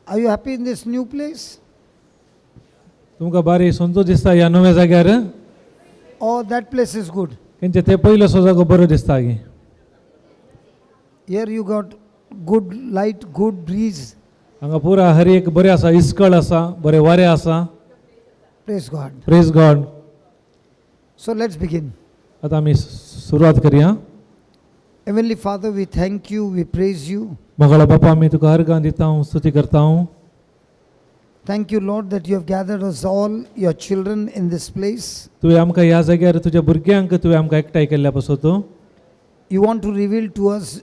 Are you happy in this new place? तुमकां बारी संतोष दिसता ह्या नव्या जाग्यार? Oh, that place is good. तेंचे ते पयलोसो जागो बरो दिसता गी. Here you got good light, good breeze. हांगा पुरा हर एक बरें आसा, इस्कळ आसा, बरें वारें आसा. Praise God. Praise God. So let's begin. आता आमी सुरवात करया. Heavenly Father, we thank you, we praise you. मोगाळा बापा आमी तुका अर्गां दिता हांव, स्तुती करता हांव. Thank you, Lord, that you have gathered us all, your children, in this place. तुवें आमकां ह्या जाग्यार तुज्या भुरग्यांक तुवें आमकां एकठांय केल्ल्या पासून तूं You want to reveal to us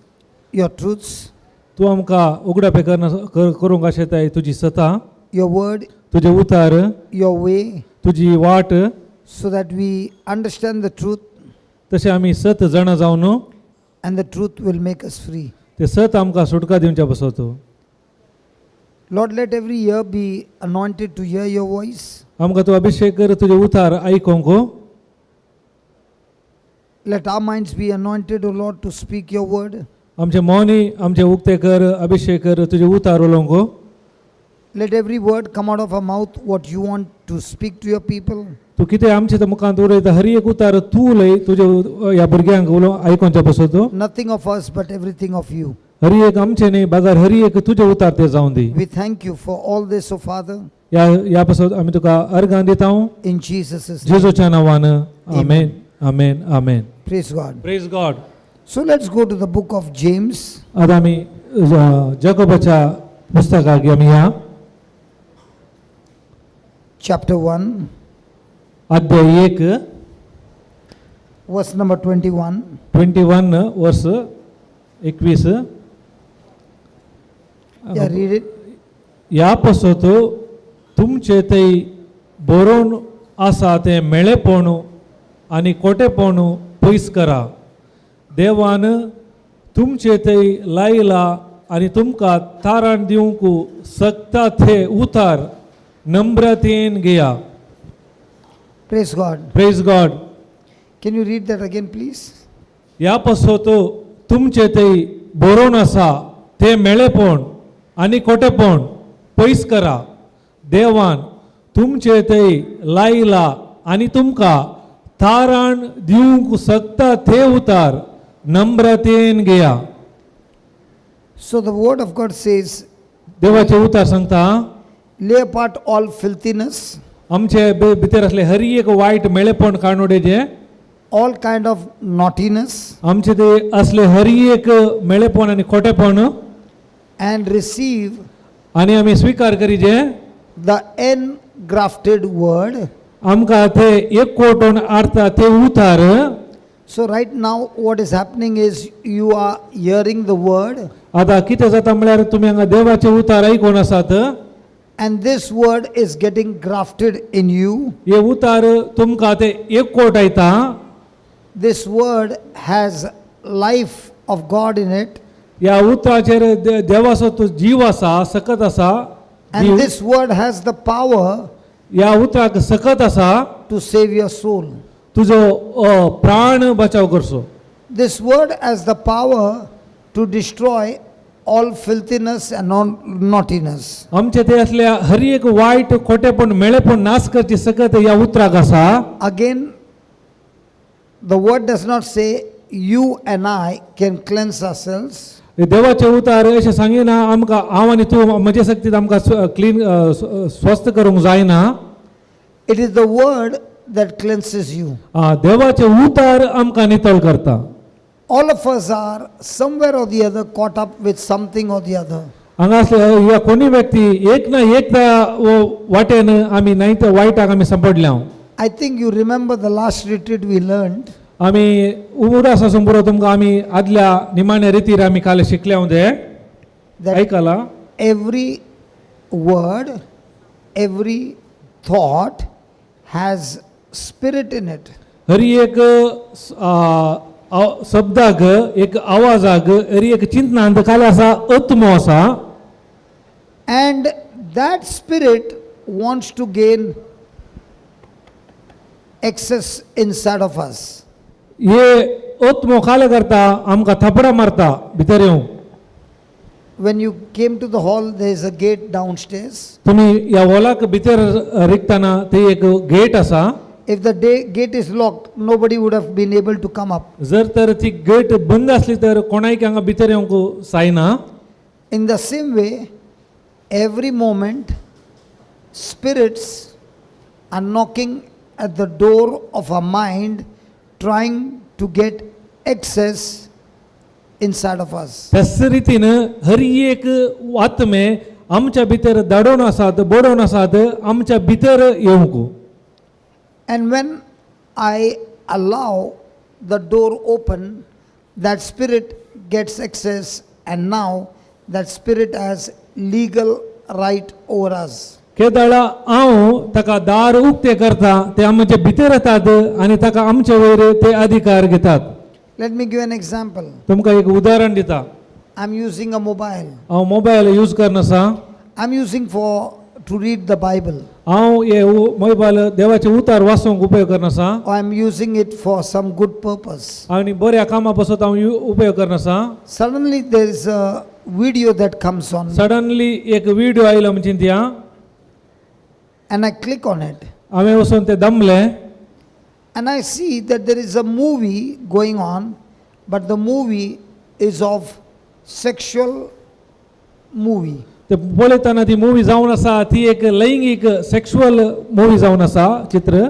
your truths, तूं आमकां उगडापे करूंक आशेताय तुजी सता, your word, तुजे उतार, your way, तुजी वाट, so that we understand the truth तशें आमी सत जाणा जावन न्हू, and the truth will make us free. ते सत आमकां सुटका दिवच्या पासून तूं. Lord, let every ear be anointed to hear your voice. आमकां तूं अभिषेक कर तुजे उतार आयकोंक. Let our minds be anointed, O Lord, to speak your word. आमचे मौनी आमचे उक्ते कर, अभिषेक कर तुजे उतार उलोवंक. Let every word come out of our mouth what you want to speak to your people. तूं कितें आमचे मुखांत उलयता हर एक उतार तूं उलय तुजे ह्या भुरग्यांक आयकोवच्या पासून तूं. Nothing of us but everything of you. हर एक आमचे न्ही बागार हर एक तुजे उतार ते जावन दी. We thank you for all this, O Father. ह्या पासून आमी तुका अर्गां दिता हांव In Jesus' name. जेजूच्या नांवान. आमेन आमेन आमेन. Praise God. Praise God. So let's go to the book of James. आता आमी जाकोबाच्या पुस्तकाक आमी या Chapter 1, अध्याय 1 verse number 21. 21 verse 21. Yeah, read it. ह्या पासून तुमचे ते बरोवन आसा ते मेळेपण आनी खोटेपण पयस करा. देवान तुमचे ते लायला आनी तुमकां तारण दिवंक सकता ते उतार नम्रतेन घेया. Praise God. Praise God. Can you read that again, please? ह्या पासून तुमचे ते बरोवन आसा ते मेळेपण आनी खोटेपण पयस करा. देवान तुमचे ते लायला आनी तुमकां तारण दिवंक सकता ते उतार नम्रतेन घेया. So the word of God says, देवाचे उतार सांगता lay apart all filthiness, आमचे भितर असले हर एक वायट मेळेपण काडून उडोवचे. all kind of naughtiness, आमचे ते असले हर एक मेळेपण आनी खोटेपण and receive आनी आमी स्वीकार करीचे the engrafted word. आमकां ते एक कोटून आरता ते उतार. So right now what is happening is you are hearing the word, आता कितें जाता म्हळ्यार तुमी हांगा देवाचे उतार आयकोन आसात and this word is getting grafted in you. हे उतार तुमकां ते एक कोट आयता. This word has life of God in it, ह्या उतराचेर देवाचो तो जीव आसा, सकत आसा. and this word has the power ह्या उतराक सकत आसा to save your soul. तुजो प्राण बचाव करचो. This word has the power to destroy all filthiness and all naughtiness. आमचे ते असल्या हर एक वायट खोटेपण मेळेपण नाश करची सकत ह्या उतराक आसा. Again, the word does not say you and I can cleanse ourselves. देवाचे उतार अशें सांगिना आमकां हांव आनी तूं म्हजे सक्तीन आमकां क्लीन स्वस्थ करूंक जायना. It is the word that cleanses you. देवाचे उतार आमकां नितळ करता. All of us are somewhere or the other caught up with something or the other. हांगा ह्या कोणी व्यक्ती एक ना एकदा वाटेन आमी नाही तर वायटाक आमी सांपडल्या. I think you remember the last retreat we learned. आमी उदास आसून पुरो तुमकां आमी आदल्या निमाण्या रितीर आमी काल शिकल्या ते That आयकला. every word, every thought has spirit in it. हर एक शब्दाक एक आवाजाक हर एक चिंतनांत काल आसा आत्मो आसा. And that spirit wants to gain access inside of us. हे आत्मो काल करता आमकां थपडा मारता भितर येवंक. when you came to the hall, there is a gate downstairs. तुम्ही या हॉलाक भितर रिकताना ते एक गेट आसा. If the gate is locked, nobody would have been able to come up. जर तर ती गेट बंद असली तर कोणाक हांगा भितर येवंक जायना. In the same way, every moment, spirits are knocking at the door of our mind, trying to get access inside of us. त्याच रीतीन हर एक आत्मे आमच्या भितर धाडोवन आसात, बोडोवन आसात आमच्या भितर येवंक. And when I allow the door open, that spirit gets access, and now that spirit has legal right over us. केदाळा हांव ताका दार उक्ते करता ते आमचे भितर येतात आनी ताका आमचे वयर ते अधिकार घेतात. Let me give an example. तुमकां एक उदाहरण दिता. I'm using a mobile. हांव मोबायल यूज करनासा. I'm using to read the Bible. हांव हे मोबायल देवाचे उतार वाचूंक उपयोग करनासा. Or I'm using it for some good purpose. आनी बऱ्या कामा पासत हांव उपयोग करनासा. Suddenly there is a video that comes on, suddenly एक व्हिडिओ आयलो म्हणजे त्या and I click on it, हांवें वचून ते दमले and I see that there is a movie going on, but the movie is of sexual movie. ते पळयतना ती मुवी जावन आसा ती एक लैंगिक सेक्शुअल मुवी जावन आसा चित्र.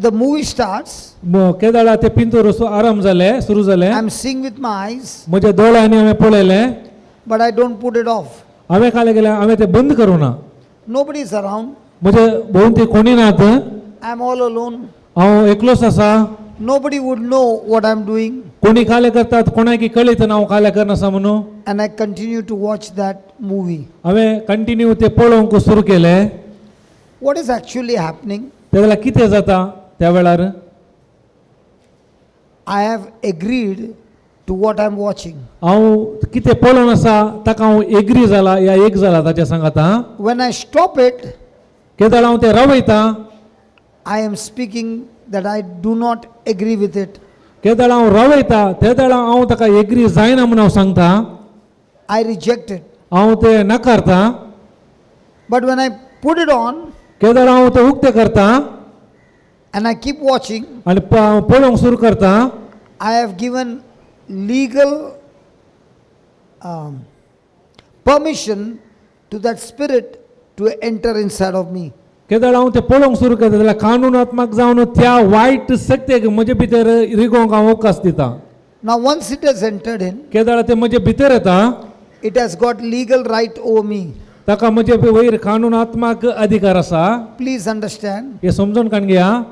The movie starts, केदाळा ते पिंतूर आराम जाले सुरू जाले. I'm seeing with my eyes, म्हज्या दोळ्यांनी हांवें पळयले. but I don't put it off. हांवें काय केलें हांवें ते बंद करूं ना. Nobody is around. म्हजे भोंवती कोणी नात. I'm all alone. हांव एकलोच आसा. Nobody would know what I'm doing. कोणी काले करतात कोणाकी कळीत ना हांव काले करनासा म्हणून. And I continue to watch that movie. हांवें कंटिन्यू ते पळोवंक सुरू केलें. What is actually happening? तेन्ना कितें जाता त्या वेळार I have agreed to what I'm watching. हांव कितें पळोवन आसा ताका हांव एग्री जाला या एक जाला ताच्या सांगाता. When I stop it, केदाळ हांव ते रावयता. I am speaking that I do not agree with it. केदाळ हांव रावयता तेदाळ हांव ताका एग्री जायना म्हणून हांव सांगता. I reject it. हांव ते नाकारता. But when I put it on केदाळ हांव ते उक्ते करता and I keep watching, आनी पळोवंक सुरू करता. I have given legal permission to that spirit to enter inside of me. केदाळ हांव ते पळोवंक सुरू करता जाल्यार कानुनात्मक जावन त्या वायट सत्तेक म्हजे भितर रिगोवंक हांव अवकाश दिता. Now once it has entered in, केदाळ ते म्हजे भितर येता. it has got legal right over me. ताका म्हजे वयर कानुनात्मक अधिकार आसा. Please understand, हे समजून काण घेया.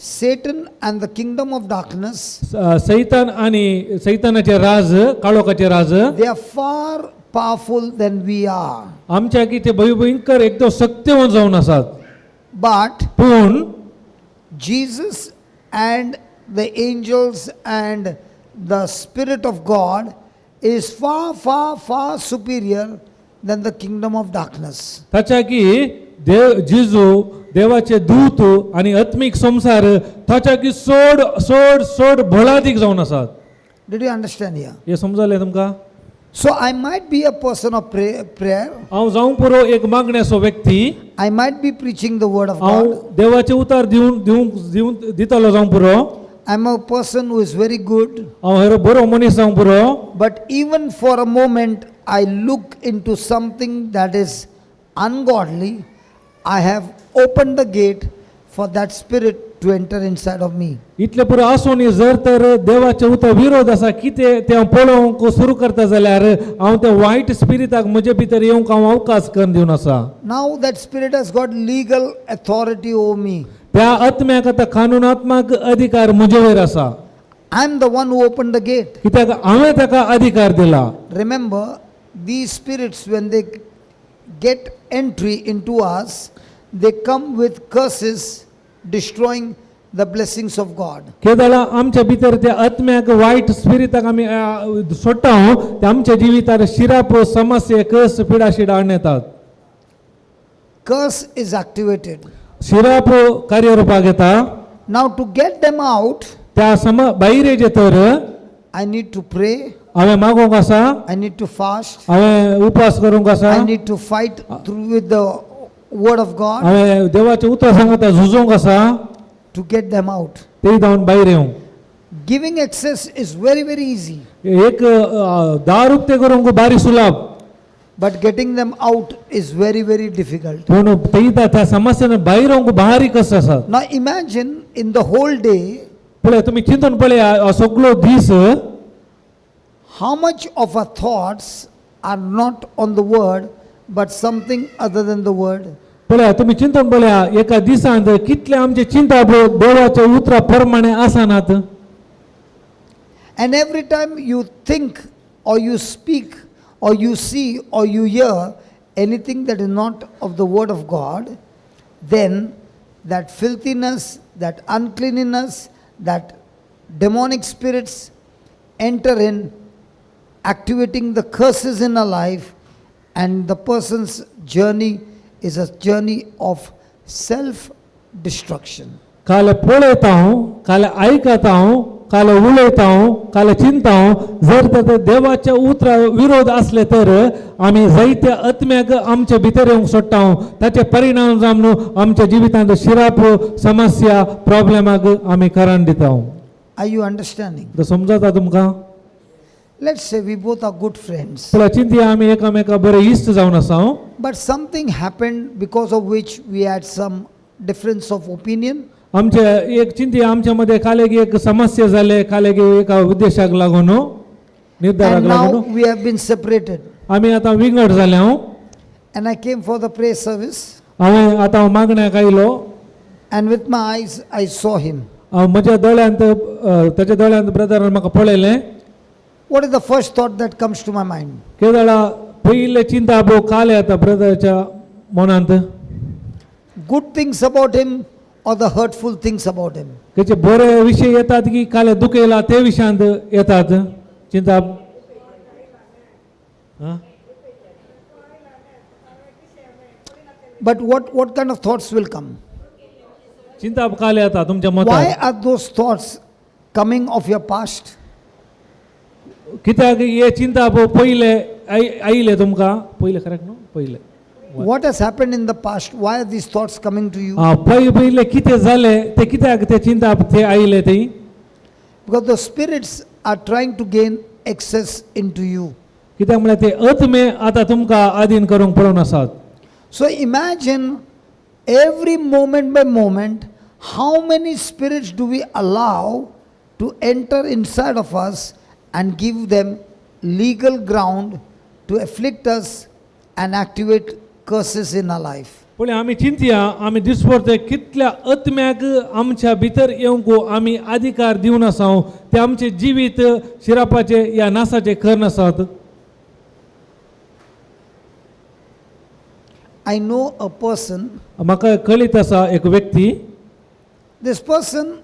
Satan and the kingdom of darkness, सैतान आनी सैतानाचे राज काळोखाचे राज they are far powerful than we are. आमच्या की ते भयंकर एकदम सत्यवान जावन आसात. But पूण Jesus and the angels and the Spirit of God is far, far, far superior than the kingdom of darkness. ताच्या की देव जिजू देवाचे दूत आणि आत्मिक संसार ताच्या की सोड सोड सोड भलादीक जावन आसात. Did you understand here? हे समजले तुमका. So I might be a person of prayer. हांव जावंक पुरो एक मागण्याचो व्यक्ती. I might be preaching the word of हांव God. देवाचे उतार दिवन दितालो जावंक पुरो. I'm a person who is very good. हांव हेरो बरो मनीस जावंक पुरो. But even for a moment I look into something that is ungodly, I have opened the gate for that spirit to enter inside of me. इतले पुरो आसून जर तर देवाचे उतर विरोध आसा कितें ते हांव पळोवंक सुरू करता जाल्यार हांव त्या वायट स्पिरिटाक म्हजे भितर येवंक हांव अवकाश करून दिवन आसा. Now that spirit has got legal authority over me. त्या आत्म्याक आतां कानुनात्मक अधिकार म्हजे वयर आसा. I am the one who opened the gate. कित्याक हांवें ताका अधिकार दिला. Remember, these spirits, when they get entry into us, they come with curses, destroying the blessings of God. केदाळा आमच्या भितर त्या आत्म्याक वायट स्पिरिटाक आमी सोडटा ते आमच्या जिवितार शिराप समस्या कस पिडा शिडा हाडून येतात. Curse is activated. शिराप कार्यरूपाक येता. Now to get them out, त्या भायर जे तर I need to pray. हांवें मागोंक आसा, I need to fast, हांवें उपास करूंक आसा, I need to fight through with the word of God हांवें देवाचें उतर सांगता झुजोंक आसा, to get them out. ते जावन भायर येवंक. Giving access is very, very easy, एक दार उक्ते करूंक बारी सुलभ, but getting them out is very, very difficult. पूण तेयता त्या समस्येन भायर येवंक भारी कस आसा. Now imagine in the whole day, पळय तुमी चिंतून पळया सगळो दीस how much of our thoughts are not on the word, but something other than the word. पळया तुमी चिंतून पळया एका दिसांत कितले आमचे चिंता देवाच्या उतरा प्रमाणे आसानात. And every time you think or you speak or you see or you hear anything that is not of the word of God, then that filthiness, that uncleanness, that demonic spirits enter in, activating the curses in our life, and the person's journey is a journey of self-destruction. काल पळयता हांव, काल आयकता हांव, काल उलयता हांव, काल चिंता हांव, जर तर देवाच्या उतरा विरोध असले तर आमी जायत्या आत्म्याक आमच्या भितर येवंक सोडटा हांव. ताचे परिणाम जावन आमच्या जिवितांत शिराप समस्या प्रॉब्लेमाक आमी कारण दिता हांव. Are you understanding? तर समजता तुमकां? Let's say we both are good friends, पळय चिंतया आमी एकामेका बरे इश्ट जावन आसा हांव. but something happened because of which we had some difference of opinion. आमचे एक चिंतया आमच्या मध्ये कालेक एक समस्या जाले, कालेक एका उद्देशाक लागून निर्धाराक And now लागून we have been separated. आमी आतां विंगड जाले हांव. And I came for the prayer service, हांवें आतां मागण्याक आयलो. and with my eyes I saw him. म्हज्या दोळ्यांत ताच्या दोळ्यांत ब्रदरान म्हाका पळयलें. What is the first thought that comes to my mind? केदळा पयले चिंता पळय काले येता ब्रदराच्या मनांत. Good things about him or the hurtful things about him? तेचे बरे विशय येतात की काले दुखयला ते विशयांत येतात चिंता. But what kind of thoughts will come? चिंता काले येता तुमच्या Why मतांत. are those thoughts coming of your past? कित्याक हे चिंता पयले आयले तुमकां पयले करेक्ट न्हू पयले. What has happened in the past? Why are these thoughts coming to you? पयले कितें जालें ते कित्याक ते चिंता ते आयले ते. Because the spirits are trying to gain access into you. कित्याक म्हळ्यार ते आत्मे आतां तुमकां अधीन करूंक पळोवन आसात. So imagine every moment by moment, how many spirits do we allow to enter inside of us and give them legal ground to afflict us and activate curses in our life. पण आमी चिंतया आमी दिसपरते कितल्या आत्म्याक आमच्या भितर येवंक आमी अधिकार दिवन आसा ते आमचे जिवीत शिरापाचे या नासाचे खण आसात. I know a person, म्हाका कळीत आसा एक व्यक्ती. this person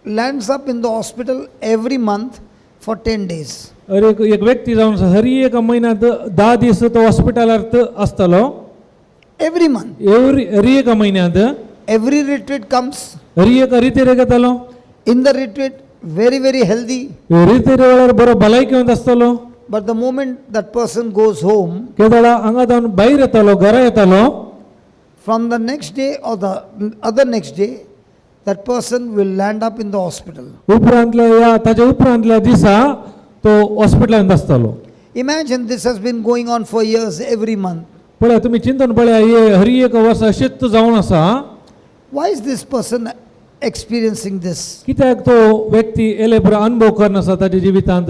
lands up in the hospital every month for 10 days. एक व्यक्ती जावन आसा हर एक म्हयन्यात 10 दीस तो हॉस्पिटलांत आसतलो. Every month. हर एक म्हयन्यात Every retreat comes. हर एक रितीर घेतालो. In the retreat, very, very healthy. रितीर वेळार बरो भलायकेंत आसतलो. But the moment that person goes home, केदळा हांगा जावन भायर येतालो घरा येतालो. from the next day or the other next day, that person will land up in the hospital. उपरांतल्या या ताच्या उपरांतल्या दिसा तो हॉस्पिटलांत आसतलो. Imagine this has been going on for years, every month. पळय तुमी चिंतून पळया हे हर एक वर्स अशेंच जावन आसा. Why is this person experiencing this? कित्याक तो व्यक्ती एले बरो अनुभव करन आसा ताच्या जिवितांत.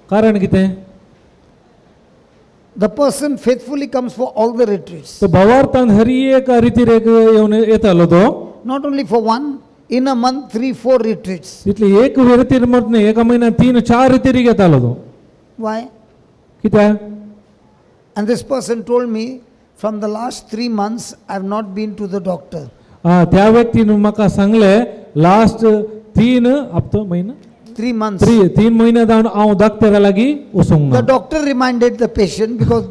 कारण कितें? The person faithfully comes for all the retreats. तो भावार्थांत हर एक रितीर येवन येतालो तो. Not only for one, in a month 3-4 retreats. तितली एक रितीर म्हणत न्ही एका म्हयन्यात 3-4 रितीरी घेतालो तो. Why? कित्याक? And this person told me, from the last 3 months, I have not been to the doctor. त्या व्यक्तीन म्हाका सांगले लास्ट 3 हप्तो म्हयनो 3 months. 3 म्हयने जावन हांव डॉक्टरा लागीं वचूंक The ना. doctor reminded the patient, because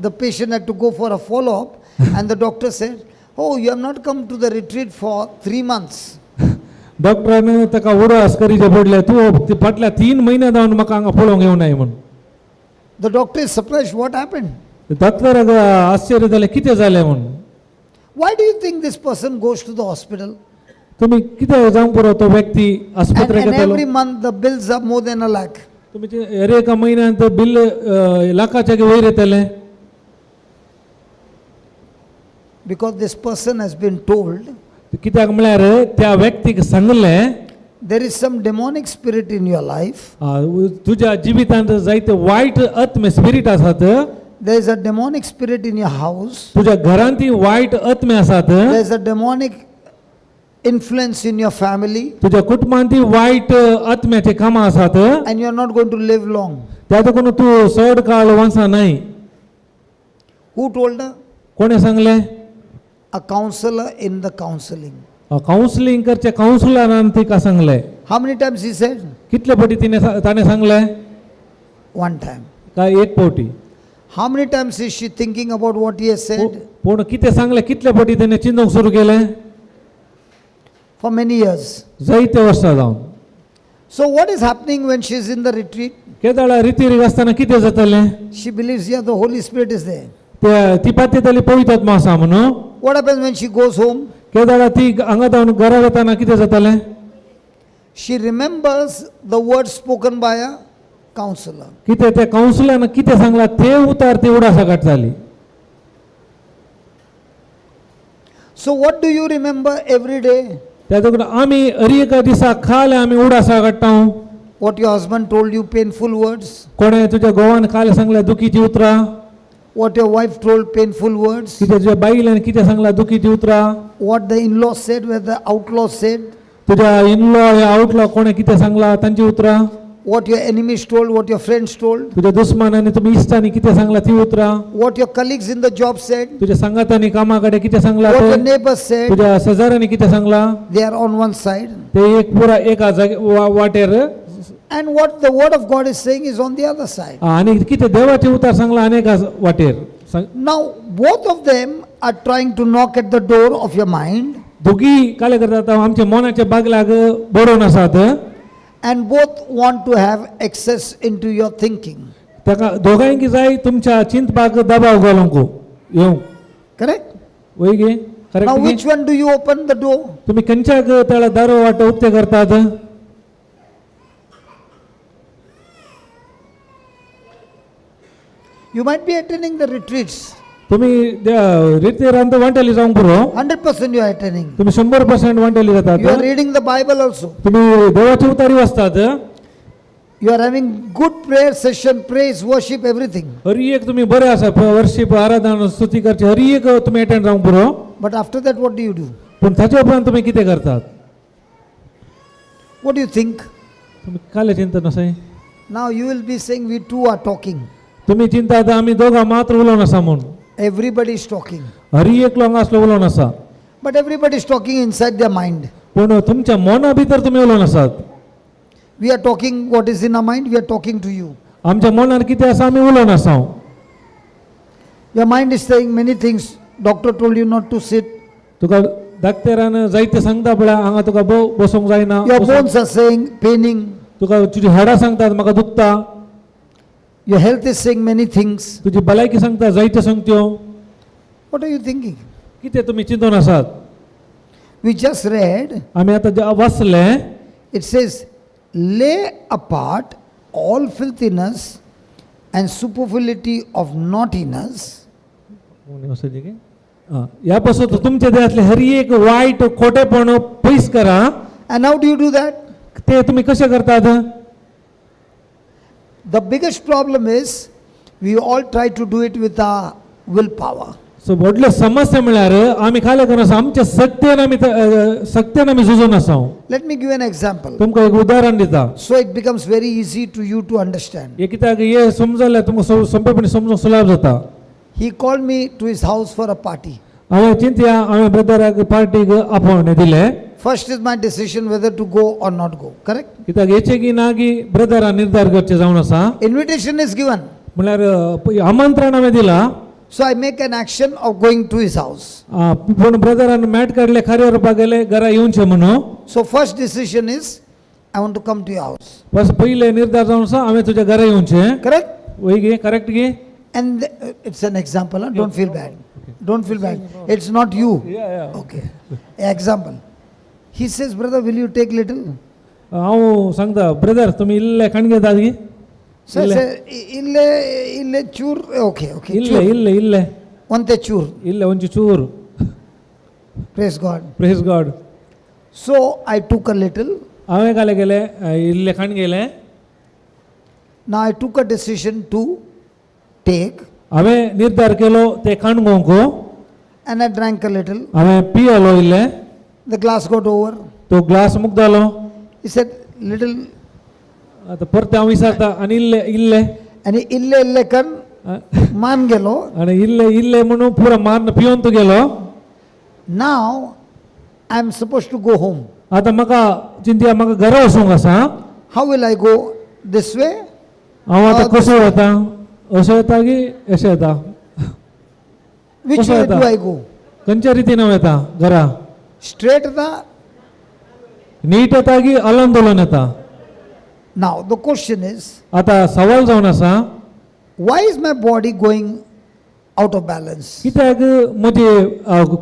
the patient had to go for a follow-up, and the doctor said, "Oh, you have not come to the retreat for 3 months." डॉक्टरान ताका उडास करीचे पडले तूं ती फाटल्या 3 म्हयने जावन म्हाका हांगा पळोवंक येवं नाय म्हण The doctor is surprised. What happened? डॉक्टराक आश्चर्य जालें कितें जालें म्हण Why do you think this person goes to the hospital? तुमी कितें जावंक पुरो तो व्यक्ती And आस्पत्रेक येतालो every month the bills are more than 1 lakh. तुमचे हर एका म्हयन्यात बिल लाखाच्या वयर येतलें Because this person has been told कित्याक म्हळ्यार त्या व्यक्तीक सांगलें there is some demonic spirit in your life. तुज्या जिवितांत जायते वायट आत्मे स्पिरीट आसात There is a demonic spirit in your house. तुज्या घरांत वायट आत्मे आसात There is a demonic influence in your family. तुज्या कुटुंबांत वायट आत्म्याचे कामां आसात And you are not going to live long. त्या देखून तूं चड काळ वंसा नाय Who told her? कोणे सांगलें A counselor in the counseling. Counselling करचे काउन्सिलरान तिका सांगलें How many times he said? कितले फावटी ताणें सांगलें One time. काय एक फावटी How many times is she thinking about what he has said? पूण कितें सांगलें कितले फावटी ताणें चिंतूंक सुरू केलें For many years. जायते वर्सां जावन So what is happening when she is in the retreat? केदाळा रितीरीक आसतना कितें जातालें She believes, yeah, the Holy Spirit is there. ती पातयताली पवित्र आत्मा आसा म्हणून What happens when she goes home? केदाळा ती हांगा जावन घरा वताना कितें जातालें She remembers the words spoken by a counselor. कितें त्या काउन्सिलान कितें सांगलां ते उतार ती उडासा काडटाली So what do you remember every day? त्या देखून आमी हर एका दिसा खाले आमी उडासा काडटा What your husband told you, painful words. कोणे तुज्या घोवान खाले सांगल्या दुखीची उतरां What your wife told, painful words. कितें तुज्या बायलेन कितें सांगलां दुखीची उतरां What the in-laws said, where the outlaws said. तुज्या इनलॉ या आउटलॉ कोणे कितें सांगलां तांची उतरां What your enemies told, what your friends told. तुज्या दुस्मानांनी तुमी इश्टांनी कितें सांगलां ती उतरां What your colleagues in the job said. तुज्या संगातांनी कामा कडेन कितें सांगलां What your तें neighbors said. तुज्या शेजाऱ्यांनी कितें सांगलां They are on one side. ते एक पुरा एका वाटेर And what the word of God is saying is on the other side. आनी कितें देवाचे उतार सांगलां अनेका वाटेर Now, both of them are trying to knock at the door of your mind. दोगी काय करतात आमच्या मनाच्या बागलाक बडोवन आसात And both want to have access into your thinking. ताका दोगांयक जाय तुमच्या चिंतपाक दबाव घालूंक येवं Correct? वय गे Now, correct which one do you open the door? तुम्ही खंयच्याक त्याला दारो वाटो उक्ते करतात You might be attending the retreats. तुम्ही रितीरांत वांटेली जावंक पुरो 100% you are attending. तुम्ही 100% वांटेली जातात You are reading the Bible also. तुम्ही देवाची उतारी वाचतात You are having good prayer session, praise, worship, everything. हर एक तुम्ही बरे आसा वर्शिप आराधना स्तुती करचे हर एक तुम्ही अटेंड जावंक पुरो But after that, what do you do? पण ताचे उपरांत तुम्ही कितें करतात What do you think? तुम्ही काले चिंतन असाय Now you will be saying we two are talking. तुम्ही चिंतात आमी दोगां मात्र उलोवन आसा म्हूण Everybody is talking. हर एक लोक आसलो उलोवन आसा But everybody is talking inside their mind. पण तुमच्या मना भितर तुम्ही उलोवन आसात We are talking what is in our mind, we are talking to you. आमच्या मनार कितें आसा आमी उलोवन आसा Your mind is saying many things. Doctor told you not to sit. तुका डाक्टरान जायते सांगता पळय हांगा तुका बसोंक जायना Your bones are saying paining. तुका तुजी हाडां सांगतात म्हाका दुखता Your health is saying many things. तुजी भलायकी सांगता जायत्यो सांगत्यो What are you thinking? कितें तुमी चिंतून आसात We just read, आमी आतां वाचलें it says, lay apart all filthiness and superfluity of naughtiness. ह्या पासून तुमच्या देहातले हर एक वायट खोटेपण पयस करा And how do you do that? ते तुम्ही कशें करतात The biggest problem is we all try to do it with our willpower. सो व्हडले समस्या म्हळ्यार आमी खाले करना आमच्या सक्तेन आमी झुजून आसा Let me give you an example. तुमकां एक उदाहरण दिता So it becomes very easy to you to understand. हे कित्याक हे समजल्यार तुमकां सोंपेपणी समजूंक सुलभ जाता He called me to his house for a party. हांवें चिंतया हांवें ब्रदराक पार्टीक आपोवणे दिले First is my decision whether to go or not go. Correct? कित्याक हेचे की ना की ब्रदरान निर्धार करचे जावन आसा Invitation is given. म्हळ्यार आमंत्रण हांवें दिलां So I make an action of going to his house. पूण ब्रदरान मॅट काडले खारी व्हरपाक गेले घरा येवचें म्हणून. So first decision is, I want to come to your house. बस पहिले निर्धार जावन आसा हांवें तुज्या घरा येवचें. Correct? वय गे करेक्ट गे. And it's an example, huh? Don't feel bad. Don't feel bad. It's not you. Okay. Example. He says, brother, will you take little? हांव सांगता ब्रदर तुमी इल्ले खाण घेतात गे. So I say, ille chur. Okay, okay. इल्ले Chur. इल्ले इल्ले One te chur. इल्ले ಒಂಚೂರು ಚೂರು. Praise God. Praise God. So I took a little. हांवें काले गेले इल्ले खाण गेले. Now I took a decision to take, हांवें निर्धार केलो ते खाण घेवंक. and I drank a little. हांवें पियलो इल्ले. The glass got over. तो ग्लास मुक्तालो. He said, little. आता परत हांव विचारता आनी इल्ले इल्ले And ille kan man gelo. आनी इल्ले इल्ले म्हणून पुरा मारन पिवन तूं गेलो. Now I am supposed to go home. आतां म्हाका चिंतया म्हाका घरा वचूंक आसा. How will I go? This way? हांव आतां कसो वता? अशें वता की अशें वता? Which कसो way do वता? I go? खंयच्या रितीन हांव येता घरा? Straight the. नीट येता की अलन दोलन येता? Now the question is, आतां सवाल जावन आसा why is my body going out of balance? कित्याक म्हजे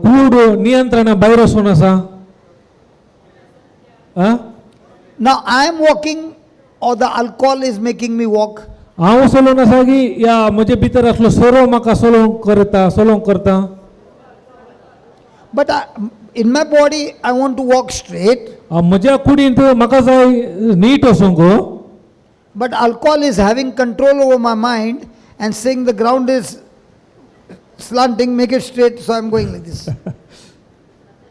कूड नियंत्रणा भायर वचून आसा? Now I am walking, or the alcohol is making me walk. हांव चलोवन आसा की या म्हजे भितर आसलो सोरो म्हाका चलोवंक करता? But in my body, I want to walk straight. म्हज्या कुडींत म्हाका जाय नीट वचूंक. But alcohol is having control over my mind and saying the ground is slanting, make it straight, so I am going like this.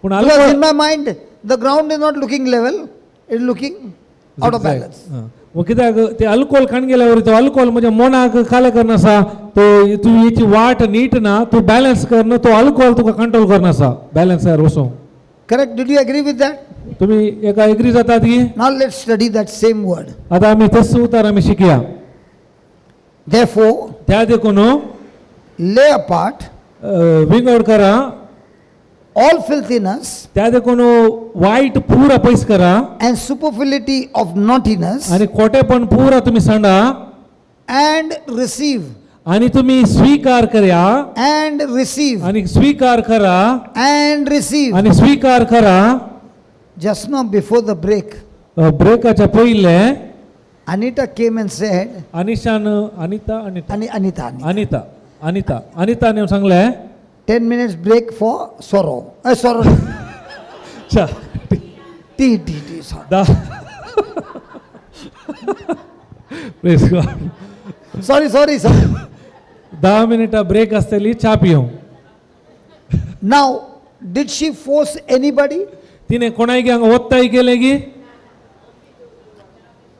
पूण Because in my mind, the ground is not looking level, it is looking out of balance. कित्याक ते alcohol खाण गेल्यावर तो alcohol म्हज्या मनाक काले करनासा. तो तूं हेची वाट नीट ना, तूं बॅलन्स करना, तो अल्कोहोल तुका कंट्रोल करनासा बॅलन्सार वचूंक. Correct? Did you agree with that? तुमी एका एग्री जातात की? Now let's study that same word. आतां आमी तेच उतार आमी शिकया. Therefore, त्या देखून lay apart विंगड करा. all filthiness त्या देखून वाईट पुरा पयस करा. and superfluity of naughtiness आणि खोटेपण पुरा तुम्ही सांडा. and receive. आणि तुम्ही स्वीकार करा. And receive. आणि स्वीकार करा. And receive. आणि स्वीकार करा. Just now before the break, ब्रेकाच्या पहिले Anita came and said, अनिशान अनिताने सांगले 10 minutes break for sorrow. Sorrow. Tea, sorry. Praise God. Sorry. 10 मिनिटा break असतेली चा पियो. Now, did she force anybody? तिने कोणाक हांगा ओत्ताय केले की?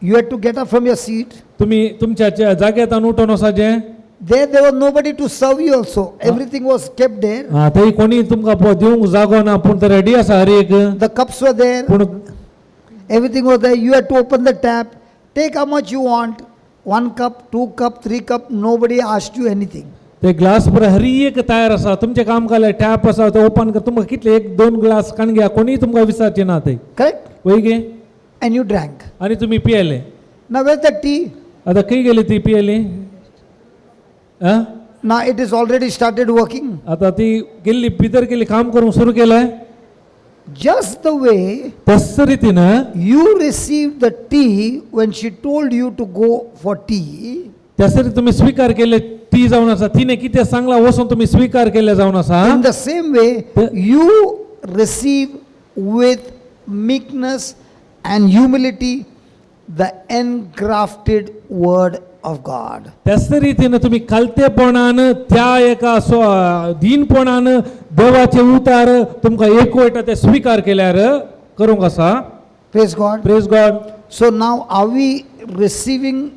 You had to get up from your seat. तुम्ही तुमच्या जागेतून उठून वसाचे. There was nobody to serve you also. Everything was kept there. थंय कोणी तुमकां दिवंक जागो ना पूण ते रेडी आसा हर एक. The cups were there. पूण Everything was there. You had to open the tap. Take how much you want. 1 cup, 2 cup, 3 cup. Nobody asked you anything. ते ग्लास पुरा हर एक तयार आसा. तुमचे काम काले टॅप आसा तो ओपन कर. तुमकां कितले 1-2 ग्लास काण घ्या कोणी तुमकां विचारचे ना थंय. Correct? वय गे. And you drank. आणि तुम्ही पियले. Now where's the tea? आता खंय गेली ती पियली? Now it is already started working. आता ती गेल्ली भितर गेली काम करूंक सुरू केलंय. Just the way तस रीतीनं you received the tea when she told you to go for tea. त्यासाठी तुम्ही स्वीकार केले ती जाऊन असा. तिने किती चांगला वसून तुम्ही स्वीकार केले जाऊन असा. In the same way, you receive with meekness and humility the engrafted word of God. त्याच रीतीनं तुम्ही खालतेपणान त्या एका दीनपणान देवाचे उतार तुमका एक वेळा ते स्वीकार केल्यार करूंक असा. Praise God. Praise God. So now are we receiving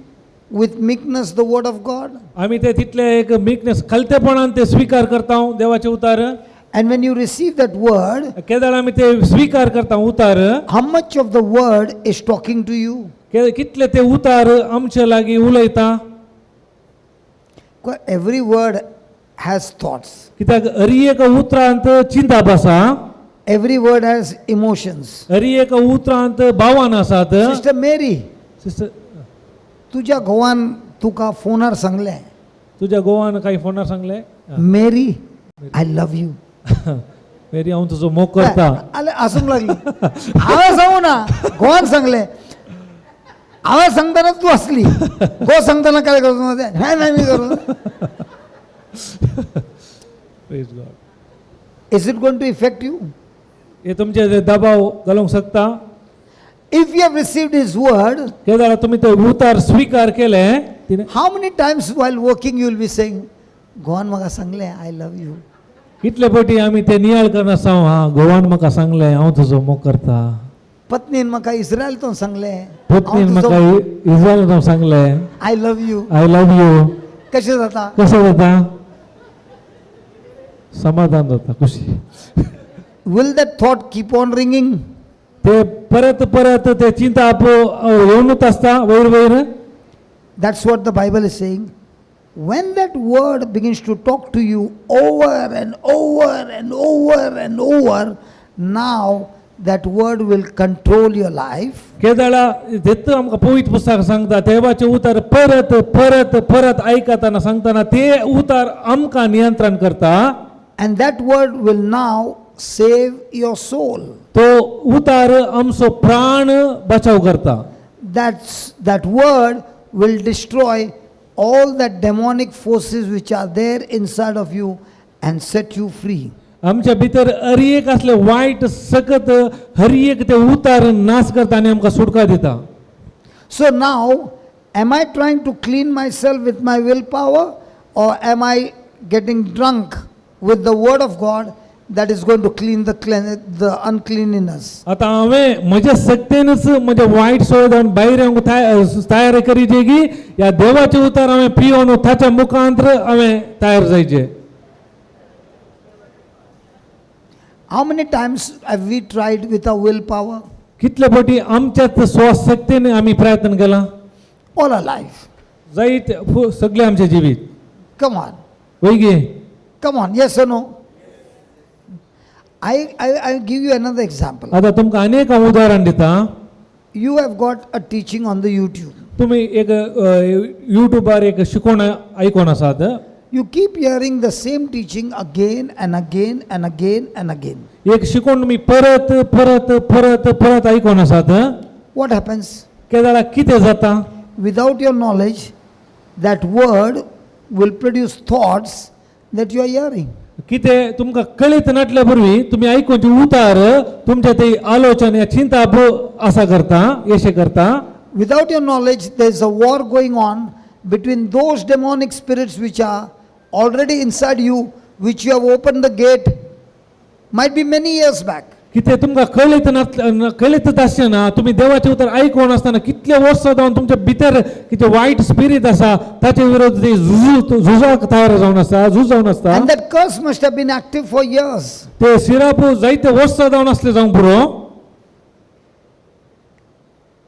with meekness the word of God? आम्ही ते तिथले एक मीकनेस खालतेपणान ते स्वीकार करता देवाचे उतार. And when you receive that word, Kedar आम्ही ते स्वीकार करता उतार. how much of the word is talking to you? कितले ते उतार आमचे लागी उलयता. Every word has thoughts. कित्याक अरी एक उतरांत चिंता आसा, Every word has emotions. अरी एक उतरांत भावना आसात. Sister Mary, सिस्टर, तुझ्या घोवान तुका फोनार सांगले, तुझ्या गोवान काही फोनार सांगले, मेरी I love you. मेरी हांव तुजो मोग करता. आले हसूंक लागली. हांवें सांगू ना, घोवान सांगले. हांवें सांगताना तू हसली. घो सांगताना काय करतो मध्ये? नाही मी करू. Praise God. Is it going to affect you? हे तुमचे दबाव घालूंक शकता. If you have received his word, Kedar तुम्ही ते उतार स्वीकार केले, तिने how many times while working you will be saying, घोवान म्हाका सांगले I love you. कितले फावटी आमी ते नियाळ करना सांग, हा गोवान म्हाका सांगले हांव तुजो मोग करता. पत्नीन म्हाका इस्रायलतून सांगले पत्नीन म्हाका इस्रायलांतून सांगले I love you. I love you. कशें जाता? कसं जाता? समाधान जाता, खुशी. Will that thought keep on ringing? ते परत परत ते चिंता येऊनच असता वैर वैर. That's what the Bible is saying. When that word begins to talk to you over and over and over and over, now that word will control your life. केदाळा देत आमकां पवित्र पुस्तक सांगता देवाचे उतार परत परत परत आयकताना सांगताना ते उतार आमकां नियंत्रण करता. And that word will now save your soul. तो उतार आमचो प्राण बचाव करता. That word will destroy all that demonic forces which are there inside of you and set you free. आमच्या भितर हरी एक असले वाईट सकत हरी एक ते उतार नाश करता आणि आमकां सुटका दिता. So now, am I trying to clean myself with my willpower, or am I getting drunk with the word of God that is going to clean the uncleanliness? आता हांवें म्हज्या सक्तेनच म्हजे वायट सोडून भायर तयार करीचे की ह्या देवाचे उतार हांवें पिवन ताच्या मुखांतर हांवें तयार जायचे. How many times have we tried with our willpower? कितले फावटी आमच्याच स्वशक्तीने आमी प्रयत्न केला? All our life. जायत सगळे आमचे जिवीत. Come on. वय गे. Come on. Yes or no? I give you another example. आता तुमकां अनेक उदाहरण दिता. You have got a teaching on the YouTube. तुम्ही एक युट्यूबार एक शिकवण ऐकून आसात. You keep hearing the same teaching again and again and again and again. एक शिकवण तुम्ही परत परत परत परत ऐकून आसात. What happens? केदाळा कितें जाता? Without your knowledge, that word will produce thoughts that you are hearing. कितें तुमकां कळीत नाटल्या पूर्वी तुम्ही ऐकूनचे उतार तुमच्या ते आलोचना चिंता आसा करता येशे करता. Without your knowledge, there is a war going on between those demonic spirits which are already inside you, which you have opened the gate, might be many years back. कितें तुमकां कळीतच आसना तुम्ही देवाचे उतार ऐकून आसतना कितले वर्स जावन तुमच्या भितर कितें वायट स्पिरीट आसा ताचे विरोध ते झुजाक तयार जावन आसता, झूज जावन आसता. And that curse must have been active for years. ते सिरापू जायते वर्स जावन आसले जावं पुरो.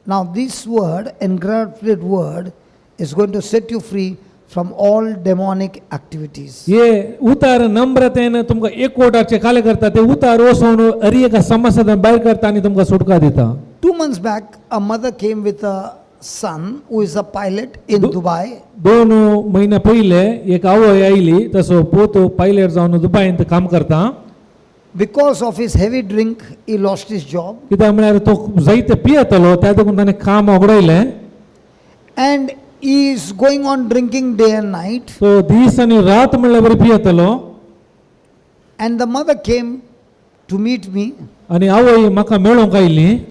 Now this word, engrafted word, is going to set you free from all demonic activities. ये उतार नम्रतेन तुमकां एकवटाचे काले करता ते उतार वचून हरी एका समस्यातून भायर करता आनी तुमकां सुटका दिता. 2 months back, a mother came with a son who is a pilot in Dubai. 2 महिने पहिले एक आवय आयली तसो पोतो पायलट जावन दुबयंत काम करता. Because of his heavy drink, he lost his job. कित्याक म्हळ्यार तो जायते पियेतलो त्या देखून ताणें काम वगडयलें. And he is going on drinking day and night. तो दीस आनी रात म्हणल्यार बरी पियेतलो. And the mother came to meet me. आनी आवय म्हाका मेळोंक oily.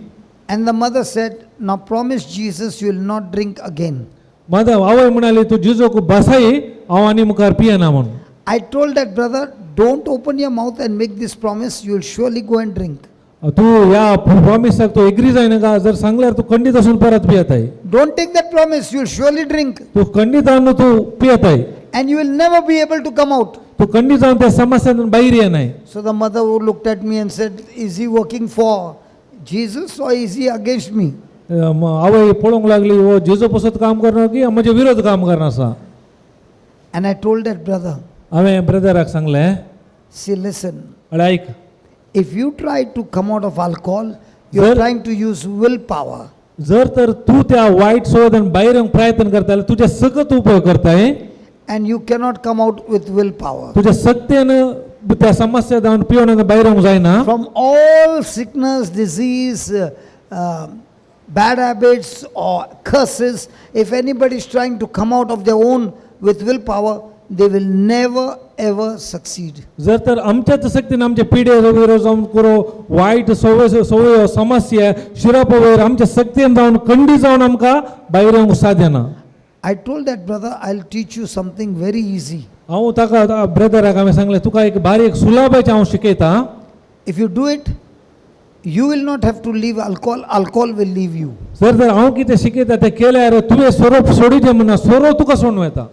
And the mother said, now promise Jesus you will not drink again. माझा आवय म्हणाली तू जिजोक बसाई हांव आनी मुखार पियेना म्हणून. I told that brother, don't open your mouth and make this promise, you will surely go and drink. तू या प्रॉमिसाक तू एग्री जायनाका जर सांगल्यार तू खंडीत वचून परत पियेताय. Don't take that promise, you will surely drink. तू खंडीत जावन तू पियेताय. And you will never be able to come out. तू खंडीत जावन त्या समस्यांतून भायर येनाय. So the mother looked at me and said, is he working for Jesus or is he against me? आवय पळोवंक लागली वो जेजू पसत काम करना की म्हजे विरोध काम करना आसा. And I told that brother, हांवें ब्रदराक सांगलें See, listen. अळे ऐक If you try to come out of alcohol, you're Well- trying to use willpower. जर तर तू त्या वाईट सोडून बाहेर येऊन प्रयत्न करता तुझ्या सकत उपयोग करताय And you cannot come out with willpower. तुझ्या सत्तेनं त्या समस्या जाऊन पिऊन बाहेर येऊन जायना From all sickness, disease, bad habits or curses, if anybody is trying to come out of their own with willpower, they will never ever succeed. जर तर आमच्याच शक्तीनं आमच्या पिढे विरोध जाऊन करो वाईट सवय समस्या शिराप वयर आमच्या शक्तीन जाऊन कंडी जाऊन आमकां भायर येवंक साधना I told that brother, I'll teach you something very easy. हांव ताका ब्रदराक हांवें सांगलें तुका एक बारीक सुलभाचें हांव शिकयतां If you do it, you will not have to leave alcohol, alcohol will leave you. जर तर हांव कितें शिकयता तें केल्यार तुवें सोरो सोडीचें म्हणना सोरो तुका सोडून येता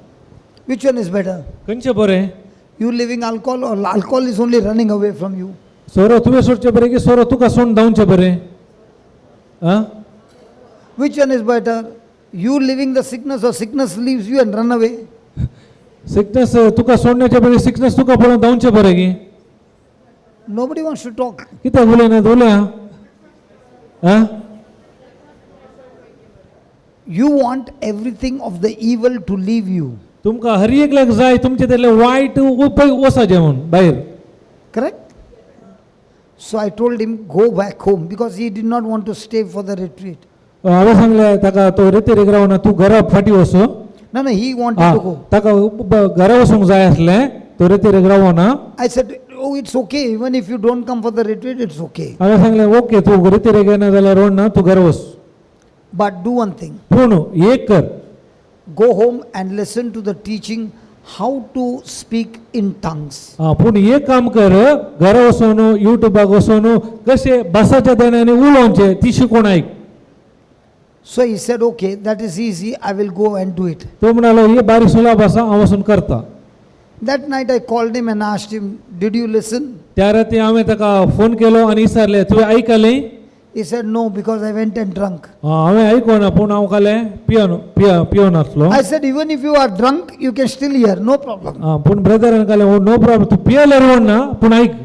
Which one is better? खंयचें बरें You leaving alcohol or alcohol is only running away from you? सोरो तुवें सोडचें बरें की सोरो तुका सोडून धांवचें बरें आं Which one is better? You leaving the sickness or sickness leaves you and run away? Sickness तुका सोडण्याचें बरें सिकनेस तुका पळोवन धांवचें बरें की Nobody wants to talk. कित्याक उलयनात उलया आं You want everything of the evil to leave you. तुमकां हर एकल्याक जाय तुमचे तेले वायट उपयोग वसाचे म्हूण भायर Correct? So I told him, go back home because he did not want to stay for the retreat. हांवें सांगलें ताका तो रेतीरेक रावना तूं घरा फाटी वचो No, no, he wanted to go. ताका घरा वचूंक जाय आसलें तो रेतीरेक रावना I said, oh, it's okay. Even if you don't come for the retreat, it's okay. हांवें सांगलें ओके तूं रेतीरेक येना जाल्यार रोडना तूं घरा वच But do one thing. पूण एक कर Go home and listen to the teaching how to speak in tongues. पूण एक काम कर घरा वचून युट्यूबाक वचून कशें भासाच्या देण्याने उलोवचें ती शिकून ऐक So he said, okay, that is easy. I will go and do it. तो म्हणालो हे बारीक सुलाभ आसा हांव वचून करता That night I called him and asked him, did you listen? त्या राती हांवें ताका फोन केलो आनी विचारलें तुवें आयकलें He said, no, because I went and drunk. हांवें आयकोना पूण हांव कालें पियोन आसलो I said, even if you are drunk, you can still hear, no problem. पूण ब्रदरान कालें नो प्रॉब्लम तूं पियल्यार म्हणना पूण ऐक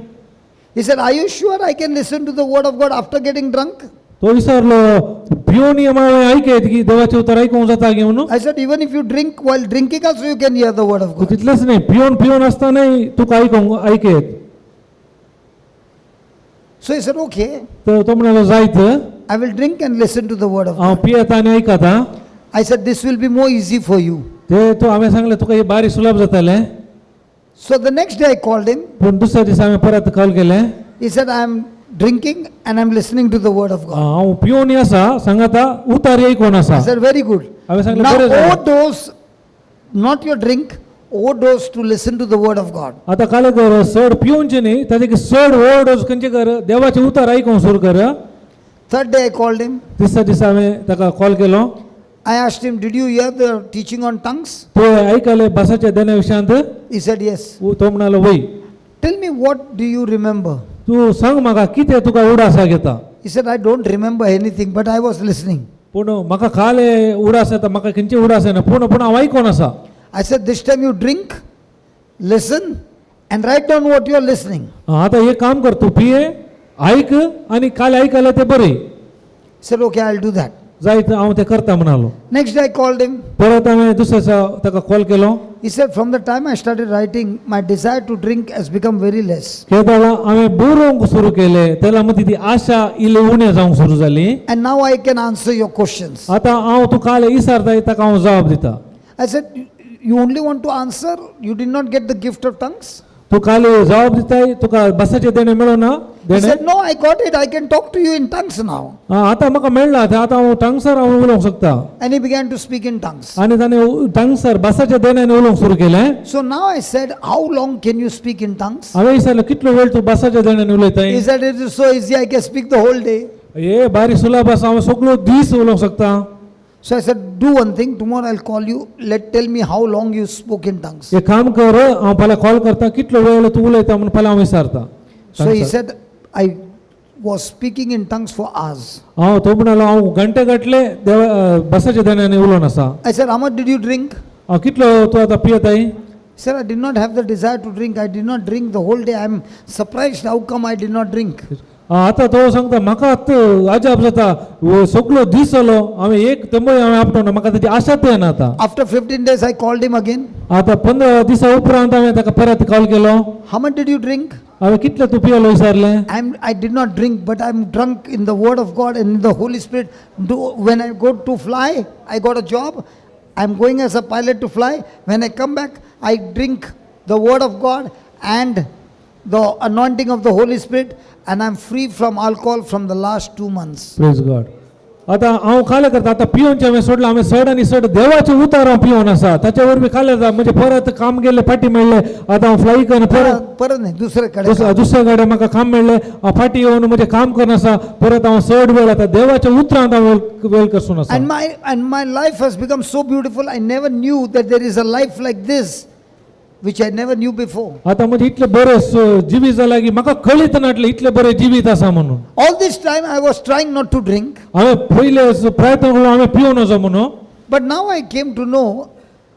He said, are you sure I can listen to the word of God after getting drunk? तो विचारलो peon हांवें ऐकयत की देवाचें उतर आयकूंक जाता गे म्हणून I said, even if you drink, while drinking also you can hear the word of God. तितलेंच न्ही पियोन आसतानाय तुका ऐकयत So he said, okay, तो म्हणालो जायत I will drink and listen to the word of हांव God. पियेता आनी आयकता I said, this will be more easy for you. ते तो हांवें सांगलें तुका हे बारीक सुलभ जातालें So the next day I called him. पूण दुसऱ्या दिसा हांवें परत कॉल केलें He said, I am drinking and I am listening to the word of God. हांव पियोन आसा सांगाता उतार ऐकून आसा I said, very good. हांवें सांगलें Now बरें जालें overdose, not your drink, overdose to listen to the word of God. आतां काले कर चड पिवचे न्ही ताचे चड ओव्हरडोस खंयचे कर देवाचे उतार आयकूंक सुरू कर Third day I called him. तिसऱ्या दिसा हांवें ताका call Kelo I asked him, did you hear the teaching on tongues? तुवें आयकलें भासाच्या देण्या विशयांत He said, yes. तो म्हणालो वय Tell me, what do you remember? तूं सांग म्हाका कितें तुका उडासा घेता He said, I don't remember anything, but I was listening. पूण म्हाका खाले उडास येता म्हाका खंयचे उडास येना पूण हांव आयकोन आसा I said, this time you drink, listen, and write down what you are listening. आतां एक काम कर तूं पिये ऐक आनी काल आयकलें तें बरें He said, okay, I'll do that. जायत हांव तें करता म्हणालो Next day I called him. परत हांवें दुसऱ्या दिसा ताका call Kelo He said, from the time I started writing, my desire to drink has become very less. केदाळा हांवें बरोवंक सुरू केलें तेला मदीं ती आशा इल्ली उणें जावंक सुरू जाली And now I can answer your questions. आतां हांव तूं काल विचारता ताका हांव जबाब दिता I said, you only want to answer? You did not get the gift of tongues? तूं काल जबाब दिताय तुका बसाचें देणें मेळो ना He देणें said, no, I got it. I can talk to you in tongues now. आतां म्हाका मेळ्ळा तें आतां हांव टांगसर हांव उलोवंक शकता And he began to speak in tongues. आनी ताणें टांगसर बसाच्या देण्याने उलोवंक सुरू केलें So now I said, how long can you speak in tongues? हांवें विचारलें कितलो वेळ तूं बसाच्या देण्याने उलयताय He said, it is so easy, I can speak the whole day. हे बारीक सुलभ आसा हांव सगळो दीस उलोवंक शकता So I said, do one thing. Tomorrow I'll call you. Tell me how long you spoke in tongues. एक काम कर हांव फाल्यां कॉल करता कितलो वेळ तूं उलयता म्हणून फाल्यां हांव विचारता So he said, I was speaking in tongues for hours. हांव तो म्हणालो हांव घंटे गटले बसाच्या देण्याने उलोवन आसा I said, how much did you drink? कितलो तूं आतां पियेताय Sir, I did not have the desire to drink. I did not drink the whole day. I am surprised how come I did not drink. आता तो सांगता म्हाका अजाप जाता सगळो दीस जालो हांवें एक तेंबय हांवें आपटो ना म्हाका ताची आशाच येना आता. After 15 days, I called him again. आता 15 दिसा उपरांत हांवें ताका परत call Kelo. How much did you drink? हांवें कितले तूं पियलो विचारलें. I did not drink, but I'm drunk in the Word of God and in the Holy Spirit. When I go to fly, I got a job. I'm going as a pilot to fly. When I come back, I drink the Word of God and the anointing of the Holy Spirit, and I'm free from alcohol from the last 2 months. Praise God. आता हांव खाले करता आता पिवनचे हांवें सोडला हांवें सड आनी सड देवाचे उतार हांव पिवन आसा ताचे वरवीं खाले जाता म्हणजे परत काम गेले फाटी मेळ्ळे आता हांव फ्लाय करना परत नाही दुसरे कडे दुसरे कडेन म्हाका काम मेळ्ळे हांव फाटी येवन म्हणजे काम करना आसा परत हांव सड वेळ आता देवाच्या उतरांत हांव वेल करसून आसा. And my life has become so beautiful. I never knew that there is a life like this, which I never knew before. आता म्हणजे इतले बरे जिवीत जाला की म्हाका कळीत नाटले इतले बरे जिवीत आसा म्हणून. All this time I was trying not to drink. हांवें पयले प्रयत्न केलो हांवें पिवूं नजो म्हणून. But now I came to know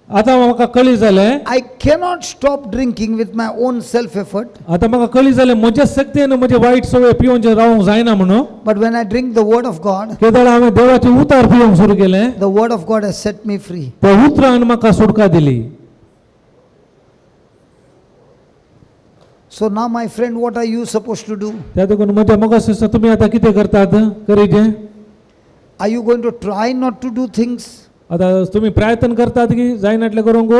आता म्हाका कळी जालें I cannot stop drinking with my own self effort. आता म्हाका कळी जालें म्हज्या शक्तीन म्हजे वायट सवय पिवोवचे रावंक जायना म्हणून. But when I drink the word of God, Kedar हांवें देवाचे उतार पिवंक सुरू केलें. the word of God has set me free. त्या उतरान म्हाका सुटका दिली. So now my friend, what are you supposed to do? त्या देखून म्हज्या मोगास आसा तुम्ही आता कितें करतात करीजे. Are you going to try not to do things? आता तुम्ही प्रयत्न करतात की जायनाटले करूंक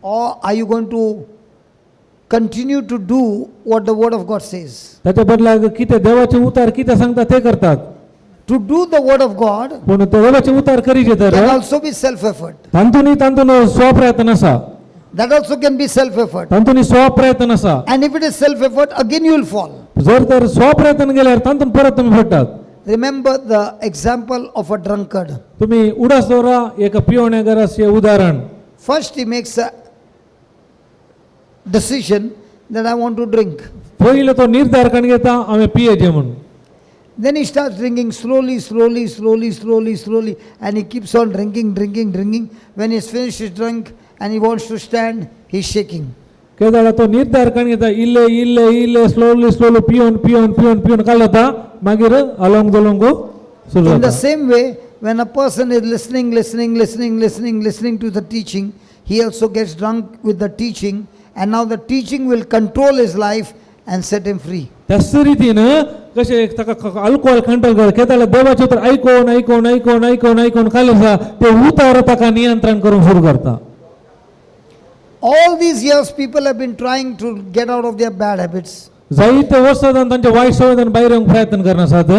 Or are you going to continue to do what the word of God says? त्याच्या बदलाक कितें देवाचे उतार कितें सांगता ते करतात. To do the word of God पूण ते देवाचे उतार करीजे तर can also be self effort. तांतून स्वप्रयत्न आसा. That also can be self effort. तांतून स्वप्रयत्न आसा. And if it is self effort, again you will fall. जर तर स्वप्रयत्न गेल्यार तांतून परत तुम्ही पडटात. Remember the example of a drunkard. तुम्ही उडास दवरा एक पिवणेकाराचे उदाहरण. First he makes a decision that I want to drink. पहिले तो निर्धार करून घेता हांवें पियेचे म्हणून. Then he starts drinking slowly, and he keeps on drinking. When he's finished his drink and he wants to stand, he's shaking. केदाळा तो निर्धार करून घेता इल्ले स्लोली पिवन काडता मागीर आलोंग दोलोंग सुरू In the जाता. same way, when a person is listening to the teaching, he also gets drunk with the teaching, and now the teaching will control his life and set him free. त्याच रीतीन कशें ताका alcohol control कर केदाळा देवाचें उतर आयकोन काडलें ते उतार ताका नियंत्रण करूंक सुरू करता. All these years people have been trying to get out of their bad habits. जायते वर्सां तांच्या वायट संवेदान भायर येवंक प्रयत्न करना आसात.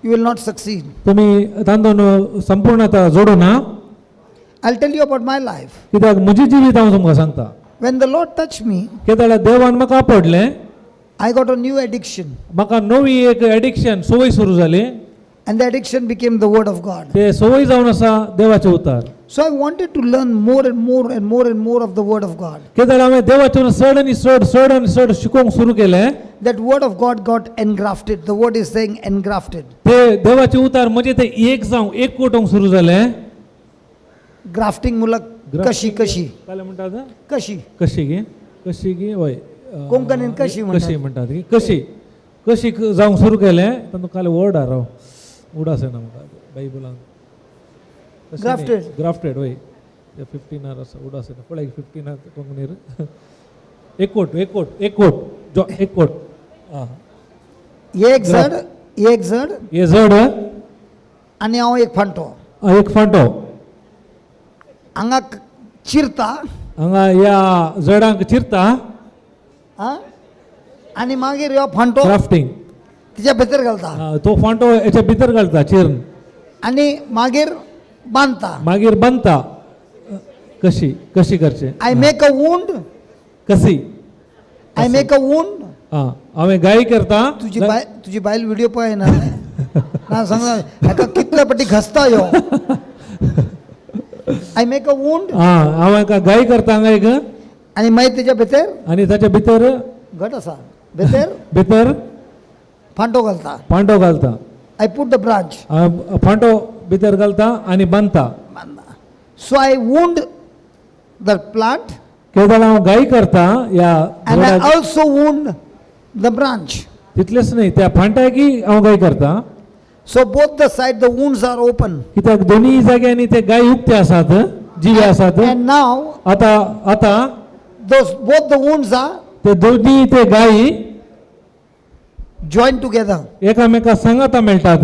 You will not succeed. तुम्ही तांतून संपूर्णता जोडू ना. I'll tell you about my life. कित्याक म्हजी जिवीत हांव तुमकां सांगता. When the Lord touched me, केदाळा देवान म्हाका आपडलें I got a new addiction, म्हाका नवी एक एडिक्शन सवय सुरू जाली. and the addiction became the word of God. ते सवय जावन आसा देवाचे उतार. So I wanted to learn more of the word of God. केदाळ हांवें देवाचे चड आनी चड शिकोवंक सुरू केलें. That word of God got engrafted. The word is saying engrafted. ते देवाचे उतार म्हणजे ते एक जावं एक कोटोंक सुरू जालें. Grafting मुला कशी काय म्हणटात कशी गी वय कोंकणीन कशी म्हणटात की कशी जावंक सुरू केलें. तातूंत काल वर्ड आहा राव उडासेना म्हणटा बायबलान ग्राफ्टेड वय 15 आसा उडासेना पळय 15 कोंकणीर एक कोट एक जड हे जड आणि हांव एक फांटो हांगा चिरता हांगा या जडांक चिरता आणि मागीर ह्यो फांटो क्राफ्टिंग तिच्या भितर घालता. तो फांटो हेच्या भितर घालता चिरून आणि मागीर बांदता. कशी करचे. I make a wound. हांवें गाय करता. तुझी बायल व्हिडिओ पळयना ना सांगता हेका कितले पटी घसता ह्यो. I make a wound. हांवें गाय करता हांगा एक आणि मागीर तेच्या भितर आनी ताच्या भितर घट आसा भितर फांटो घालता. I put the branch. फांटो भितर घालता आनी बांदता. So I wound the plant केवळ हांव गाय करता या and I झाडाक- also wound the branch. तितलेंच न्ही त्या फांट्याकी हांव गाय करता So both the side the wounds are open. कित्याक दोन्ही जाग्यांनी ते गाय उक्ते आसात जिवे आसात And now आता आता those both the wounds are ते दोन्ही ते गायी joined together. एकामेका सांगाता मेळटात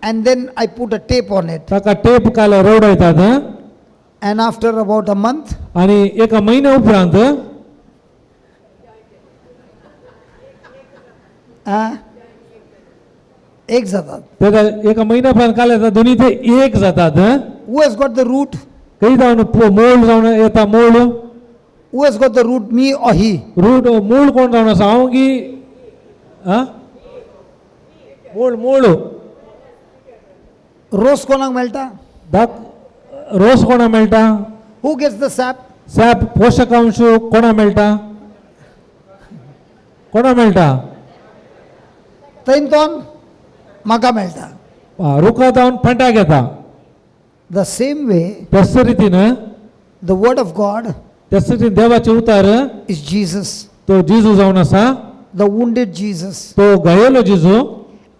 And then I put a tape on it. ताका टेप काल रवडयतात And after about a month, आणि एका महिन्या उपरांत एक जातात. तेका एका महिन्या उपरांत काल येता दोन्ही ते एक जातात Who has got the root? काही जावन मोळ जावन येता मोळ Who has got the root, me or he? Root मूळ कोण जावन आसा हांव की आ मूळ मूळ रोस कोणाक मेळटा? दाक रोस कोणा मेळटा Who gets the sap? Sap पोषकांश कोणा मेळटा कोणा मेळटा थंयतोन म्हाका मेळटा. रुखा जावन फंट्याक येता The same way, त्याच रितीन the word of God त्याच रितीन देवाचे उतार is Jesus, तो जिजू जावन आसा the wounded Jesus. तो गायलो जिजू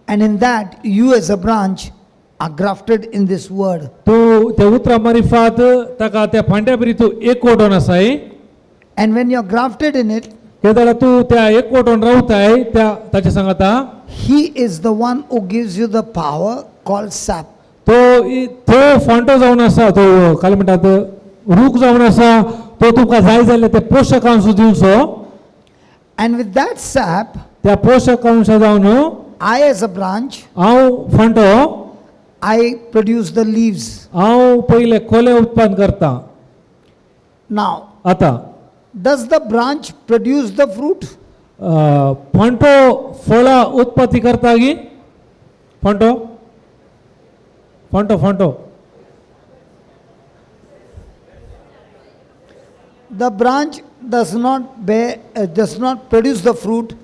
And in that, you as a branch are grafted in this word. तो त्या उतरा मारिफात ताका त्या फांट्या बरी तू एक कोटोन आसाय And when you're grafted in it, Kedaara तू त्या एक कोटोन रावताय त्या ताचे सांगता he is the one who gives you the power called sap. तो फांटो जावन आसा तो काय म्हणटात रूख जावन आसा तो तुका जाय जाल्यार ते पोषकांश दिवचो And with that sap, त्या पोषकांश जावन I as a branch, हांव फांटो I produce the leaves. हांव पहिले खोले उत्पन्न करता Now, आता does the branch produce the fruit? फांटो फळा उत्पत्ती करता गी फांटो फांटो फांटो The branch does not produce the fruit.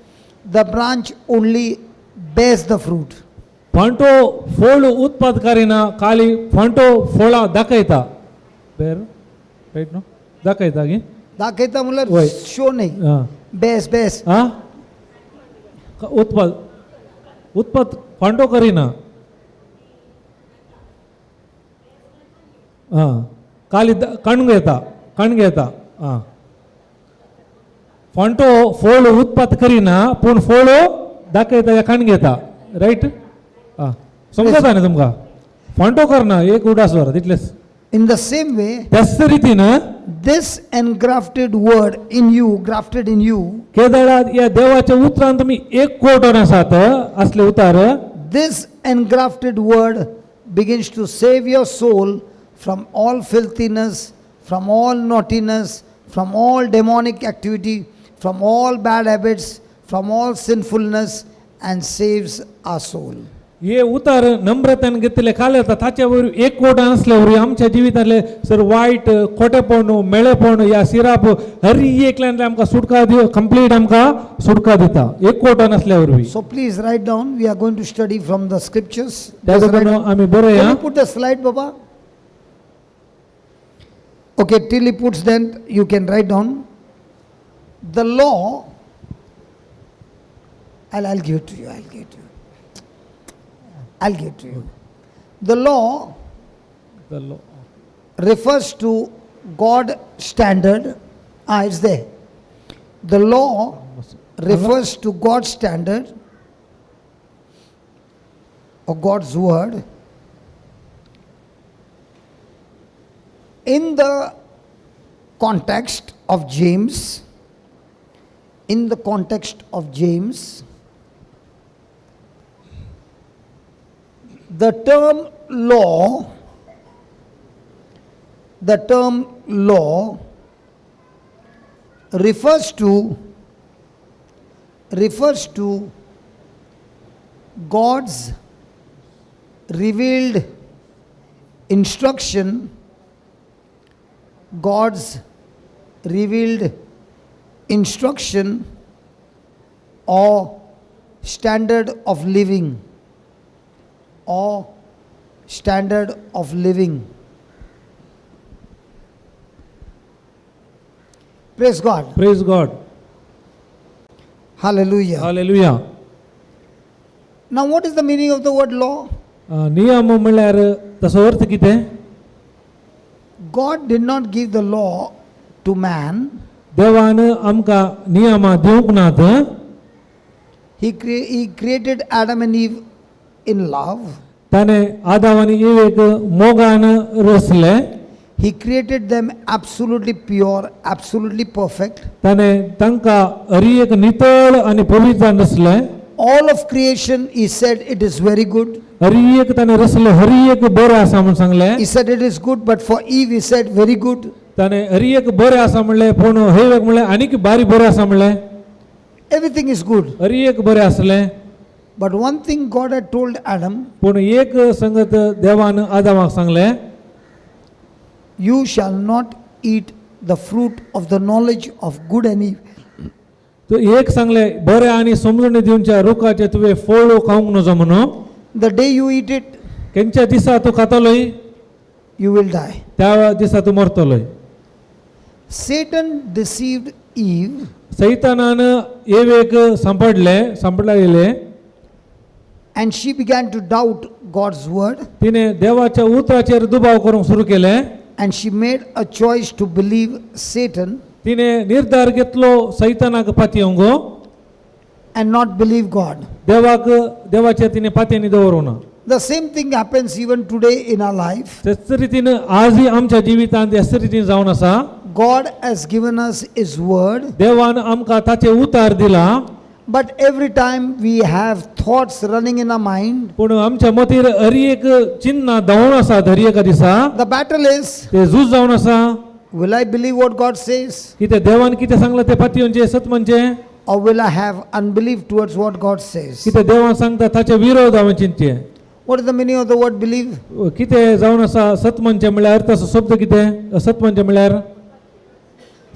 The branch only bears the fruit. फांटो फळ उत्पाद करिना खाली फांटो फळा दाखयता बेर राईट नो दाखयता गी दाखयता म्हणल्यार वय. शो नाही. बेस हा उत्पाद उत्पाद फांटो करिना हा खाली कण घेता हा फांटो फळ उत्पाद करिना पूण फळ दाखयता या कण घेता राईट हा समजता न्ही तुमकां फांटो करना एक उडासवर तितलेच In the same way, त्याच रितीन this engrafted word in you, grafted in you, केदारात या देवाच्या उतरांत तुम्ही एक कोटोन आसात असले उतार this engrafted word begins to save your soul from all filthiness, from all naughtiness, from all demonic activity, from all bad habits, from all sinfulness, and saves our soul. हे उतार नम्रतेन घेतले खाले जाता ताचे वयर एक कोटन असले वरी आमच्या जिवितांतले sir वायट खोटेपण मेळेपण या सिराप हर एकल्यान आमकां सुटका दिव कंप्लीट आमकां सुटका दिता एक कोटन असल्या वरवी So please write down. We are going to study from the scriptures. त्या Just write कारणान down. आमी बरोया Can you put the slide, Baba? Okay, till he puts then you can write down. The law, I'll give it to you. I'll give it to you. I'll give it to you. The law refers to God standard. It's there. The law refers to God's standard or God's word in the context of James. In the context of James, the term law refers to God's revealed instruction, God's revealed instruction or standard of living. Or standard of living. Praise God. Praise God. Hallelujah. Hallelujah. Now, what is the meaning of the word law? नियम म्हणल्यार ताचो अर्थ कितें? God did not give the law to man. देवान आमकां नियमां दिवंक नात. He created Adam and Eve in love. ताणें आदाम आनी एवेक मोगान रचले. He created them absolutely pure, absolutely perfect. ताणें तांकां हरी एक नितळ आनी पवित्र रचले. All of creation, he said, it is very good. हरी एक ताणें रचले, हरी एक बरें आसा म्हूण सांगलें. He said it is good, but for Eve, he said very good. ताणें हरी एक बरें आसा म्हणलें, पूण हेवेक म्हणलें आनीक बारी बरें आसा म्हणलें. Everything is good. हरी एक बरें आसलें. But one thing God had told Adam, पूण एक संगत देवान आदामाक सांगलें, you shall not eat the fruit of the knowledge of good and evil. तो एक सांगलें बरें आनी समजून दिवच्या रुखाचें तुवें फळ खावंक नजो म्हणून. The day you eat it, खंयच्या दिसा तूं खातलोय you will die. त्या दिसा तूं मरतलोय. Satan deceived Eve, सैतानान एवेक सांपडला गेले. and she began to doubt God's word, तिने देवाच्या उतराचेर दुबाव करूंक सुरू केलें. and she made a choice to believe Satan तिने निर्धार घेतलो सैतानाक पातयेवंक and not believe God. देवाचेर तिने पातयेनी दवरूं ना. The same thing happens even today in our life. तेच रितीन आजय आमच्या जिवितांत ह्याच रितीन जावन आसा. God has given us His word, देवान आमकां ताचे उतार दिला. but every time we have thoughts running in our mind. पूण आमच्या मतीर हरी एक चिन्ह धांवून आसा हरी एका दिसा. The battle is, ते झूज जावन आसा. will I believe what God says, कितें देवान कितें सांगलां तें पातयेवचें सत म्हणचें, or will I have unbelief towards what God says? कितें देवान सांगता ताचे विरोध हांवें चिंतचें. What is the meaning of the word believe? कितें जावन आसा सत म्हणचें म्हळ्यार अर्थ शब्द कितें? सत म्हणचें म्हळ्यार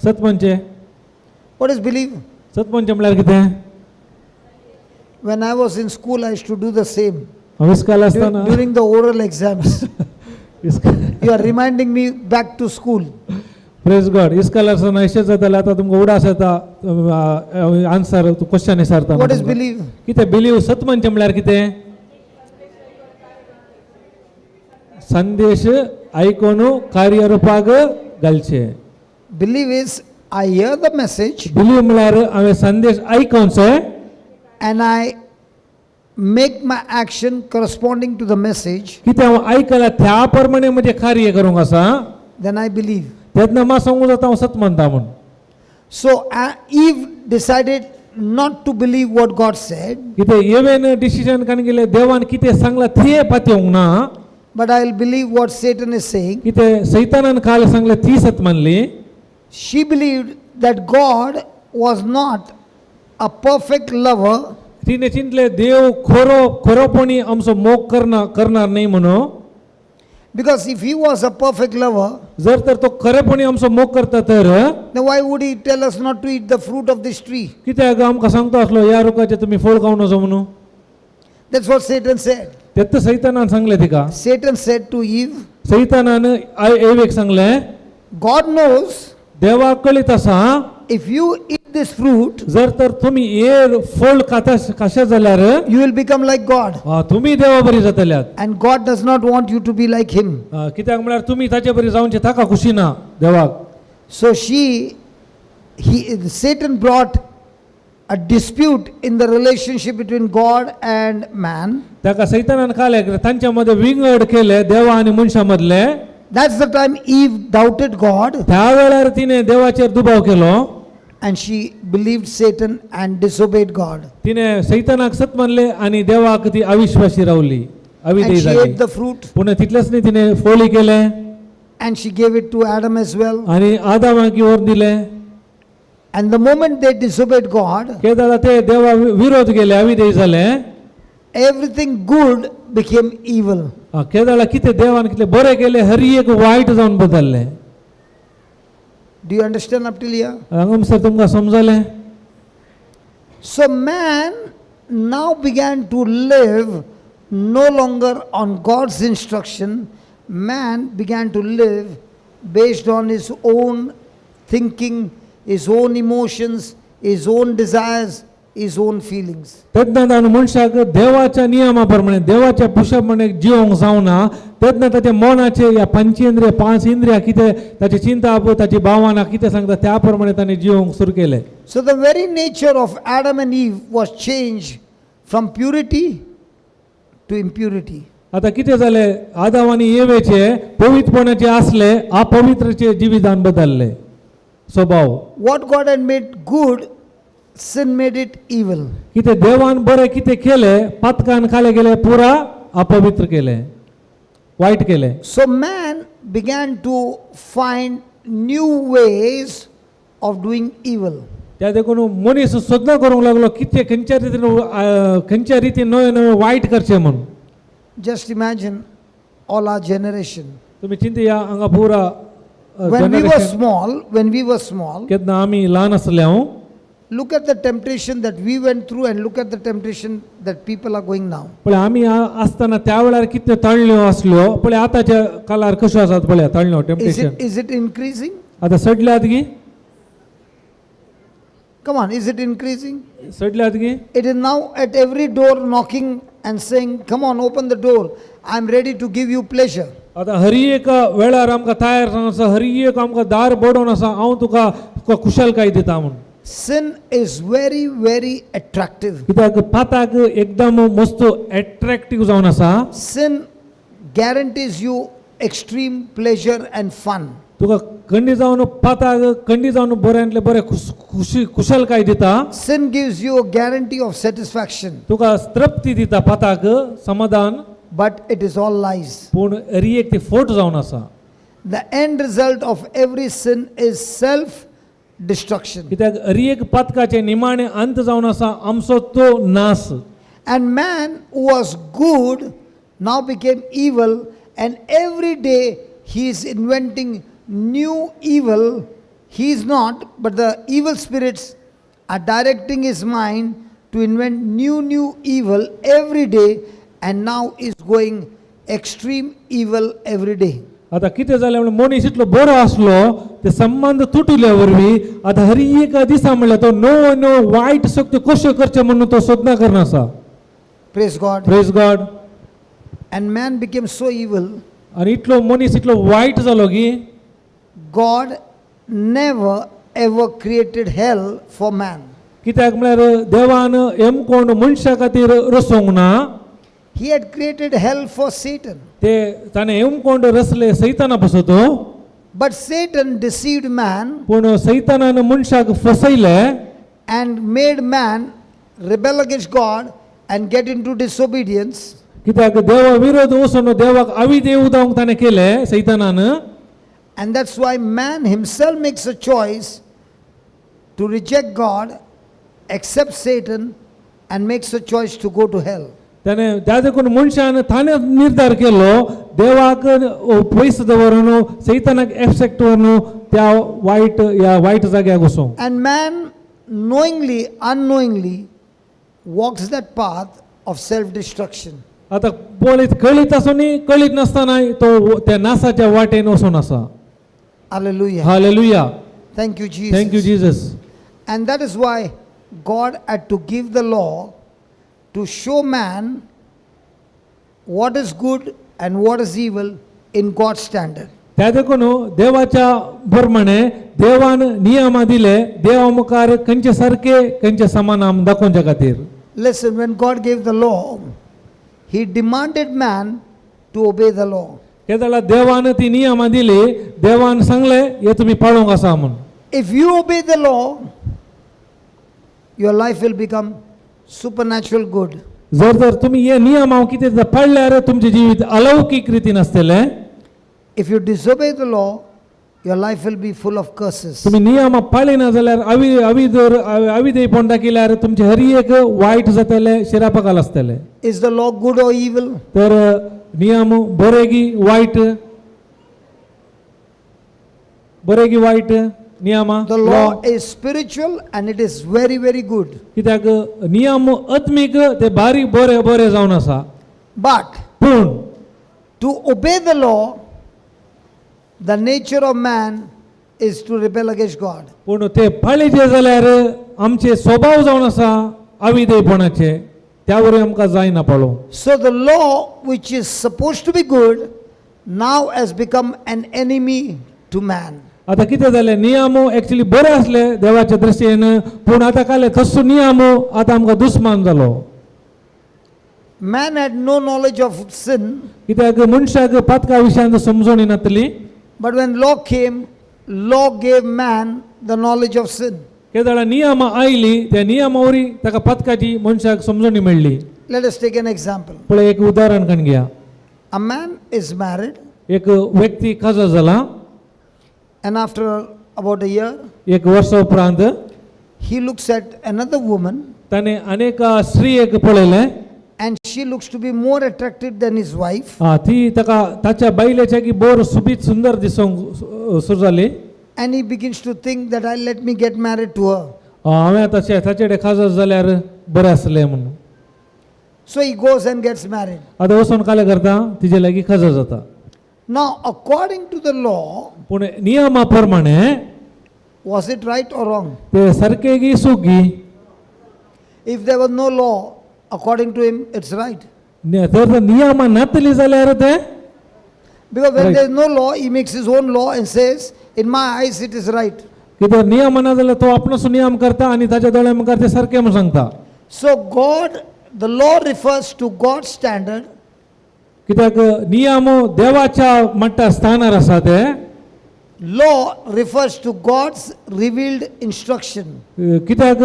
सत म्हणचें What is believe? सत म्हणचें म्हळ्यार कितें? When I was in school, I used to do the same. हांव इस्काल आसतना During the oral exams, you are reminding me back to school. Praise God. इस्काल आसतना अशें जातालें आतां तुमकां उडास येता आन्सर क्वेश्चन विचारता. What is believe? कितें बिलीव सत म्हणचें म्हळ्यार कितें? संदेश आयकून कार्य रुपाक घालचें. Believe is, I hear the message believe म्हळ्यार हांवें संदेश आयकोवचो and I make my action corresponding to the message, कितें हांव आयकलां त्या प्रमाणे म्हजें कार्य करूंक आसा. then I believe. तेन्ना म्हाका सांगूं जाता हांव सत म्हणटा म्हूण. So Eve decided not to believe what God said, कितें एवेन डिसिजन काडून गेलें देवान कितें सांगलां तें पातयेवंक ना. but I will believe what Satan is saying. कितें सैतानान काल सांगलें ती सत मानली. She believed that God was not a perfect lover, तिने चिंतलें देव खरोपणी आमचो मोग करणार नाही म्हणून. because if He was a perfect lover, जर तर तो खरेपणी आमचो मोग करता तर then why would He tell us not to eat the fruit of this tree? कित्याक आमकां सांगता आसलो ह्या रुखाचें तुमी फळ खावं नजो म्हणून. That's what Satan said. तेत सैतानान सांगलें तिका. Satan said to Eve, सैतानान एवेक सांगलें God knows देवाक कळीत आसा if you eat this fruit, जर तर तुमी हे फळ खाता जाल्यार you will become like God. तुमी देवा बरी जातल्यात. And God does not want you to be like Him. कित्याक म्हळ्यार तुमी ताचे बरी जावचे ताका खुशी ना देवाक. So Satan brought a dispute in the relationship between God and man. ताका सैतानान काले तांच्या मध्ये विंगड केले देवा आनी मनशा मदले. That's the time Eve doubted God त्या वेळार तिने देवाचेर दुबाव केलो. and she believed Satan and disobeyed God. तिने सैतानाक सत मानले आणि देवाक ती अविश्वासी रावली, अविधेय And she झाली. ate the fruit पुन्हा तितलेच नाही तिने फळी केले and she gave it to Adam as well. आणि आदामाक वर दिले. And the moment they disobeyed God, Kedaara ते देवा विरोध केले, अविधेय झाले. everything good became evil. Kedaara किती देवान किती बरे केले हरी एक वाईट जाऊन बदलले. Do you understand up till here? हांगा सर तुमकां समजले. So man now began to live no longer on God's instruction. Man began to live based on his own thinking, his own emotions, his own desires, his own feelings. तेदना ताणें मनशाक देवाच्या नियमा प्रमाणे देवाच्या पुशपणे जिवंक जावना तेदना ताच्या मनाचे या पंचेंद्रिय पांच इंद्रिया कितें ताची चिंता ताची भावना कितें सांगता त्या प्रमाणे ताणें जिवंक सुरू केलें. So the very nature of Adam and Eve was changed from purity to impurity. आता कितें जालें आदाम आनी येवेचे पवित्रपणाचे आसले अपवित्रचे जिवितान बदलले स्वभाव. What God had made good, sin made it evil. कितें देवान बरें कितें केलें पातकान खाले गेले पुरा अपवित्र केलें वाईट केलें. So man began to find new ways of doing evil. त्या देखून मनीस सोदना करूंक लागलो कितें खंयच्या रितीन नवे नवे वायट करचें म्हणून. Just imagine all our generation. तुम्ही चिंतया हांगा पुरा When we were small, केन्ना आमी ल्हान आसले look at the temptation that we went through and look at the temptation that people are going now. पळय आमी आसतना त्या वेळार कितल्यो तळण्यो आसल्यो पळय आतांच्या काळार कश्यो आसात पळय तळण्यो टेम्पटेशन. Is it increasing? आतां सडल्यात गी Come on, is it increasing? सडल्यात गी. It is now at every door knocking and saying, come on, open the door. I am ready to give you pleasure. आतां हरी एक वेळार आमकां तयार जावन आसा हरी एक आमकां दार बडोवन आसा हांव तुका कुशलकाय दिता म्हणून. Sin is very, very attractive. कित्याक पाताक एकदम मस्त अट्रॅक्टिव्ह जावन आसा. Sin guarantees you extreme pleasure and fun. तुका खंडी जावन पाताक खंडी जावन बऱ्यांतले बरें कुशलकाय दिता. Sin gives you a guarantee of satisfaction. तुका तृप्ती दिता पाताक समाधान. But it is all lies. पूण हरी एक ती फोट जावन आसा. The end result of every sin is self-destruction. कित्याक हरी एक पातकाचे निमाणे अंत जावन आसा आमचो तो नाश. And man who was good now became evil, and every day he is inventing new evil. He is not, but the evil spirits are directing his mind to invent new evil every day, and now is going extreme evil every day. आता कितें जालें म्हणल्यार मनीस इतलो बरो आसलो ते संबंध तुटिल्ल्या वरवीं आतां हर एका दिसा म्हणल्यार तो नवो नवो वायट शक्ती कश्यो करचे म्हणून तो सोदना करना आसा. Praise God. Praise God. And man became so evil. आनी इतलो मनीस इतलो वायट जालो की God never ever created hell for man. कित्याक म्हळ्यार देवान हेमकोंड मनशा खातीर रचोंक ना. He had created hell for Satan. ते ताणें हेमकोंड रचले सैताना पासत. But Satan deceived man पूण सैतानान मनशाक फसयले and made man rebel against God and get into disobedience. कित्याक देवा विरोध वचून देवाक अविधेय जावंक ताणें केलें सैतानान. And that's why man himself makes a choice to reject God, accept Satan, and makes a choice to go to hell. त्याने त्या देखून मनशान ताणें निर्धार केलो देवाक पयस दवरून सैतानाक एक्सेप्ट करून त्या वायट जाग्याक वचूंक. And man knowingly, unknowingly walks that path of self-destruction. आतां पळयत कळीत आसुनी कळीत नासतना तो त्या नासाच्या वाटेन वचून आसा. Hallelujah. Hallelujah. Thank you, Jesus. Thank you Jesus. And that is why God had to give the law to show man what is good and what is evil in God's standard. त्या देखून देवाच्या प्रमाणे देवान नियम दिले देवा मुखार खंयचे सारखे खंयचे समान आम दाखोवच्या खातीर. Listen, when God gave the law, He demanded man to obey the law. केदाळा देवान ती नियम दिली देवान सांगले हे तुम्ही पाळोवंक आसा म्हणून. If you obey the law, your life will become supernatural good. जर तुम्ही हे नियम हांव कितें पाळल्यार तुमचे जिवीत अलौकिक रितीन आसतले. If you disobey the law, your life will be full of curses. तुम्ही नियम पाळिना जाल्यार अविधेयपण दाखयल्यार तुमचे हर एक वायट जातले शिरापकाल आसतले. Is the law good or evil? तर नियम बरे की वायट बरे की वायट नियम. The law is spiritual and it is very, very good. कित्याक नियम आत्मीक ते भारी बरे बरे जावन आसा. But पूण to obey the law, the nature of man is to rebel against God. पूण ते पाळीचे जाल्यार आमचे स्वभाव जावन आसा अविधेयपणाचे त्या वरवीं आमकां जायना पाळो. So the law, which is supposed to be good, now has become an enemy to man. आतां कितें जालें, नियम एक्चुअली बरे आसले देवाच्या दृश्टीन, पूण आतां काले तसो नियम आतां आमकां दुस्मान जालो. Man had no knowledge of sin, कित्याक मनशाक पातका विशयान समजोणी नासली, but when law came, law gave man the knowledge of sin. केदाळ नियम आयली त्या नियमा वरवीं ताका पातकाची मनशाक समजोणी मेळ्ळी. Let us take an example. पळय एक उदाहरण करून घेया. A man is married, एक व्यक्ती काजार जाला, and after about a year, एक वर्सा उपरांत he looks at another woman, ताणे अनेक स्त्रीक पळयलें, and she looks to be more attractive than his wife. ती ताका ताच्या बायलेच्या की बोर सुबीत सुंदर दिसूंक सुरू जाली. And he begins to think that let me get married to her. हांवें आतां ताचे कडेन काजार जाल्यार बरें आसलें म्हणून. So he goes and gets married. आतां वचून कालें करता, तिचे लागीं काजार जाता. Now, according to the law, पूण नियमा प्रमाणे was it right or wrong? ते सारके गी Swiggy. If there was no law, according to him, it's right. तर नियमा नातली जाल्यार ते Because when Right. there is no law, he makes his own law and says, in my eyes, it is right. कित्याक नियम ना जाल्यार तो आपणो नियम करता आनी ताच्या दोळ्या मुखार ते सारकें म्हणून सांगता. So God, the law refers to God's standard, कित्याक नियम देवाच्या मट्टा स्थानार आसा ते, law refers to God's revealed instruction. कित्याक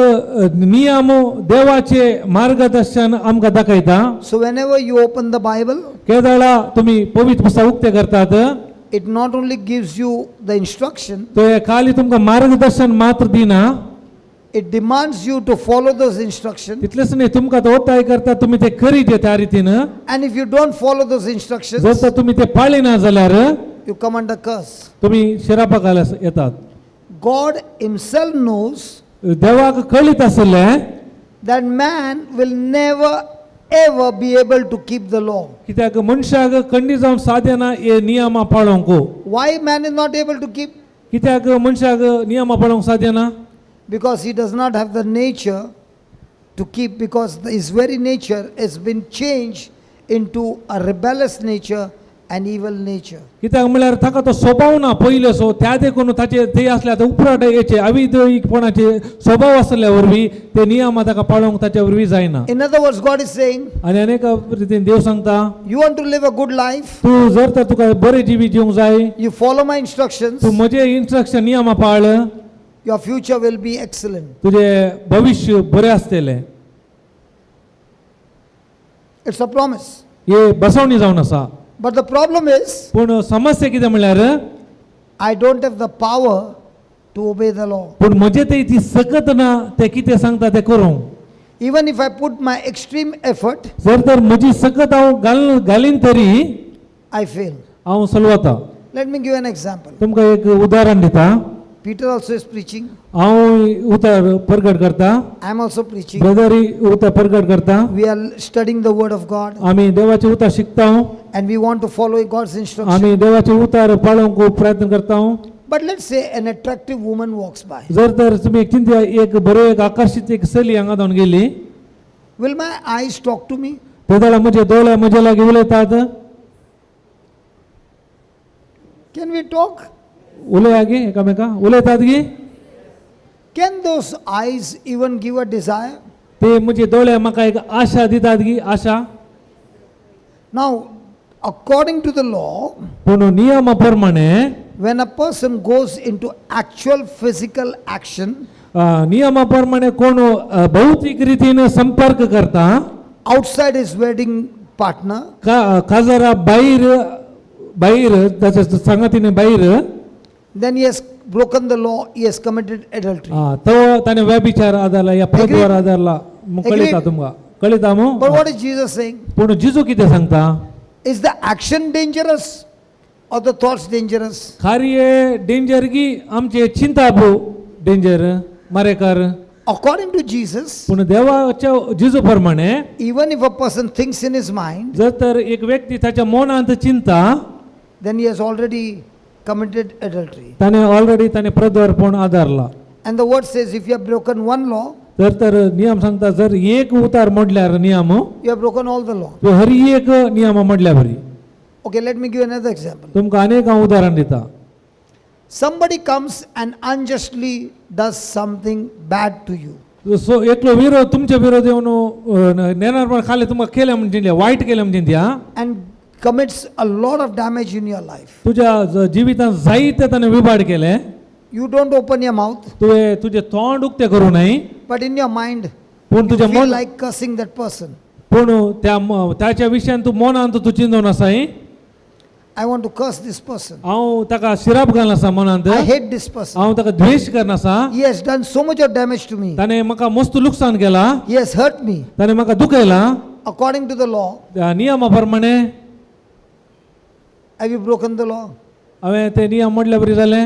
नियम देवाचे मार्गदर्शन आमकां दाखयता. So whenever you open the Bible, केदाळा तुम्ही पवित्र पुस्तक उक्ते करतात, it not only gives you the instruction, ते खाली तुमकां मार्गदर्शन मात्र दिना, it demands you to follow those instructions. तितलेंच न्ही तुमकां तो ओताय करता तुम्ही ते करीत त्या रितीन. And if you don't follow those instructions, जर तर तुम्ही ते पाळिना जाल्यार you come under curse. तुम्ही शिरापा येतात. God himself knows देवाक कळीत आसलें that man will never ever be able to keep the law. कित्याक मनशाक खंडी जावन साधना हे नियमां पाळोवंक. Why man is not able to keep? कित्याक मनशाक नियमां पाळोवंक साधना? Because he does not have the nature to keep, because his very nature has been changed into a rebellious nature and evil nature. कित्याक म्हळ्यार ताका तो स्वभाव ना पयलेसो, त्या देखून ताचे ते आसल्या आतां उपराट हेचे अविधेयपणाचे स्वभाव आसल्या वरवीं ते नियमां ताका पाळोवंक ताच्या वरवीं जायना. In other words, God is saying, आनी अनेक रितीन देव सांगता, you want to live a good life, तूं जर तर तुका बरें जिवी जिवंक जाय, you follow my instructions, तूं म्हजे इन्स्ट्रक्शन नियमां पाळ, your future will be excellent. तुजें भविश्य बरें आसतलें. It's a promise. हे बसवणी जावन आसा. But the problem is, पूण समस्या कितें म्हळ्यार, I don't have the power to obey the law. पूण म्हजे ते ती सकत ना ते कितें सांगता ते करूंक. Even if I put my extreme effort, जर तर म्हजी सकत हांव घालीन तरी I fail. हांव सलवता. Let me give an example. तुमकां एक उदाहरण दिता. Peter also is preaching. हांव उतर प्रगट करता, I am also preaching. ब्रदरी उतर प्रगट करता. We are studying the word of God आमी देवाचे उतर शिकता, and we want to follow God's instruction. आमी देवाचे उतर पाळोवंक प्रयत्न करता. But let's say an attractive woman walks by. जर तर तुम्ही एक चिंता एक बरो एक आकर्षित एक चली हांगा जावन गेली, Will my eyes talk to me? तेदळा म्हजे दोळे म्हजे लागीं उलयतात. Can we talk? उलया गे एकामेका उलयतात गी. Can those eyes even give a desire? ते म्हजे दोळे म्हाका एक आशा दितात गी, आशा. Now, according to the law, पूण नियमा प्रमाणे when a person goes into actual physical action, नियमा प्रमाणे कोण भौतिक रितीन संपर्क करता outside his wedding partner, काजरा भायर ताच्या संगतीने भायर, then he has broken the law, he has committed adultery. तो ताणे व्यभिचार आदारला या पदवार आदारला. कळिता तुमकां कळिता मू. But what is Jesus saying? पूण जिजू कितें सांगता? Is the action dangerous or the thoughts dangerous? कार्य डेंजर गी आमचे चिंता डेंजर मारेकार. According to Jesus, पूण देवाच्या जिजू प्रमाणे even if a person thinks in his mind, जर तर एक व्यक्ती त्याच्या मनांत चिंता, then he has already committed adultery. ताने ऑलरेडी ताने प्रद्वारपण आदारला. And the word says if you have broken one law, तर नियम सांगता जर एक उतार मोडल्यार नियम you have broken all the law. तो हरी एक नियम मोडल्या बरी. Okay, let me give you another example. तुमका अनेक उदाहरण दिता. Somebody comes and unjustly does something bad to you. सो एकलो विरोध तुमच्या विरोध येऊन नेनारपण खाले तुमका केले म्हणजे वाईट केले म्हणजे And commits a lot of damage in your life. तुझ्या जीवितांत जायते त्याने विबाड केले. You don't open your mouth, तुझे तोंड उक्ते करू नाही, but in your mind, पण you तुझ्या feel मन like cursing that person. पण त्याच्या विशयान तू मनांत तू चिंतून आसाय I want to curse this person. हांव ताका शिराप घालना आसा मनांत, I hate this person. हांव ताका द्वेष करना आसा. He has done so much of damage to me. ताणे म्हाका मस्त लुकसाण केला, He has hurt me. ताणे म्हाका दुखयला. According to the law, त्या नियमा प्रमाणे have you broken the law? हांवें ते नियम मोडल्या बरी जाले.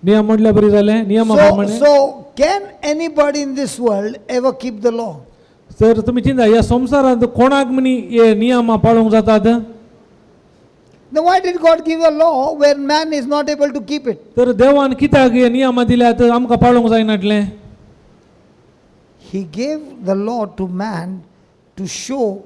नियम मोडल्या बरी जाले नियमा प्रमाणे. So can anybody in this world ever keep the law? Sir तुम्ही चिंता या संसारात कोणाक मनी हे नियमा पाळूंक जातात. Then why did God give a law where man is not able to keep it? तर देवान कित्याक हे नियमा दिल्यात आमकां पाळूंक जायनाटले. He gave the law to man to show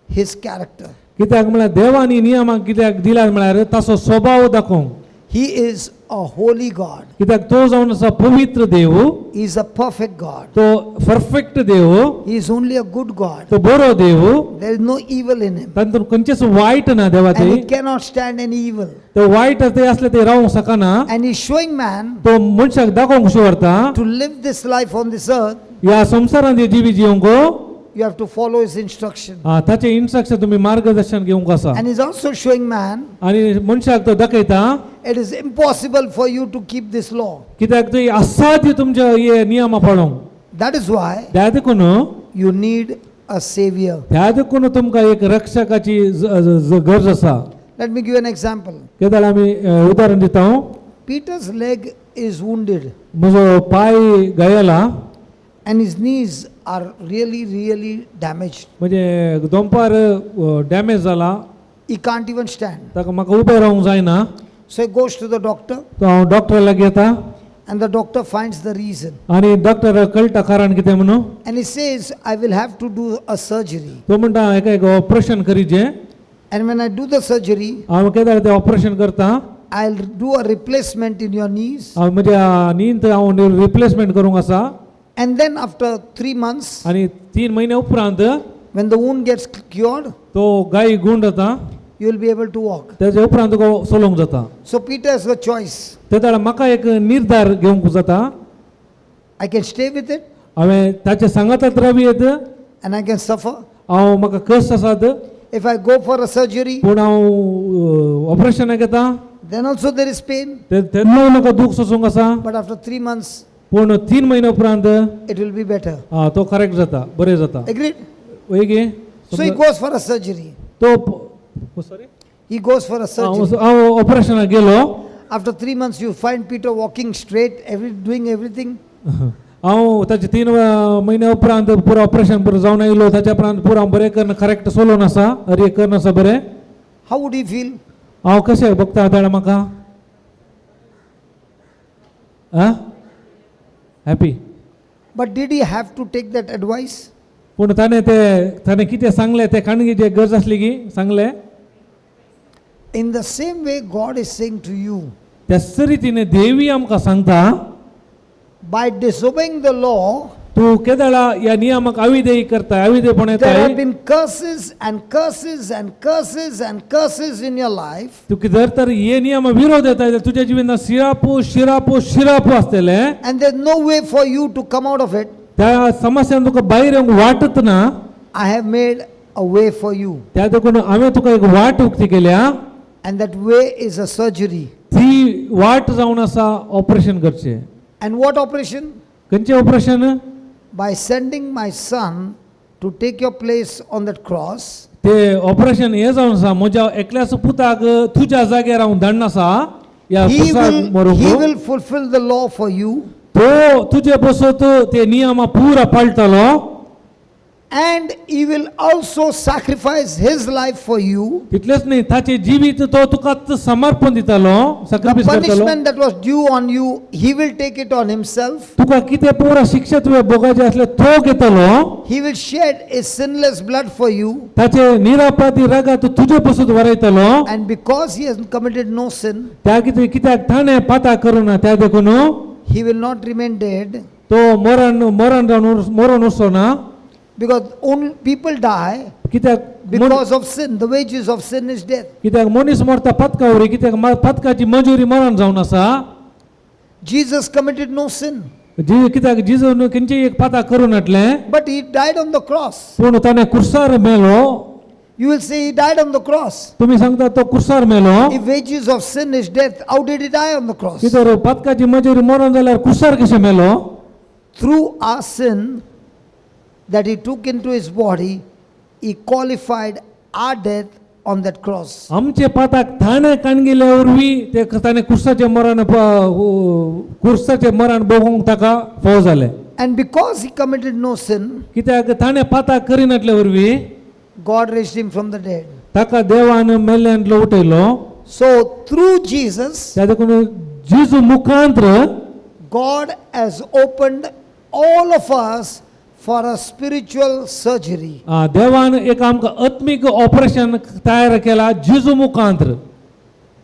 his character. कित्याक म्हळ्यार देवान ही नियमां कित्याक दिल्यात म्हळ्यार ताचो स्वभाव दाखोवंक. He is a holy God. कित्याक तो जावन आसा पवित्र देव, He is a perfect God. तो परफेक्ट देव, He is only a good God. तो बरो देव, There is no evil in him. तातूंत खंयचेच वायट ना देवाचे. And he cannot stand any evil. तो वायट ते असले ते रावंक शकना. And he is showing man तो मनशाक दाखोवंक शिवरता to live this life on this earth. ह्या संसारांत हे जिवी जिवंक You have to follow his instruction. ताचे इन्स्ट्रक्शन तुम्ही मार्गदर्शन घेवंक आसा. And he is also showing man आनी मनशाक तो दाखयता it is impossible for you to keep this law. कित्याक तो असाध्य तुमच्या हे नियमा पाळोवंक. That is why त्या देखून you need a savior. त्या देखून तुमकां एक रक्षकाची गरज आसा. Let me give you an example. केदाळ आमी उदाहरण दिता. Peter's leg is wounded म्हजो पाय घायला and his knees are really damaged. म्हणजे दोंपार डॅमेज जाला. He can't even stand. ताका म्हाका उबें रावंक जायना. So he goes to the doctor तो हांव डॉक्टराक घेता and the doctor finds the reason. आनी डॉक्टर कळटा कारण कितें म्हणून. And he says, I will have to do a surgery. तो म्हणटा हेका एक operation करीचें. And when I do the surgery, हांव केदाळ तें ऑपरेशन करता. I'll do a replacement in your knees. हांव म्हज्या नींत हांव रिप्लेसमेंट करूंक आसा. And then after 3 months, आनी 3 महिने उपरांत when the wound gets cured, तो गाय गुंड जाता. you will be able to walk. तेच्या उपरांत तुका चलोवंक जाता. So Peter has a choice. तेदाळ म्हाका एक निर्धार घेवंक जाता. I can stay with it हांवें ताच्या सांगातांत रावयेत and I can suffer. हांव म्हाका कश्ट आसात If I go for a surgery, पूण हांव ऑपरेशनाक येता then also there is pain. तेन्नाय म्हाका दूख सोसूंक आसा. But after 3 months, पूण 3 महिने उपरांत it will be better. तो करेक्ट जाता, बरें जाता. Agreed? वैगे So he goes for a surgery. तो sorry He goes for a surgery. हांव ऑपरेशनाक गेलो. After 3 months, you find Peter walking straight, doing everything. हांव ताचे 3 महिने उपरांत पुरो ऑपरेशन पुरो जावन आयलो. ताच्या उपरांत पुरो हांव बरें करना करेक्ट चलोवन आसा, अरे करना आसा बरें. How would he feel? हांव कशें भोगता ताणें म्हाका happy. But did he have to take that advice? पूण ताणें कितें सांगलें तें खाणगेची गरज आसली की सांगलें. In the same way, God is saying to you, त्याच रितीन देवी आमकां सांगता by disobeying the law, तूं केदाळा ह्या नियमाक अविधेय करता, अविधेयपण there have येता. been curses and curses and curses and curses in your life. तू जर तर हे नियम विरोध येता तुझ्या जिवितांत शिरापू शिरापू शिरापू आसतले. And there's no way for you to come out of it. त्या समस्यान तुका भायर येवंक वाटत ना. I have made a way for you. त्या देखून हांवें तुका एक वाट उक्ती केल्या. And that way is a surgery. ती वाट जावन आसा ऑपरेशन करचें. And what operation? खंयचें operation? By sending my son to take your place on that cross. ते ऑपरेशन हे जावन आसा म्हज्या एकल्याच पुताक तुज्या जाग्यार हांव धाडून आसा ह्या He मरूंक. will fulfill the law for you. तो तुजे बसत ते नियमा पुरा पाळटलो. and he will also sacrifice his life for you. तितलेच न्ही ताचे जिवीत तो तुका समर्पण दितालो The सॅक्रिफायस करतालो punishment that was due on you, he will take it on himself. तुका कितें पुरा शिक्षा तुवें भोगाचें आसलें तो घेतालो He will shed his sinless blood for you. ताचे निरापराधी रगत तुजे पासून वरयतालो And because he has committed no sin, त्या कित्याक ताणें पाताळ करूना त्या देखून he will not remain dead. तो मरण उरचो ना Because only people die कित्याक because of sin. The wages of sin is death. कित्याक मनीस मरता पदका वरी कित्याक पदकाची मंजुरी मरण जावन आसा Jesus committed no sin, कित्याक जिजून खंयचीय एक पाताळ करून हाडलें but he died on the cross. पूण ताणें कुर्सार मेलो You will say he died on the cross. तुम्ही सांगता तो कुर्सार मेलो If wages of sin is death, how did he die on the cross? कित्याक पदकाची मंजुरी मरण जाल्यार कुर्सार कशें मेलो Through our sin that he took into his body, he qualified our death on that cross. आमचे पाताक ताणें काणगिल्या वरवीं ते ताणें कुर्साचें मरण भोगूंक ताका फाव जालें And because he committed no sin, कित्याक ताणें पाताळ करिनाटले वरवीं God raised him from the dead. ताका देवान मेल्ल्यांतलो उठयलो So through Jesus, त्या देखून जेजू मुखांतर God has opened all of us for a spiritual surgery. देवान एक आमकां आत्मीक ऑपरेशन तयार केला जेजू मुखांतर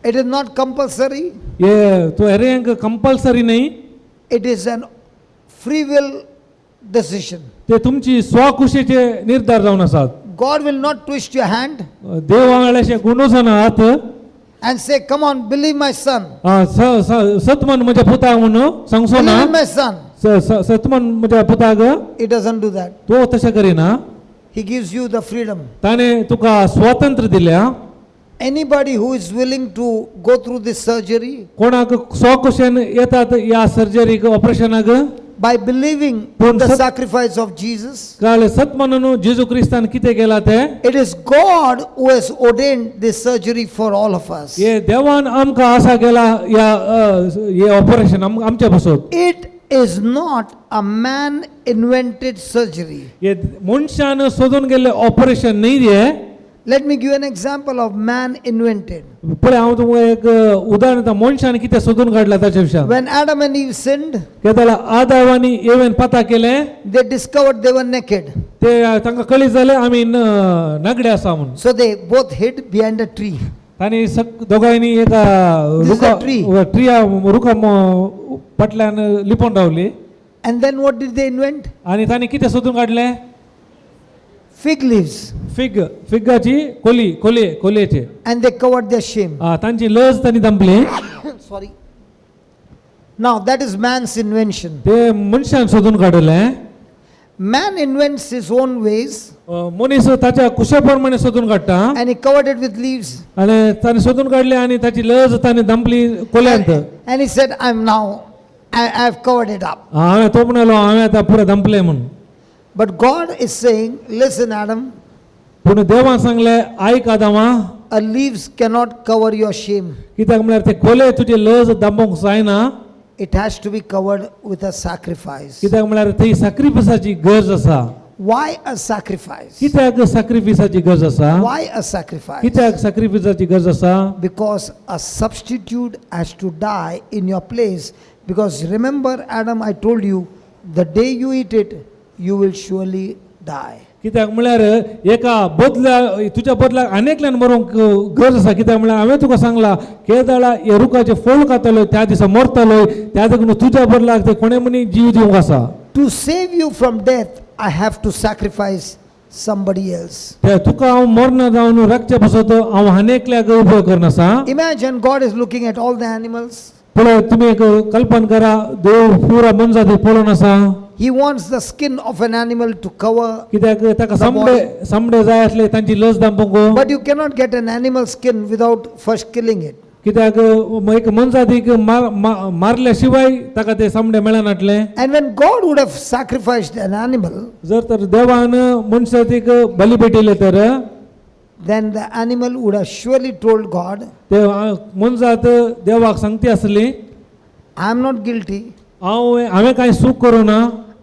It is not compulsory, हे तो हेरेंक कंपल्सरी न्ही it is an free will decision. ते तुमची स्वखुशीचे निर्धार जावन आसात God will not twist your hand देव वांगडाशे गुणोसना हात and say, "Come on, believe my son. सतमन म्हज्या पुताक म्हणून सांगसो ना Believe in my son." सतमन म्हज्या पुताक He doesn't do that. तो तशें करिना He gives you the freedom. ताणें तुका स्वातंत्र्य दिल्या Anybody who is willing to go through this surgery कोणाक स्वखुशेन येतात ह्या सर्जरीक ऑपरेशनाक by believing Pun the sat- sacrifice of Jesus, कळ्ळें सतमनान जेजू क्रिस्तान कितें केलां तें it is God who has ordained this surgery for all of us. हे देवान आमकां आसा केला ह्या हे ऑपरेशन आमच्या पासून It is not a man invented surgery. हे मनशान सोदून गेल्लें ऑपरेशन न्ही हे Let me give you an example of man invented. पळय हांव तुमकां एक उदाहरण दिता मनशान कितें सोदून काडलां ताचे विशयी When Adam and Eve sinned, केदाला आदावानी येवेन पाता केलें they discovered they were naked. ते तांकां कळीत जालें आमी नगडे आसा म्हणून So they both hid behind a tree. तांणी दोगांयनी एका This is a tree. ट्रिया रुखा फाटल्यान लिपोवन रावली And then what did they invent? आनी तांणी कितें सोदून काडलें Fig leaves. फिगाची कोलयेचे And they covered their shame. तांची लज तांणी दंपली Sorry. Now that is man's invention. ते मनशान सोदून काडलें Man invents his own ways मनीस ताच्या कुशे प्रमाणे सोदून काडटा and he covered it with leaves. आनी ताणें सोदून काडलें आनी ताची लज ताणें दंपली कोल्यांत And he said, I have covered it up. हांवें तो म्हणलो हांवें आतां पुरो दंपलें म्हणून But God is saying, listen, Adam, पूण देवान सांगलें आयक आदामा a leaves cannot cover your shame. कित्याक म्हळ्यार ते कोले तुजी लज दंपोवंक जायना It has to be covered with a sacrifice. कित्याक म्हळ्यार थंय सॅक्रिफायसाची गरज आसा Why a sacrifice? कित्याक सॅक्रिफायसाची गरज आसा Why a sacrifice? कित्याक सॅक्रिफायसाची गरज आसा Because a substitute has to die in your place. Because remember, Adam, I told you, the day you eat it, you will surely die. कित्याक म्हळ्यार एका बदला तुज्या बदलाक आनेकल्यान मरूंक गरज आसा कित्याक म्हळ्यार हांवें तुका सांगलां केदाळा हे रुखाचे फळ खातलो त्या दिसा मरतलो त्या देखून तुज्या बदलाक ते कोणे मनीस जीव दिवंक आसा To save you from death, I have to sacrifice somebody else. ते तुका हांव मरण जावन राखचे पासत हांव आनेकल्याक उबो करना आसा Imagine God is looking at all the animals. पळय तुमी एक कल्पना करा देव पुरा मनजाती पळोवन आसा He wants the skin of an animal to cover. कित्याक ताका समडे जाय आसले तांची लज दांपोवंक But you cannot get an animal skin without first killing it. कित्याक एक मनजातीक मारल्या शिवाय ताका ते someday मेळनाटले And when God would have sacrificed an animal, जर तर देवान मनशातीक बली पेटयले तर then the animal would have surely told God, ते मनजात देवाक सांगती आसली I am not guilty. हांवें कांय चूक करूं ना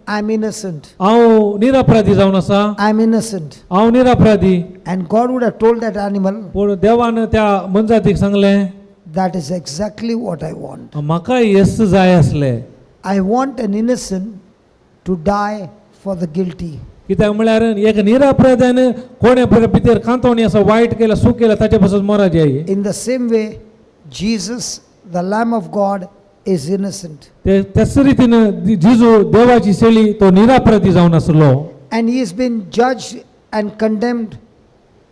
I'm innocent. हांव निरपराधी जावन आसा, I'm innocent. हांव निरपराधी. And God would have told that animal, पूण देवान त्या मनजातीक सांगलें, that is exactly what I want. म्हाका हेच जाय आसलें. I want an innocent to die for the guilty. कित्याक म्हळ्यार एक निरपराधान कोणे भितर कांतोवणी आसा, वायट केला, सूख केला, ताचे पासून मरा जाय. In the same way, Jesus, the Lamb of God, is innocent. त्याच रितीन जेजू देवाची शेळी तो निरपराधी जावन आसलो. And he has been judged and condemned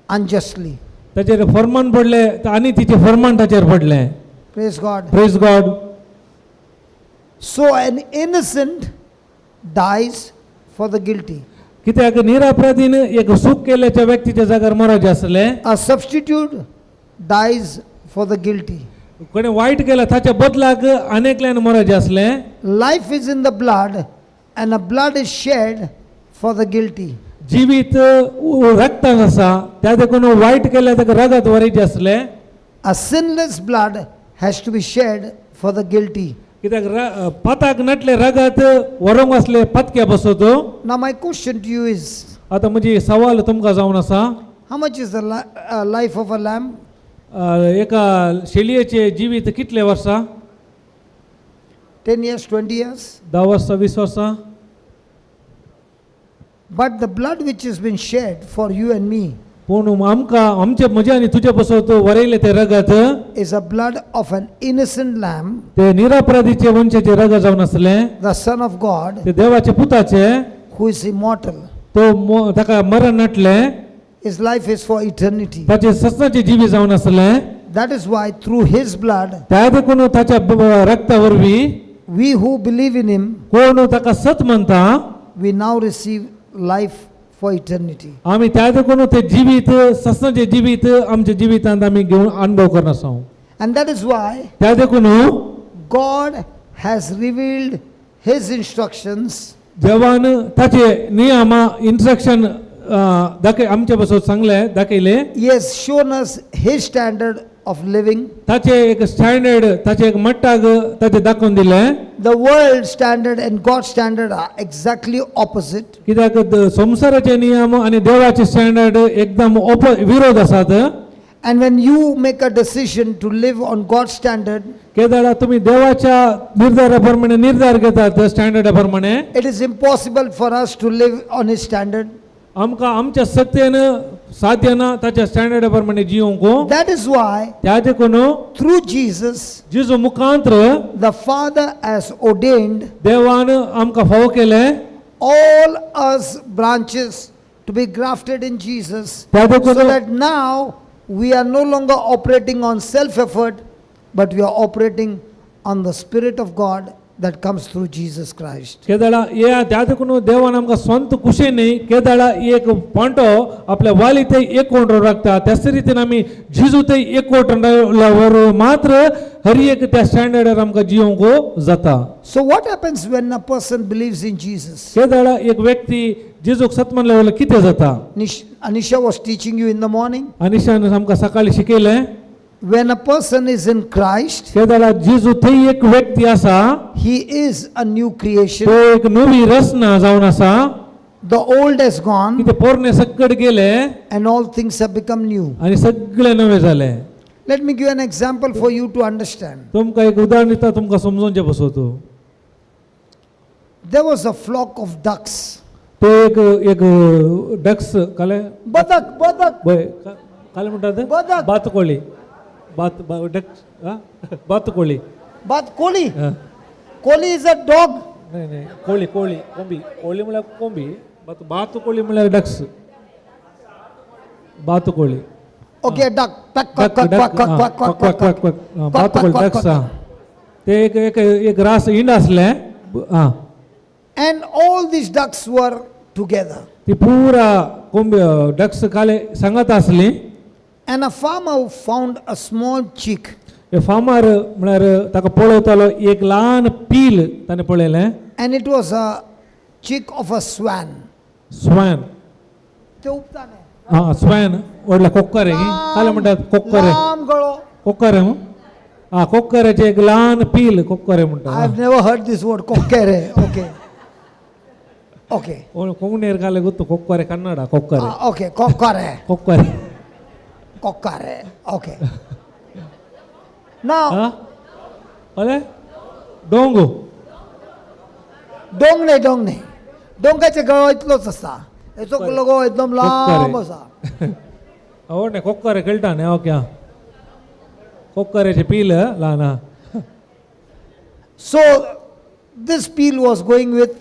unjustly. ताचेर फर्मान पडलें आनी तिचे फर्मान ताचेर पडलें. Praise God. Praise God. So an innocent dies for the guilty. कित्याक निरपराधीन एक सूख केल्याच्या व्यक्तीच्या जाग्यार मरचे आसलें. A substitute dies for the guilty. कोणे वायट केला ताच्या बदलाक अनेकल्यान मरचे आसलें. Life is in the blood, and the blood is shed for the guilty. जिवीत रक्तान आसा, त्या देखून वायट केल्या ताका रगत वरचे आसलें. A sinless blood has to be shed for the guilty. कित्याक पताक नटले रगत वरोंक आसले पतक्या बसोतो. Now my question to you is, आतां म्हजी सवाल तुमकां जावन आसा, how much is the life of a lamb? एका शेळयेचे जिवीत कितले वर्सां? 10 years, 20 years? 10 वर्सां, 20 वर्सां. But the blood which has been shed for you and me पूण आमकां आमचे म्हजे आनी तुजे बसोत वरयले ते रगत is a blood of an innocent lamb, ते निरपराधीचे वंशाचे रगत जावन आसलें. the Son of God, ते देवाचे पुताचे, who is immortal. तो ताका मरण नटलें, His life is for eternity. ताचे सस्नाचे जिवी जावन आसलें. That is why through his blood, त्या देखून ताच्या रक्ता वरवीं we who believe in him, कोण ताका सत म्हणटा, we now receive life for eternity. आमी त्या देखून ते जिवीत सस्नाचे जिवीत आमच्या जिवितांत आमी घेवन अनुभव करना आसा. And that is why त्या देखून God has revealed his instructions देवान ताचे नियम इन्स्ट्रक्शन आमच्या बसोत सांगले दाखयले. He has shown us his standard of living. ताचे एक स्टँडर्ड, ताचे एक मट्टाक ताचे दाखोवन दिले. The world standard and God's standard are exactly opposite. कित्याक संसाराचे नियम आणि देवाचे स्टँडर्ड एकदम विरोध आसात. And when you make a decision to live on God's standard, केदाळा तुम्ही देवाच्या निर्धाराप्रमाणे निर्धार घेतात स्टँडर्डा प्रमाणे, it is impossible for us to live on his standard. आमकां आमच्या सत्तेन साध्य ना ताच्या स्टँडर्डा प्रमाणे जिवंक. That is why त्या देखून through Jesus, Jeju मुखांतर the Father has ordained देवान आमकां फावो केले all us branches to be grafted in Jesus, त्या so देखून that now we are no longer operating on self-effort, but we are operating on the Spirit of God that comes through Jesus Christ. केदाळा या त्या देखून देवान आमकां स्वंत कुशेनी केदाळा एक पांटो आपल्या वाली ते एक कोण राखता. त्याच रितीन आमी जिजू ते एक कोण मात्र हर एक त्या स्टँडर्डार आमकां जिवंक जाता. So what happens when a person believes in Jesus? केदाळा एक व्यक्ती जेजूक सत म्हणल्या वयल्यार कितें जाता? Anisha was teaching you in the morning. अनिशान आमकां सकाळी शिकयलें. When a person is in Christ, केदाळा जेजू थंय एक व्यक्ती आसा, he is a new creation. तो एक नवी रचना जावन आसा. The old has gone कितें पोरणे सकट गेले and all things have become new. आनी सगळे नवे जाले. Let me give an example for you to understand. तुमकां एक उदाहरण दिता, तुमकां समजोवचें बसोतो. There was a flock of ducks. तो एक डक्स काले Badak. काले म्हणटात बदक. बातकोळी ducks बातकोळी. But Koli is a dog. नाही कोळी कोंबी म्हळ्यार कोंबी, बातकोळी म्हळ्यार डक्स. बातकोळी Okay, duck. बातकोळी डक्स. ते एक रास इंड आसले. And all these ducks were together. ती पुरा कोंबी डक्स काले सांगत आसली. And a farmer found a small chick. हे फार्मर म्हळ्यार ताका पळयतालो एक ल्हान पील ताणें पळयलें. And it was a chick of a swan. स्वॅन. ते उपताने. स्वॅन व्हडले कोक्करे काले म्हणटात कोक्करे. लांब गळो. कोक्करे कोक्कऱ्याचे एक ल्हान पील कोक्करे म्हणटात. I have never heard this word kokkere. Okay. Okay. ಕೊಂಗನೇರ್ ಕಾಲ ಗೊತ್ತು ಕೊಕ್ಕರೆ ಕನ್ನಡ ಕೊಕ್ಕರೆ Okay, kokkare. ಕೊಕ್ಕರೆ Kokkare. Okay. Now, ಅಲೆ ಡೋಂಗು dongne. Dongaचे गळो इतलोच आसा. हेचो लोगो एकदम लांब आसा. ಅವನೇ ಕೊಕ್ಕರೆ ಕೇಳ್ತಾನೆ ಓಕೆ ಕೊಕ್ಕರೆचे पील लाना So this peel was going with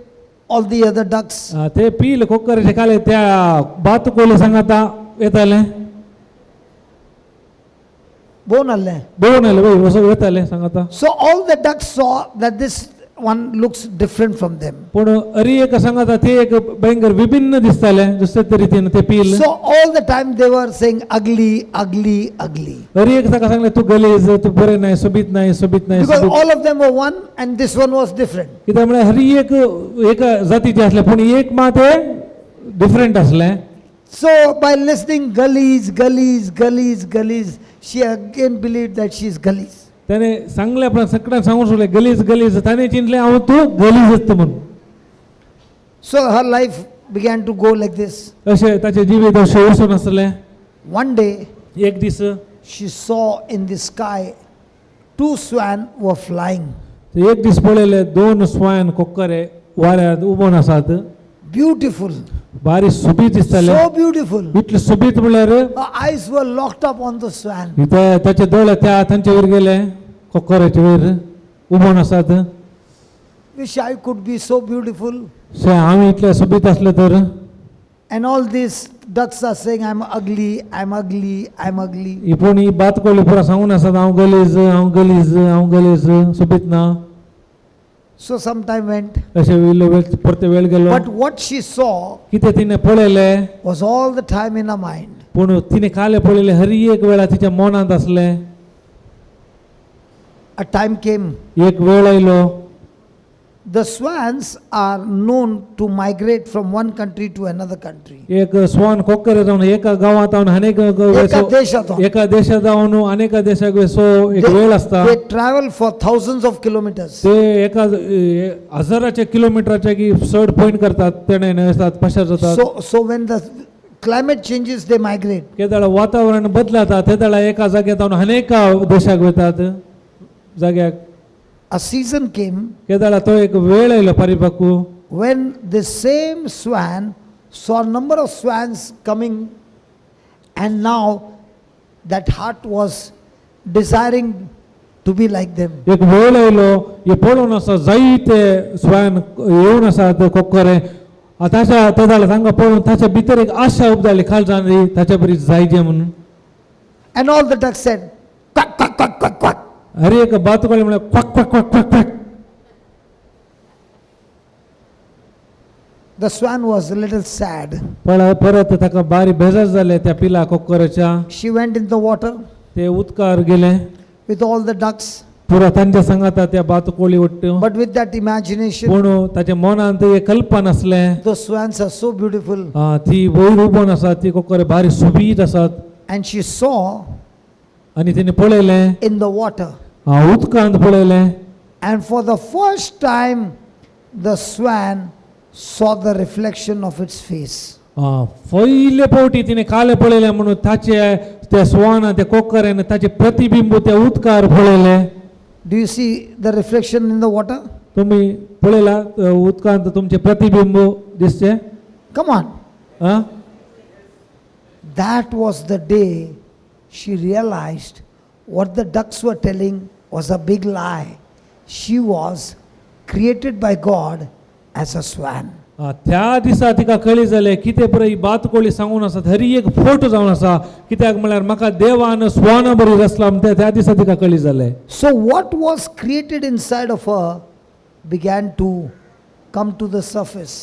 all the other ducks. ते पील कोಕ್ಕರೆचे काले त्या बातुकोली सांगता येताले Bonalle. बोनले वय वसो येताले सांगता So all the ducks saw that this one looks different from them. पण अरी एक सांगता ते एक भयंकर विभिन्न दिसताले दुसऱ्या रीतीने ते पील So all the time they were saying ugly, ugly, ugly. अरी एक ताका सांगले तू गलीज तू बरे नाही सोबीत नाही Because all of them were one and this one was different. कित्याक म्हळ्यार हरी एक एका जातीचे असले पण एक मात डिफरंट असले So by listening gullies, she again believed that she is gullies. त्याने सांगले पण सगळ्यांना सांगून सोडले गलीज त्याने चिंतले हांव तू गलीज असत म्हणून So her life began to go like this. अशें ताचे जिवीत अशें वचून आसले One day एक दीस she saw in the sky 2 swans were flying. एक दीस पळयले दोन स्वान कोक्करे वाऱ्यार उबोन आसात Beautiful. बारी सोबीत दिसताले So beautiful. इतले सोबीत म्हळ्यार Her eyes were locked up on the swan. ताचे दोळे त्या तांचे वयर गेले कोक्कराचे वयर उबोन आसात Wish I could be so beautiful. शे हांव इतले सोबीत आसले तर And all these ducks are saying, I'm ugly, I'm ugly, I'm ugly. ही पूण ही बात कळली पुरा सांगून आसात हांव गलीज सोबीत ना So some time went. अशें इल्लो वेळ परते वेळ गेलो But what she saw कितें तिने पळयले was all the time in her mind. पूण तिने काले पळयले हरी एक वेळा तिच्या मनांत आसले A time came. एक वेळ आयलो The swans are known to migrate from one country to another country. एक स्वान कोक्करे जावन एका गांवांत जावन अनेक एका देशात एका देशात जावन अनेक देशाक वचो एक वेळ आसता They travel for thousands of kilometers. ते एका हजाराच्या किलोमिटराच्या की चड पॉइंट करतात तेणे वतात पशार जातात So when the climate changes, they migrate. केदाळ वातावरण बदलता ते दाळ एका जाग्यात जावन अनेक देशाक वतात जाग्याक A season came केदाळ तो एक वेळ आयलो परिपक्व when the same swan saw a number of swans coming, and now that heart was desiring to be like them. एक वेळ आयलो हे पळोवन आसा जायते स्वान येवन आसात कोक्करे ताच्या ते जाल्यार तांकां पळोवन ताच्या भितर एक आशा उपजाली खालच्यान ताच्या बरी जायचे म्हणून And all the ducks said, quack, quack, quack, quack, quack. अरे एक बात कळली म्हळ्यार quack quack quack quack quack The swan was a little sad. परत ताका बारी बेजार जाले त्या पिला कोक्कराच्या She went in the water ते उदकार गेले with all the ducks. पुरा तांच्या सांगाता त्या बात कोळी वट्ट But with that imagination, पूण ताच्या मनांत एक कल्पना आसले those swans are so beautiful. ती वयर उबोन आसात ती कोक्करे बारी सोबीत आसात And she saw आनी तिने पळयले in the water. उदकांत पळयले And for the first time, the swan saw the reflection of its face. पयले फावटी तिने काले पळयले म्हणून ताचे त्या स्वान त्या कोक्करेन ताचे प्रतिबिंब त्या उदकार पळयले Do you see the reflection in the water? तुम्ही पळयला उदकांत तुमचे प्रतिबिंब दिसचे Come on. That was the day she realized what the ducks were telling was a big lie. She was created by God as a swan. त्या दिसा तिका कळी जाले कितें पळय ही बात कोळी सांगून आसात हरी एक फोटो जावन आसा कित्याक म्हळ्यार म्हाका देवान स्वाना बरी रचला त्या दिसा तिका कळी जाले So what was created inside of her began to come to the surface.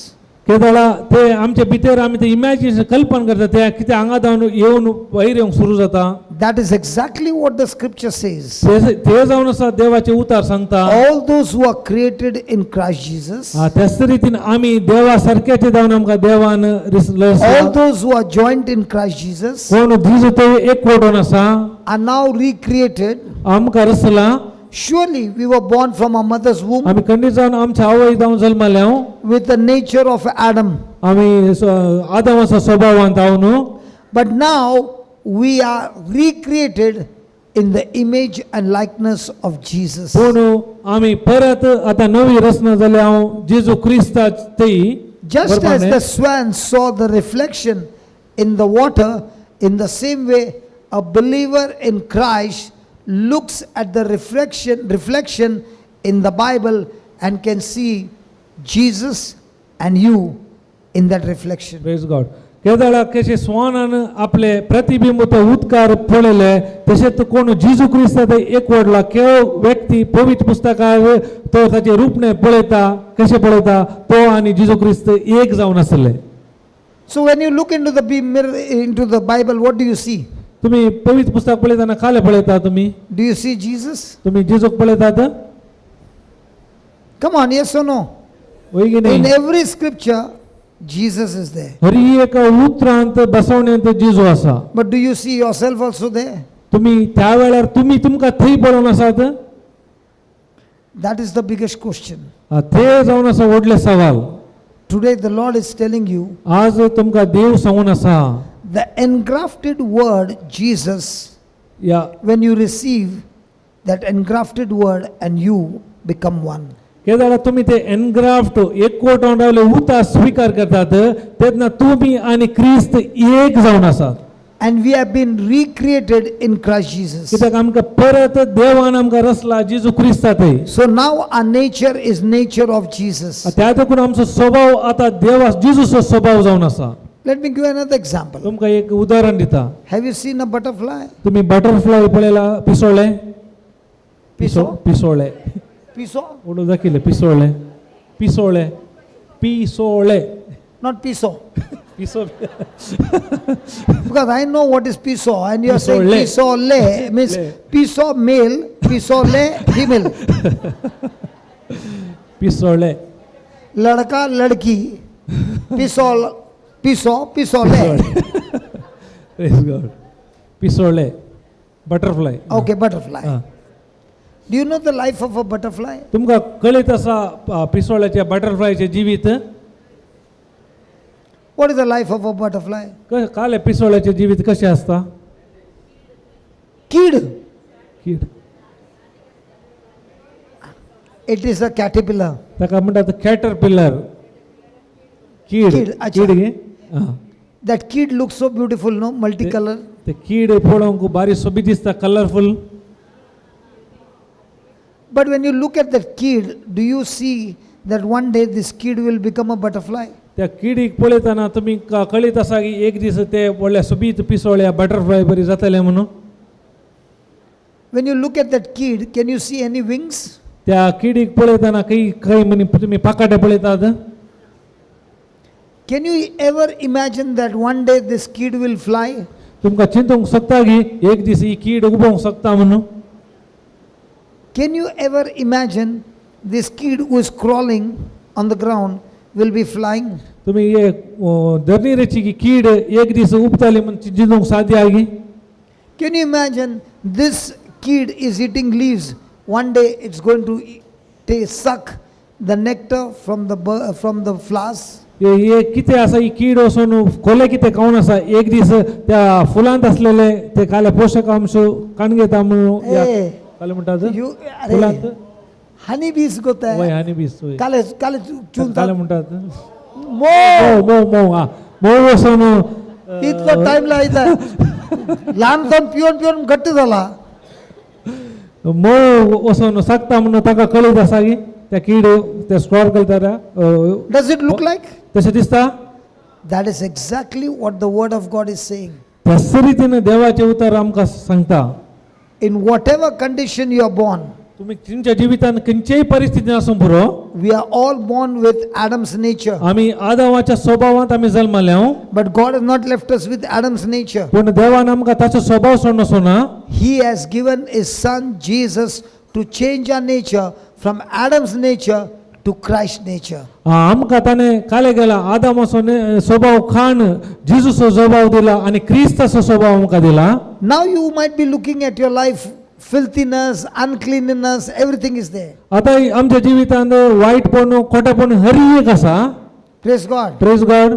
केदाळा ते आमचे भितर आमी ते इमॅजिनेशन कल्पना करता ते कितें हांगा जावन येवन वयर येवंक सुरू जाता That is exactly what the scripture says. ते जावन आसा देवाचे उतार सांगता All those who are created in Christ Jesus, त्याच रितीन आमी देवा सारक्याचे जावन आमकां देवान all those who are joined in Christ Jesus कोण दिस ते एक कोडून आसा are now recreated, आमकां रचला Surely we were born from our mother's womb आम्ही खंडीत जावन आमच्या आवय जावन जल्माले हांव with the nature of Adam. आम्ही आदामाचो स्वभावांत हांव न्हू. But now we are recreated in the image and likeness of Jesus. पूण आम्ही परत आता नवी रचना जाल्या हांव जेजू क्रिस्ताची Just as the swan saw the reflection in the water, in the same way a believer in Christ looks at the reflection in the Bible and can see Jesus and you in that reflection. Praise God. केदाळा कशे स्वानान आपले प्रतिबिंब तो उदकार पळयले तशेंच कोण जेजू क्रिस्तांत एक वडला केव व्यक्ती पवित्र पुस्तकार तो ताचे रूपणे पळयता कशे पळयता तो आनी जेजू क्रिस्त एक जावन आसले. So when you look into the mirror, into the Bible, what do you see? तुम्ही पवित्र पुस्तक पळयताना खाले पळयता तुम्ही? Do you see Jesus? तुम्ही जेजूक पळयतात? Come on, yes or no? होय की नाही? In every scripture, Jesus is there. हर एक उतरांत बसवण्यांत जेजू आसा. But do you see yourself also there? तुम्ही त्या वेळार तुम्ही तुमकां थंय पळोवन आसात? That is the biggest question. ते जावन आसा व्हडले सवाल. Today the Lord is telling you, आज तुमकां देव सांगून आसा the engrafted word Jesus, या when you receive that engrafted word and you become one. केदाळा तुम्ही ते एनग्राफ्ट एकवटान रावले उता स्वीकार करतात तेन्ना तुम्ही आणि क्रिस्त एक जावन आसात. And we have been recreated in Christ Jesus. कित्याक आमकां परत देवान आमकां रचला जेजू क्रिस्तांत. So now our nature is nature of Jesus. त्या देखून आमचो स्वभाव आता देवा जेजूचो स्वभाव जावन आसा. Let me give you another example. तुमकां एक उदाहरण दिता. Have you seen a butterfly? तुम्ही बटरफ्लाय पळयला? पिसोळे पिसोळे Piso? उडू दाखिले पिसोळे पिसोळे पिसोळे Not piso. पिसो Because I know what is piso and you are saying Pisole. pisole means piso male, pisole female. पिसोळे Ladka, ladki. Pisole. Praise God. पिसोळे butterfly. Okay, butterfly. Do you know the life of a butterfly? तुमकां कळीत आसा पिसोळ्याच्या बटरफ्लायचे जिवीत? What is the life of a butterfly? काले पिसोळ्याचे जिवीत कशें आसता? Kid. कीड. It is a caterpillar. ताका म्हणटात कॅटरपिलर. कीड. अच्छा. कीड गे? That kid looks so beautiful, no? Multicolor. ते कीड पळोवंक बारी सोबी दिसता, colourful. But when you look at that kid, do you see that one day this kid will become a butterfly? त्या किडीक पळयतना तुमी कळीत आसा की एक दीस ते व्हडल्या सोबीत पिसोळ्या बटरफ्लाय बरी जातले म्हणून. When you look at that kid, can you see any wings? त्या किडीक पळयतना काही म्हणी तुम्ही पाकाटे पळयतात? Can you ever imagine that one day this kid will fly? तुमकां चिंतूंक शकता की एक दीस ही कीड उबोवंक शकता म्हणून? Can you ever imagine this kid who is crawling on the ground will be flying? तुम्ही हे धरणीरेची की कीड एक दीस उबताली म्हणून चिंतूंक साध्य आहे की? Can you imagine this kid is eating leaves? One day it's going to suck the nectar from the flowers. हे कितें आसा ही कीड वचून खोले कितें खावन आसा एक दीस त्या फुलांत असलेले ते काले पोषक अंश काण घेता म्हणून काले म्हणटात फुलांत हनी बीस गोता वय है हनी बीस वय काले काले काले म्हणटात मो मोव वचून इतको टाइम लायता ल्हानपण पिवन घट्ट जाला मोव वचून साकता म्हणून ताका कळीत आसा की त्या कीड ते स्टोर करता. Does it look like? तशें दिसता? That is exactly what the word of God is saying. त्याच रितीन देवाचे उतर आमकां सांगता. In whatever condition you are born, तुम्ही तुमच्या जिवितान खंयचेय परिस्थितीन आसूं पुरो, we are all born with Adam's nature. आमी आदामाच्या स्वभावांत आमी जल्माले. But God has not left us with Adam's nature. पूण देवान आमकां ताचो स्वभाव सोडून ना. He has given his son Jesus to change our nature from Adam's nature to Christ's nature. आमकां ताणें काले गेला आदामाचो स्वभाव खाण जेजूचो स्वभाव दिला आणि क्रिस्ताचो स्वभाव आमकां दिला. Now you might be looking at your life filthiness, uncleanness, everything is there. आता आमच्या जिवितांत वाईटपण खोटेपण हर एक आसा. Praise God. Praise God.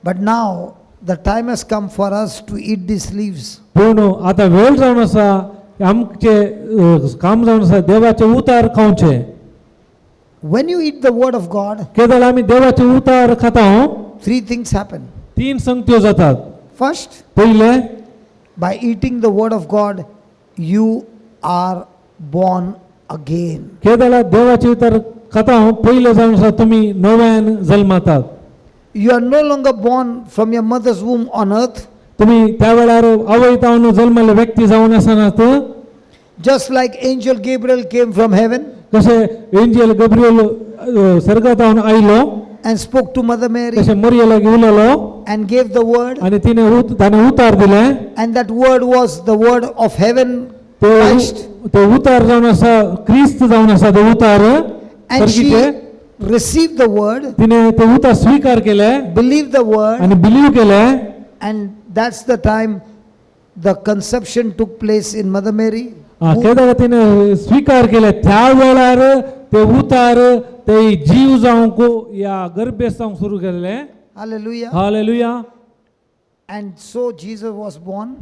But now the time has come for us to eat these leaves. पूण आता वेळ जावन आसा आमचे काम जावन आसा देवाचे उतार खावचे. When you eat the word of God, केदळ आमी देवाचे उतार खाता 3 things happen. 3 संगत्यो जातात. First, पहिले by eating the word of God, you are born again. केदळ देवाचे उतार खाता पहिले जावन आसा तुमी नव्यान जल्मातात. You are no longer born from your mother's womb on earth. तुम्ही त्या वेळार आवयतावन जल्मले व्यक्ती जावन आसनात. Just like angel Gabriel came from heaven कसे एंजल गब्रियल स्वर्गातावन आयलो and spoke to Mother Mary कसे मरियेला उलयलो and gave the word, आणि ताने उतार दिले. and that word was the word of heaven, तो Christ, तो उतार जावन आसा क्रिस्त जावन आसा तो उतार and she स्वर्गीचे. received the word, तिने ते उतार स्वीकार केले believed the word, आणि बिलीव केले. and that's the time the conception took place in Mother Mary. Kedar तिने स्वीकार केले त्या वेळार ते उतार ते जीव जावंक या गर्भेस जावंक सुरू केले. Hallelujah. Hallelujah. And so Jesus was born.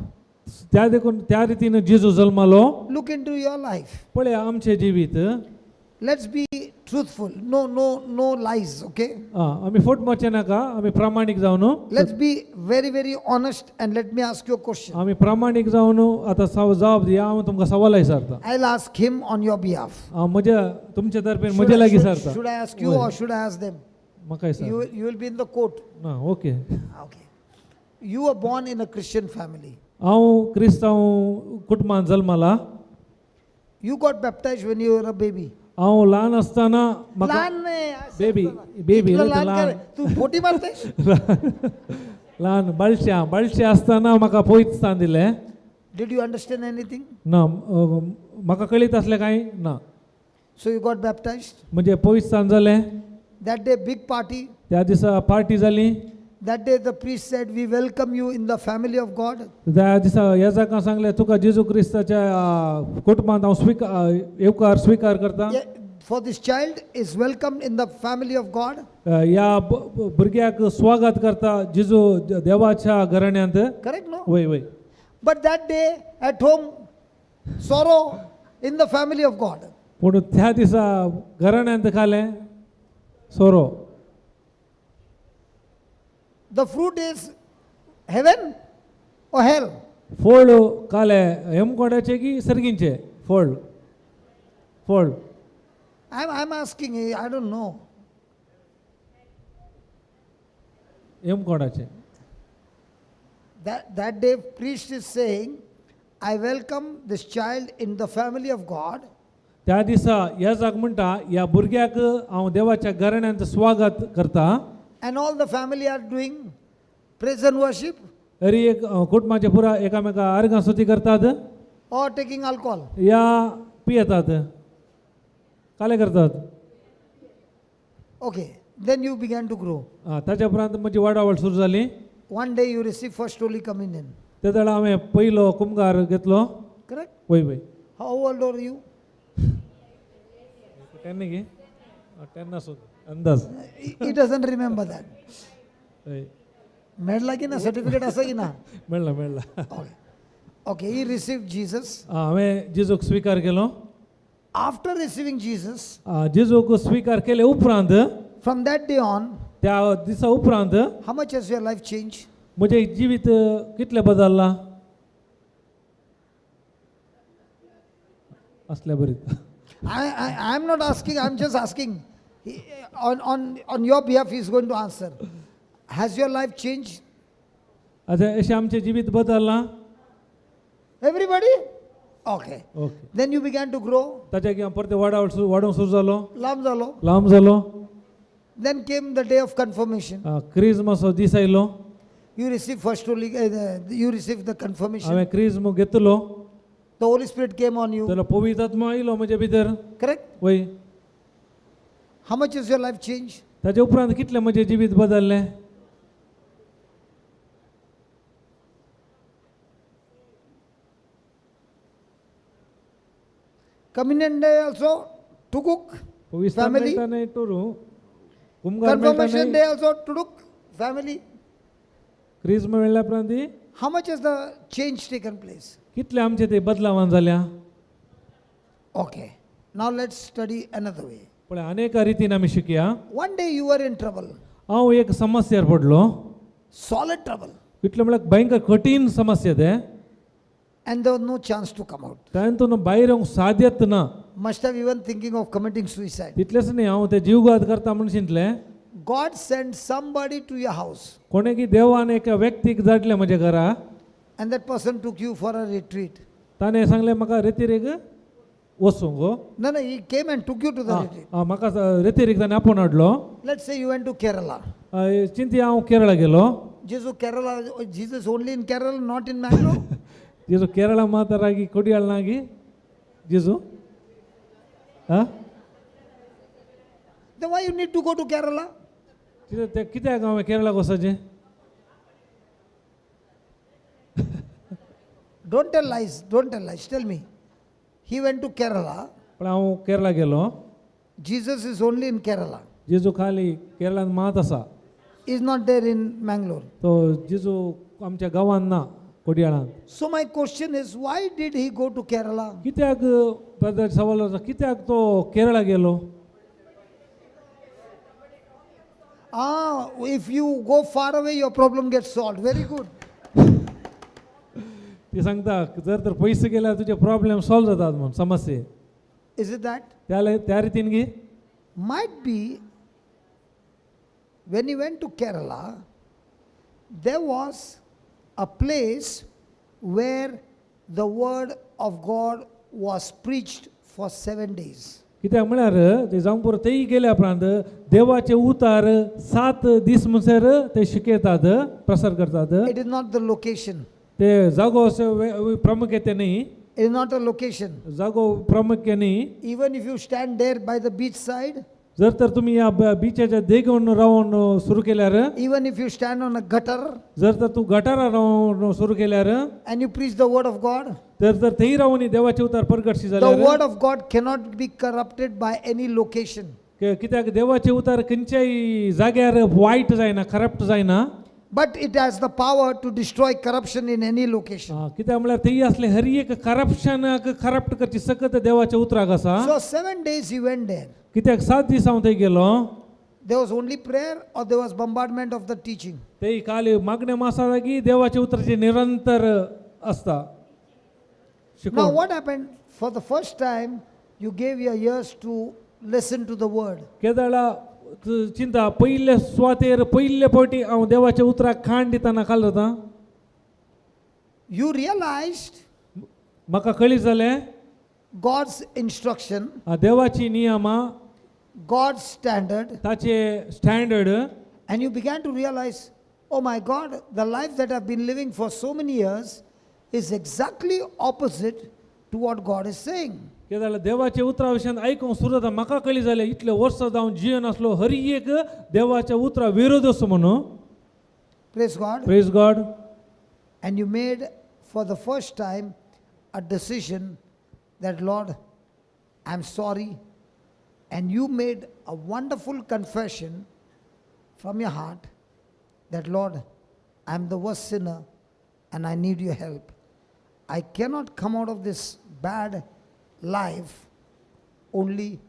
त्या देखून त्या रीतीने जेजू जल्मालो. Look into your life. पळया आमचे जिवीत. Let's be truthful. No lies, okay? आम्ही फोट मारचे नाका. आम्ही प्रामाणिक जावन Let's be very honest, and let me ask you a question. आम्ही प्रामाणिक जावन आता जबाब दिया. हांव तुमकां सवाल विचारता. I'll ask him on your behalf. म्हज्या तुमच्या तर्फे म्हजे लागीं विचारता. Should I ask you or should I ask them? म्हाका विचार. You will be in the court. ना okay. Okay. You were born in a Christian family. हांव क्रिस्तांव कुटुंबांत जल्माला. You got baptized when you were a baby. हांव ल्हान आसतना म्हाका लहान नाही, असं बेबी असतं. बेबी तुला ल्हान लहान काय? तू फोटी मारते? ल्हान बाळशे आसतना म्हाका पयत स्थान दिलें. Did you understand anything? ना म्हाका कळीत आसलें कांय ना. So you got baptized. म्हणजे पयत स्थान जालें. That day big party. त्या दिसा पार्टी जाली. That day the priest said, we welcome you in the family of God. त्या दिसा याजकां सांगलें तुका जेजू क्रिस्ताच्या कुटुंबांत हांव येवकार स्वीकार करता. Yeah, for this child is welcomed in the family of God. या भुरग्याक स्वागत करता जेजू देवाच्या घराण्यांत. Correct, no? वय वय. But that day at home, sorrow in the family of God. पूण त्या दिसा घराण्यांत खालें सोरो. The fruit is heaven or hell? फळ काले हेमकोड्याचे की सर्गींचे फळ. फळ I'm asking, I don't know. हेमकोडाचे. That day priest is saying, I welcome this child in the family of God. त्या दिसा याजक म्हणटा या भुरग्याक हांव देवाच्या घराण्यांत स्वागत करता. And all the family are doing praise and worship अरे एक कुटुंबाचे पुरा एकामेका आर्गां स्तुती करतात or taking alcohol. या पियेतात. काले करतात. Okay, then you began to grow. ताच्या उपरांत म्हजी वाडावळ सुरू जाली. One day you receive first Holy Communion. त्या वेळा हांवें पयलो कुंभार घेतलो. Correct? वय वय. How old are you? 10 गे 10 आसूं अंदाज. He doesn't remember that. हय. मेळला की ना सर्टिफिकेट असं की ना? मेळ्ळा. Okay, he received Jesus. हांवें जेजूक स्वीकार केलो. After receiving Jesus, जेजूक स्वीकार केले उपरांत from that day on, त्या दिसा उपरांत how much has your life changed? म्हजें जिवीत कितलें बदललां असल्या बरीत. I'm not asking, I'm just asking. On your behalf, he is going to answer. Has your life changed? आता अशें आमचें जिवीत बदललां. Everybody? Okay. Okay. Then you began to grow. ताच्या की परत वाडोवंक सुरू जालो. लांब जालो. Then came the day of confirmation. Christmas दीस आयलो. You received first Holy, you received the confirmation. हांवें क्रिसमस घेतलो. The Holy Spirit came on you. जाल्यार पवित्र आत्मा आयलो म्हजे भितर. Correct? वय. How much has your life changed? ताचे उपरांत कितलें म्हजें जिवीत बदललें. Communion day also to cook. पवित्र Family. मेळटा टोरू कुमगार मेळटा Confirmation day also to cook. Family. क्रिस्म मेळ्ळ्या उपरांत How much has the change taken place? कितले आमचे ते बदलावान जाल्या Okay. Now let's study another way. पण अनेक रितीन आमी शिकया One day you were in trouble. हांव एक समस्यार पडलो Solid trouble. कितले म्हळ्यार भयंकर कठीण समस्या ते And there was no chance to come out. तातूंत भायर येवंक साध्यत ना Must have even thinking of committing suicide. तितलेंच न्ही हांव ते जीवघात करता म्हणून चिंतलें God sent somebody to your house. कोणेकी देवान एका व्यक्तीक धाडलें म्हज्या घरा And that person took you for a retreat. ताणें सांगलें म्हाका रेतीरेक वचूंक गो No, no, he came and took you to the retreat. म्हाका रेतीरेक ताणें आपोवन हाडलो Let's say you went to Kerala. चिंती हांव केरळा गेलो Jesus, Kerala, Jesus only in Kerala, not in Mangalore. Jeju Kerala मातारागी Kodial Nagi Jeju Then why you need to go to Kerala? ते कित्याक हांवें केरळाक वचचें Don't tell lies. Don't tell lies. Tell me. He went to Kerala. पण हांव केरळा गेलो Jesus is only in Kerala. जेजू खाली केरळांत मात आसा He is not there in Mangalore. तो जेजू आमच्या गांवांत ना कोडियाळांत So my question is, why did he go to Kerala? कित्याक ब्रदर सवाल आसा कित्याक तो केरळा गेलो If you go far away, your problem gets solved. Very good. ती सांगता जर तर पयस गेल्यार तुजे प्रॉब्लेम सॉल्व जातात म्हणून समस्या Is it that? त्या रितीन गी Might be when he went to Kerala, there was a place where the word of God was preached for 7 days. कित्याक म्हळ्यार ते जावंक पुरो तेय गेल्या उपरांत देवाचे उतार 7 दीस म्हणसर ते शिकयतात प्रसार करतात It is not the location. ते जागो प्रामुख्यते न्ही It is not a location. जागो प्रामुख्य न्ही Even if you stand there by the beach side, जर तर तुम्ही या बिचाच्या देगेवन रावून सुरू केल्यार even if you stand on a gutter जर तर तू गटारा रावून सुरू केल्यार and you preach the word of God, तर थंय रावून देवाचे उतार प्रगटशी the जाल्यार word of God cannot be corrupted by any location. कित्याक देवाचे उतार खंयच्याय जाग्यार वायट जायना करप्ट जायना But it has the power to destroy corruption in any location. कित्याक म्हळ्यार थंय असले हर एक करप्शनाक करप्ट करची सकत देवाच्या उतराक आसा So 7 days he went there. कित्याक 7 दीस हांव थंय गेलो There was only prayer or there was bombardment of the teaching. थंय खाली मागण्या मासा जागी देवाच्या उतराचे निरंतर आसता Now what happened? For the first time you gave your ears to listen to the word. केदाळा चिंता पयले स्वातेर पयले फावटी हांव देवाच्या उतराक खाण दितना काल जाता You realized म्हाका कळीत जालें God's instruction, देवाची नियमा God's standard, ताचे standard and you began to realize, oh my God, the life that I've been living for so many years is exactly opposite to what God is saying. केदाळा देवाच्या उतरा विशयान आयकूंक सुरू जाता म्हाका कळीत जालें इतले वर्सां जावन जियेन आसलो हर एक देवाच्या उतरा विरोध आसा म्हणून Praise God. Praise God And you made for the first time a decision that, Lord, I'm sorry. And you made a wonderful confession from your heart that, Lord, I'm the worst sinner and I need your help. I cannot come out of this bad life, only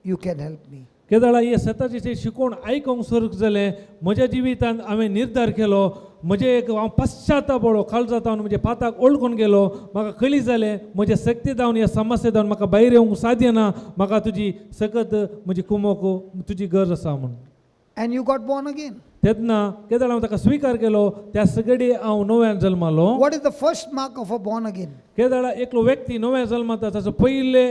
you can help me. केदाळा हे सताचे शिकोवन आयकूंक सुरू जालें म्हज्या जिवितांत हांवें निर्धार केलो म्हजे एक हांव पश्चातापळो खाल जाता म्हजे पाताक ओळखून गेलो म्हाका कळीत जालें म्हजे सक्ती जावन ह्या समस्या जावन म्हाका भायर येवंक साध्य ना म्हाका तुजी सकत म्हजी कुमोक तुजी गरज आसा म्हणून And you got born again. तेन्ना केदाळ हांव ताका स्विकार केलो त्या सगळे हांव नव्यान जल्मालो What is the first mark of a born again? केदाळा एकलो व्यक्ती नव्या जल्माता ताचो पयले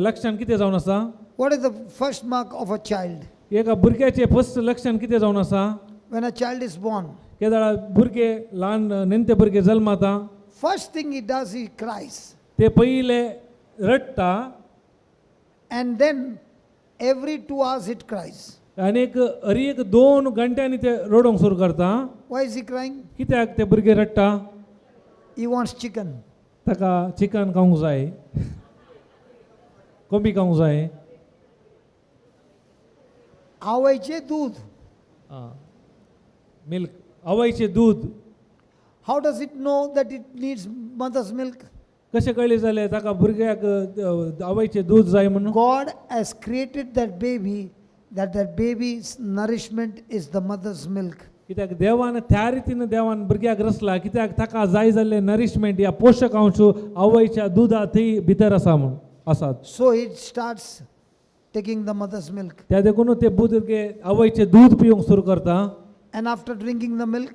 लक्षण कितें जावन आसा What is the first mark of a child? एका भुरग्याचें फर्स्ट लक्षण कितें जावन आसा When a child is born, केदाळा भुरगे ल्हान नेणते भुरगे जल्माता first thing he does, he cries. ते पयले रडटा And then every 2 hours it cries. आनी हर एक 2 घंट्यांनी ते रडोंक सुरू करता Why is he crying? कित्याक ते भुरगे रडटा He wants chicken. ताका चिकन खावंक जाय कमी खावंक जाय आवयचे दूध. मिल्क आवयचे दूध How does it know that it needs mother's milk? कशें कळ्ळें जालें ताका भुरग्याक आवयचें दूध जाय म्हणून God has created that baby's nourishment is the mother's milk. कित्याक देवान त्या रितीन देवान भुरग्याक रचला कित्याक ताका जाय जाल्लें नरिशमेंट या पोशक अंश आवयच्या दुधा थंय भितर आसा म्हूण आसात. So it starts taking the mother's milk. त्या देखून ते भुरगे आवयचें दूध पिवंक सुरू करता. And after drinking the milk,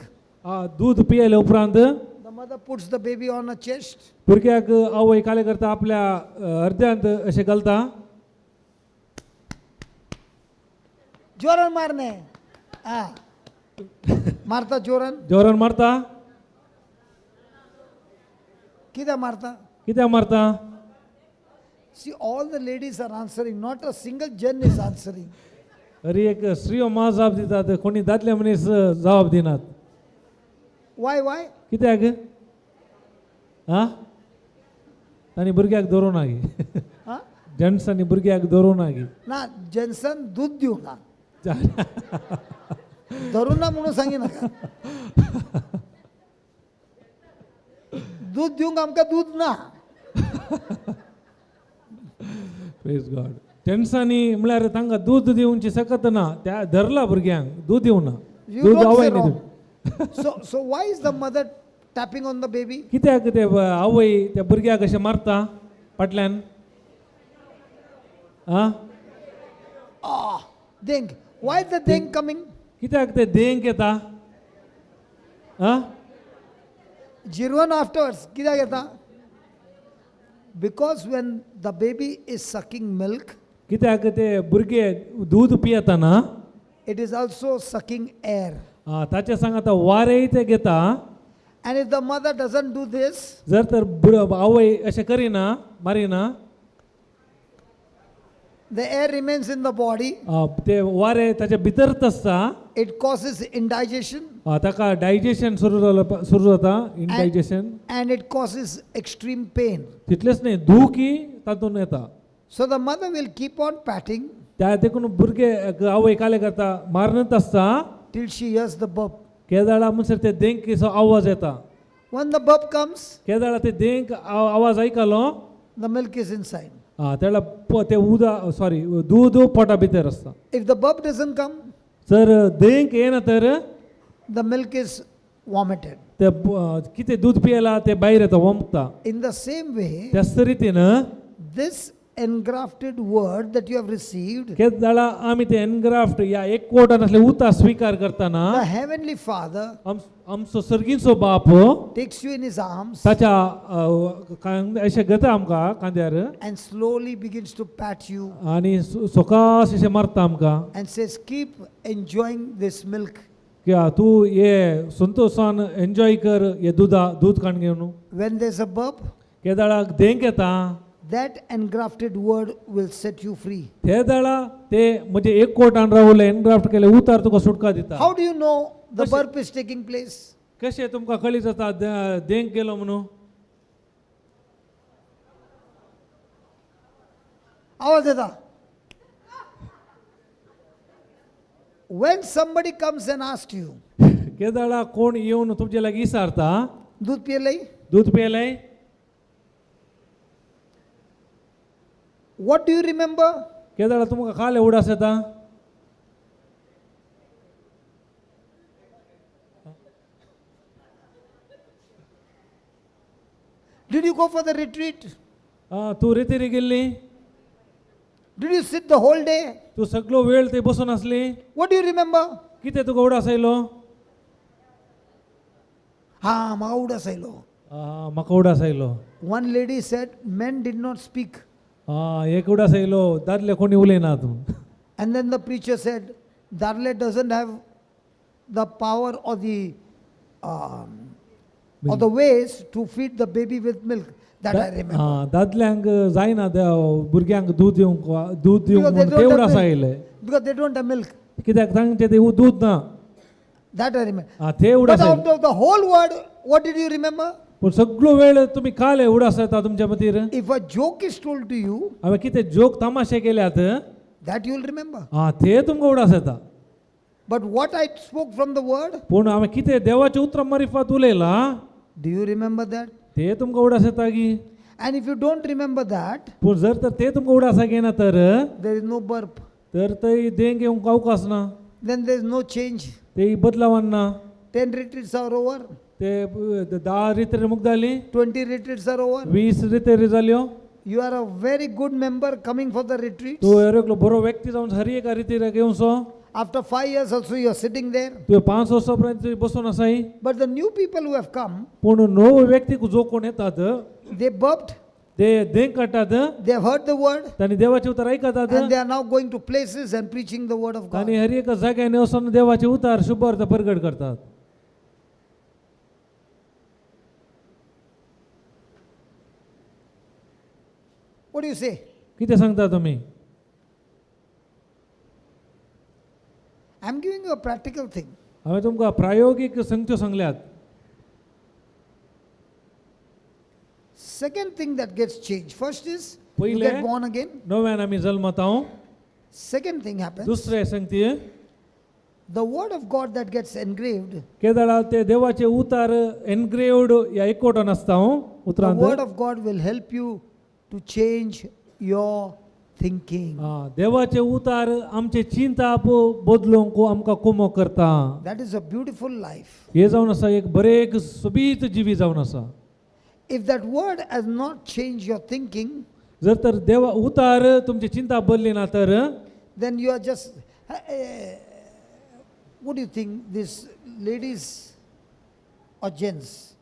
दूध पियेले उपरांत the mother puts the baby on a chest. भुरग्याक आवय काले करता आपल्या हृदयांत अशें घालता. जोरान मारणे. मारता जोरान. जोरान मारता. कित्याक मारता? कित्याक मारता? See, all the ladies are answering, not a single Jen is answering. अरे एक स्त्रियो मा जबाब दितात कोणी दादले मनीस जबाब दिनात. Why? कित्याक तांणी भुरग्याक धरून गी जेंट्सांनी भुरग्याक धरून गी ना जेन्सन दूध दिवं ना धरून ना म्हणून सांगी नाका. दूध दिवंक आमकां दूध ना. Praise God. जेंट्सांनी म्हळ्यार तांकां दूध दिवची सकत ना त्या धरला भुरग्यांक दूध दिवना. You दूध don't say आवय wrong. So why is the mother tapping on the baby? कित्याक ते आवय त्या भुरग्याक अशें मारता फाटल्यान Denk. Why is the denk coming? कित्याक ते देंक येता Jirvan afterwards. कित्याक येता? Because when the baby is sucking milk, कित्याक ते भुरगे दूध पियेतना it is also sucking air. ताचे सांग आतां वारेय ते घेता. And if the mother doesn't do this, जर तर आवय अशें करिना Marina the air remains in the body. ते वारे ताच्या भितरच आसता. It causes indigestion. ताका डायजेशन सुरू जाता indigestion. And it causes extreme pain. तितलेंच न्ही दूखी तातूंत येता. So the mother will keep on patting त्या देखून भुरगे आवय काले करता मारनच आसता till she hears the burp. केदाळा म्हणसर ते देंकेचो आवाज येता. When the burp comes, केदाळा ते देंक आवाज आयकलो the milk is inside. तेळा ते दूध पोटा भितर आसता. If the burp doesn't come, जर देंक येना तर the milk is vomited. ते कितें दूध पियेला ते भायर येता वमकता. In the same way, त्याच तरीतीन this engrafted word that you have received, केदाळा आमी ते एनग्राफ्ट या एक कोटान असले उतार स्वीकार करताना the heavenly Father आमचो सर्गीचो बाप takes you in his arms ताच्या अशें घेता आमकां खांद्यार and slowly begins to pat you आनी सोकास अशें मारता आमकां and says, keep enjoying this milk. की तूं हे संतोषान एन्जॉय कर हे दूध काण घेवन. When there's a burp, केदाळाक देंक येता that engrafted word will set you free. ते दाळा ते म्हणजे एक कोटान रावले एनग्राफ्ट केले उतार तुका सुटका दिता. How do you know the burp is taking place? कशें तुमकां कळी जाता देंक गेलो म्हणून. आवाज येता. When somebody comes and asks you, केदाळा कोण येवन तुमचे लागीं विचारता दूध पियलय? दूध पियेलें? What do you remember? केदाळा तुमकां काल उडास येता? Did you go for the retreat? तूं रितीरी गेल्ली? Did you sit the whole day? तूं सगळो वेळ थंय बसून आसली? What do you remember? कितें तुका उडास आयलो? म्हाका उडास आयलो. म्हाका उडास आयलो. One lady said, men did not speak. एक उडास आयलो दादले कोणी उलयनात. And then the preacher said, Darle doesn't have the power or the ways to feed the baby with milk. That I remember. दादल्यांक जायना भुरग्यांक दूध दिवंक Because ते उडास आयले. because they don't have milk. कित्याक तांचे ते दूध ना. That I remember. ते But उडास out of the whole word, what did you remember? पण सगळो वेळ तुम्ही काले उडास येता तुमच्या मतीर If a joke is told to you, हांवें कितें जोक तमाशे केल्यात that you will remember. हा ते तुमकां उडास येता But what I spoke from the word, पूण हांवें कितें देवाच्या उतरां मारिफात उलयलां do you remember that? ते तुमकां उडास येता की And if you don't remember that, पूण जर तर ते तुमकां उडास घेना तर there is no burp. थंय देंग येवंक अवकाश ना Then there is no change. ते बदलावन ना 10 retreats are over, ते 10 रितेर मुक जाली 20 retreats are over. 20 रितेर जाल्यो You are a very good member coming for the retreats. तूं एकलो बरो व्यक्ती जावन हर एका रितीर घेवचो After 5 years also you are sitting there. तुवें 5 वर्सां पर्यंत बसून आसाय But the new people who have come, पूण नवो व्यक्ती जो कोण येतात they burped, ते देंग काडटात they have heard the word, तांणी देवाचे उतार आयकतात and they are now going to places and preaching the word of God. तांणी हर एका जाग्यानी वचून देवाचे उतार शुभ अर्थ प्रगट करतात What do you say? कितें सांगता तुमी I'm giving you a practical thing. हांवें तुमकां प्रायोगीक संगत्यो सांगल्यात Second thing that gets changed. First is you पहिले get born again. नव्यान आमी जल्मत हांव Second thing happens. दुसरे सांगती The word of God that gets engraved, केदाळा ते देवाचे उतार एनग्रेव्ड या एकवटन आसता हांव the उतरांत word of God will help you to change your thinking. देवाचे उतार आमचे चिंता बदलूंक आमकां कोमो करता That is a beautiful life. हे जावन आसा एक बरें एक सोबीत जिवी जावन आसा If that word has not changed your thinking, जर तर देवा उतार तुमची चिंता बदली ना तर then you are just. What do you think? These ladies or gents,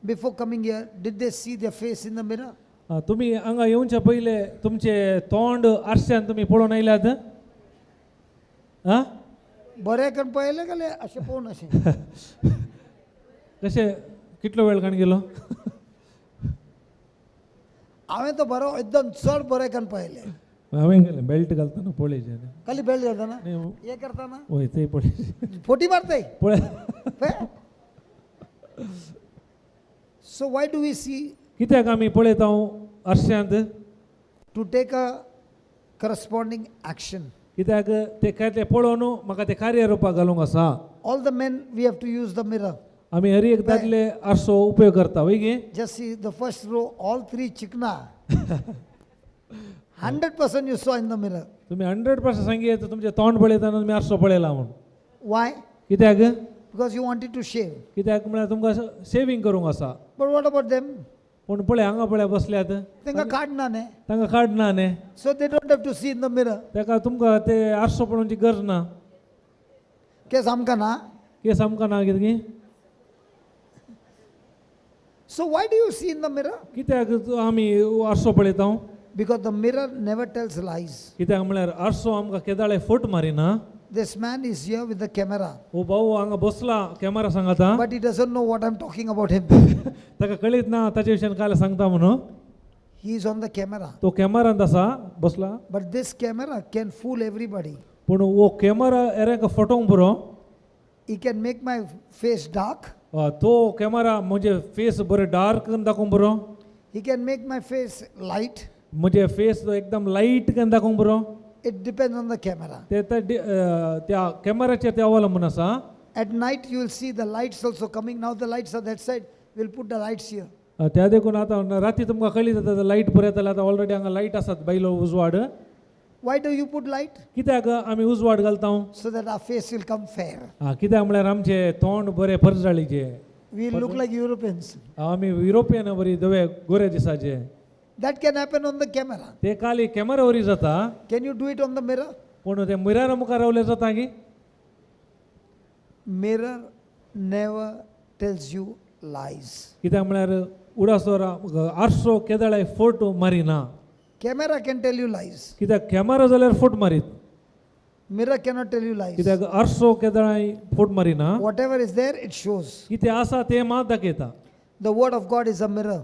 before coming here, did they see their face in the mirror? तुम्ही हांगा येवच्या पयले तुमचे तोंड आरश्यान तुम्ही पळोवन आयल्यात बरे करून पळयले गेले अशें पळोवन अशें कशें कितलो वेळ काण गेलो हांवें तो बरो एकदम चड बरें करून पळयले हांवें गेलें बेल्ट घालतना पळयचें खाली बेल्ट घालतना न्ही हे करताना हय ते पळय फोटी मारताय पळय सो वाय डू वी सी कित्याक आमी पळयता आरश्यांत to take a corresponding action कित्याक ते काय ते पळोवन म्हाका ते कार्य रुपाक घालूंक आसा all the men we have to use the mirror आमी हर एक दादले आरसो उपयोग करता वय गे just see the first row all 3 चिकना 100% you saw in the mirror. तुम्ही 100% सांगितले तर तुमचे तोंड पळयतना तुमी आरसो पळयला म्हणून Why? कित्याक Because you wanted to shave. कित्याक म्हळ्यार तुमकां शेविंग करूंक आसा But what about them? पूण पळय हांगा पळय बसल्यात तांकां काडना न्ही. तांकां काडना न्ही So they don't have to see in the mirror. ताका तुमकां ते आरसो पळोवची गरज ना केस आमकां ना. केस आमकां ना कितें की So why do you see in the mirror? कित्याक आमी आरसो पळयता Because the mirror never tells lies. कित्याक म्हळ्यार आरसो आमकां केदाळे फट Marina This man is here with the camera. हो भाऊ हांगा बसला कॅमेरा सांगाता But he doesn't know what I'm talking about him. ताका कळीत ना ताचे विशयान काय सांगता म्हणून He is on the camera. तो कॅमेरांत आसा बसला But this camera can fool everybody. पूण हो कॅमेरा एरेंक फटोवंक बरो He can make my face dark. तो कॅमेरा म्हणजे फेस बरें डार्क करून दाखोवंक बरो He can make my face light. म्हणजे फेस एकदम लाईट करून दाखोवंक बरो It depends on the camera. ते त्या कॅमेराचेर ते अवलंबून आसा At night you will see the lights also coming. Now the lights are that side. We'll put the lights here. त्या देखून आतां राती तुमकां कळीत जाता लाईट बरें येताले आतां ऑलरेडी हांगा लाईट आसात बायलो उजवाड Why do you put light? कित्याक आमी उजवाड घालता So that our face will come fair. कित्याक म्हळ्यार आमचे तोंड बरें परजळीचे We look like Europeans. आमी युरोपियन बरी धवे गोरे दिसाचे That can happen on the camera. ते खाली कॅमेरा वरी जाता Can you do it on the mirror? पूण ते मिरारा मुखार रावले जाता की Mirror never tells you lies. कित्याक म्हळ्यार उडासोर आरसो केदाळे फट Marina Camera can tell you lies. कित्याक कॅमेरा जाल्यार फट मारीत Mirror cannot tell you lies. कित्याक आरसो केदाळे फट Marina Whatever is there, it shows. कितें आसा ते मात दाखयता The word of God is a mirror.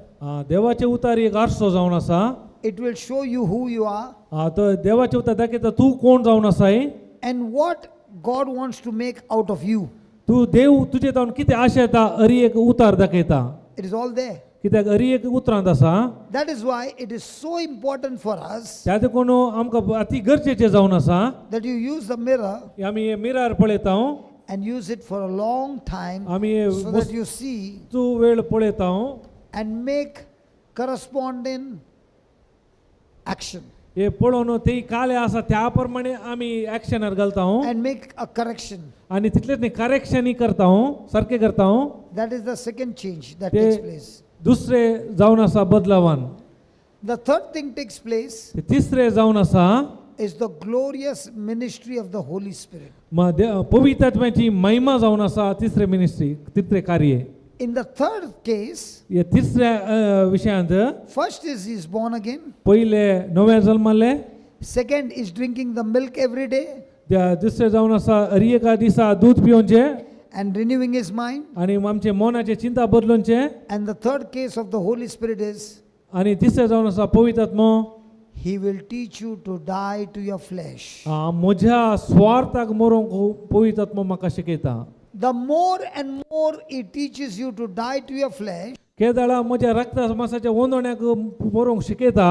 देवाचे उतार एक आरसो जावन आसा It will show you who you are तो देवाचे उतार दाखयता तूं कोण जावन आसाय and what God wants to make out of you. तूं देव तुजे जावन कितें आशेता हरी एक उतार दाखयता It is all there. कित्याक अरी एक उतरांत आसा That is why it is so important for us त्या देखून आमकां अति गरजेचें जावन आसा that you use the mirror की आमी हे मिरार पळयता and use it for a long time आमी हे so that you see वस्तू वेळ पळयता and make corresponding action हे पळोवन ते काले आसा त्या प्रमाणे आमी एक्शनार घालता and make a correction. आणि तितलेच न्ही करेक्शनय करता सारकें करता That is the second change that ते takes place. दुसरे जावन आसा बदलावान The third thing takes place ते तिसरे जावन आसा is the glorious ministry of the Holy Spirit. पवित्र आत्म्याची महिमा जावन आसा तिसरे मिनिस्ट्री तिसरे कार्य In the third case, या तिसऱ्या विशयांत first is he is born again. पहिले नवे जल्माले Second is drinking the milk every day त्या दुसरे जावन आसा हर एका दिसा दूध पिवचे and renewing his mind. आणि आमचे मनाचे चिंता बदलूनचे And the third case of the Holy Spirit is आणि तिसरे जावन आसा पवित्र आत्मो he will teach you to die to your flesh. म्हज्या स्वार्थाक मरोंक पवित्र आत्मो म्हाका शिकयता The more and more he teaches you to die to your flesh, केदाळा म्हज्या रक्त मासाच्या ओंदोण्याक मरोंक शिकयता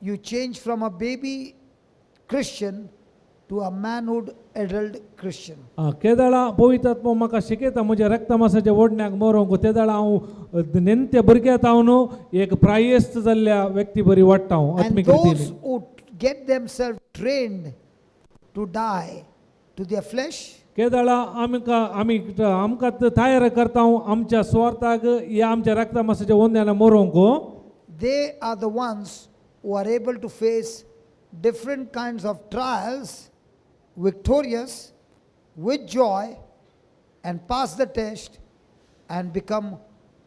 you change from a baby Christian to a manhood adult Christian. केदाळा पवित्र आत्मो म्हाका शिकयता म्हज्या रक्त मासाच्या ओडण्याक मरोंक तेदाळा हांव नेमत्या भुरग्यात हांव न्हू एक प्रायस्त जाल्ल्या व्यक्ती बरी वाडटा हांव And आत्मीक those रितीन who get themselves trained to die to their flesh, केदाळा आमकां तयार करता आमच्या स्वार्थाक या आमच्या रक्ता मासाच्या ओंद्यान मरोंक they are the ones who are able to face different kinds of trials victorious with joy and pass the test and become